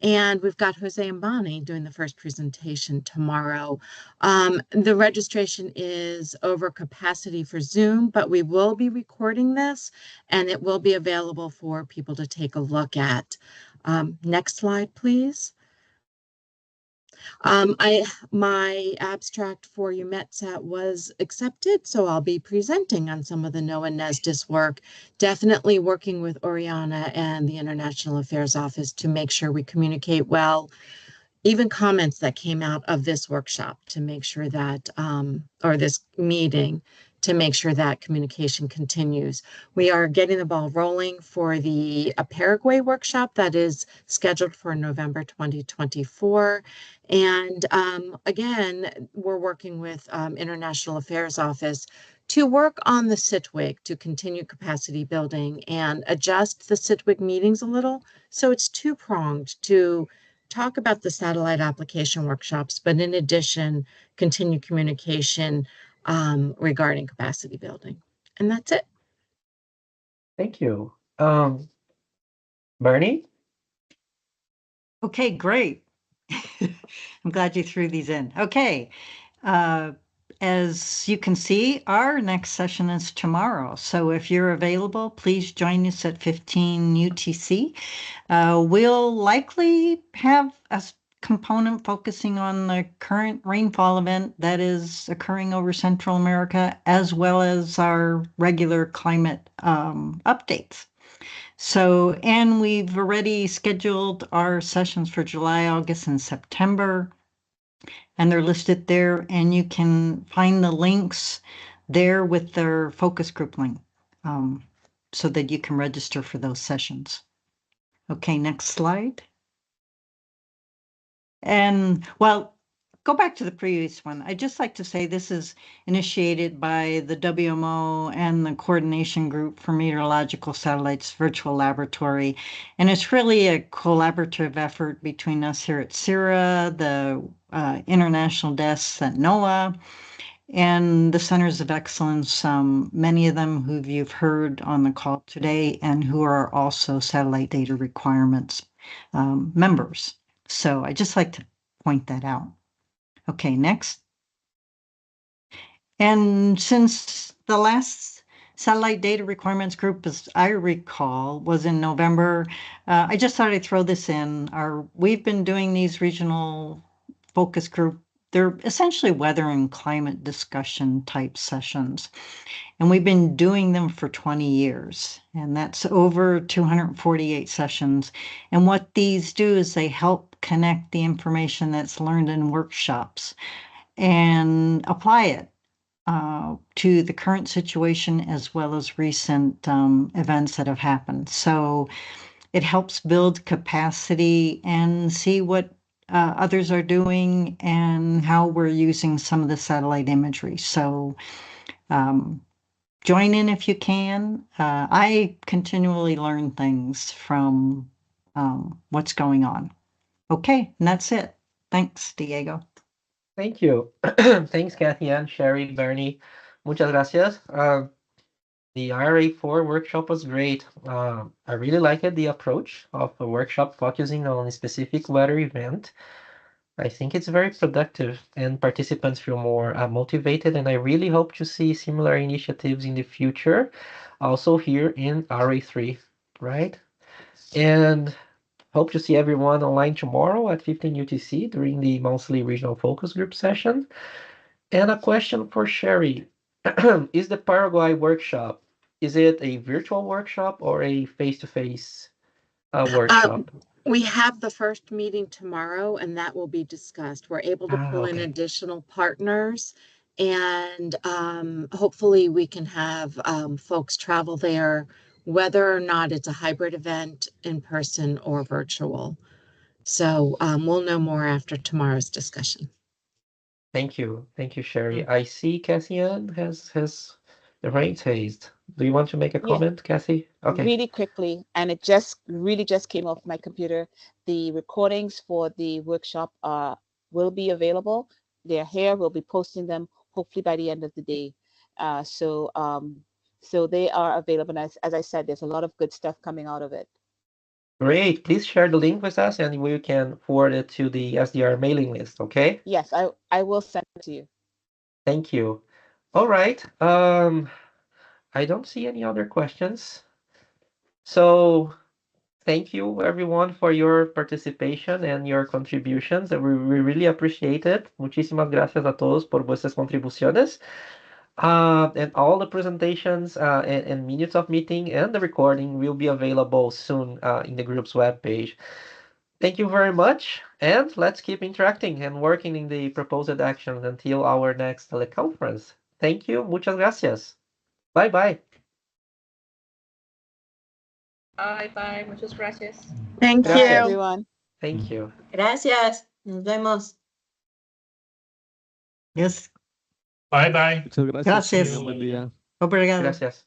S19: And we've got Jose and Bonnie doing the first presentation tomorrow. The registration is over capacity for Zoom, but we will be recording this and it will be available for people to take a look at. Next slide, please. My abstract for UMETSAT was accepted, so I'll be presenting on some of the NOAA NESDIS work, definitely working with Oriana and the International Affairs Office to make sure we communicate well. Even comments that came out of this workshop to make sure that, or this meeting, to make sure that communication continues. We are getting the ball rolling for the Paraguay workshop that is scheduled for November 2024. And again, we're working with International Affairs Office to work on the SITWIG to continue capacity building and adjust the SITWIG meetings a little. So it's two-pronged to talk about the satellite application workshops, but in addition, continue communication regarding capacity building. And that's it.
S1: Thank you. Bernie?
S7: Okay, great. I'm glad you threw these in. Okay. As you can see, our next session is tomorrow. So if you're available, please join us at 15 UTC. We'll likely have a component focusing on the current rainfall event that is occurring over Central America, as well as our regular climate updates. So, and we've already scheduled our sessions for July, August, and September, and they're listed there, and you can find the links there with their focus group link so that you can register for those sessions. Okay, next slide. And well, go back to the previous one. I'd just like to say this is initiated by the WMO and the Coordination Group for Meteorological Satellites Virtual Laboratory. And it's really a collaborative effort between us here at CIRA, the international desks at NOAA, and the Centers of Excellence, many of them who you've heard on the call today and who are also Satellite Data Requirements members. So I just like to point that out. Okay, next. And since the last Satellite Data Requirements Group, as I recall, was in November, I just thought I'd throw this in. We've been doing these regional focus group. They're essentially weather and climate discussion type sessions. And we've been doing them for 20 years, and that's over 248 sessions. And what these do is they help connect the information that's learned in workshops and apply it to the current situation as well as recent events that have happened. So it helps build capacity and see what others are doing and how we're using some of the satellite imagery. So join in if you can. I continually learn things from what's going on. Okay, and that's it. Thanks, Diego.
S1: Thank you. Thanks, Kathy Ann, Sherry, Bernie. Muchas gracias. The RA-IV workshop was great. I really liked the approach of a workshop focusing on a specific weather event. I think it's very productive and participants feel more motivated, and I really hope to see similar initiatives in the future, also here in RA-III, right? And hope to see everyone online tomorrow at 15 UTC during the monthly regional focus group session. And a question for Sherry. Is the Paraguay workshop, is it a virtual workshop or a face-to-face workshop?
S19: We have the first meeting tomorrow, and that will be discussed. We're able to pull in additional partners, and hopefully we can have folks travel there, whether or not it's a hybrid event, in person or virtual. So we'll know more after tomorrow's discussion.
S1: Thank you. Thank you, Sherry. I see Cassian has the rains raised. Do you want to make a comment, Cassie? Okay.
S20: Really quickly, and it really just came off my computer. The recordings for the workshop will be available. They're here. We'll be posting them hopefully by the end of the day. So they are available. And as I said, there's a lot of good stuff coming out of it.
S1: Great. Please share the link with us and we can forward it to the SDR mailing list, okay?
S20: Yes, I will send it to you.
S1: Thank you. All right. I don't see any other questions. So thank you everyone for your participation and your contributions. We really appreciate it. Muchísimas gracias a todos por vuestras contribuciones. And all the presentations and minutes of meeting and the recording will be available soon in the group's webpage. Thank you very much, and let's keep interacting and working in the proposed actions until our next teleconference. Thank you. Muchas gracias. Bye-bye.
S10: Bye. Muchas gracias.
S19: Thank
S20: Gracias,
S19: you.
S20: everyone.
S1: Thank you.
S8: Gracias. Nos vemos.
S7: Yes.
S21: Bye.
S23: Muchas gracias.
S7: Gracias.
S23: Buen día.
S7: Obrigado.
S1: Gracias.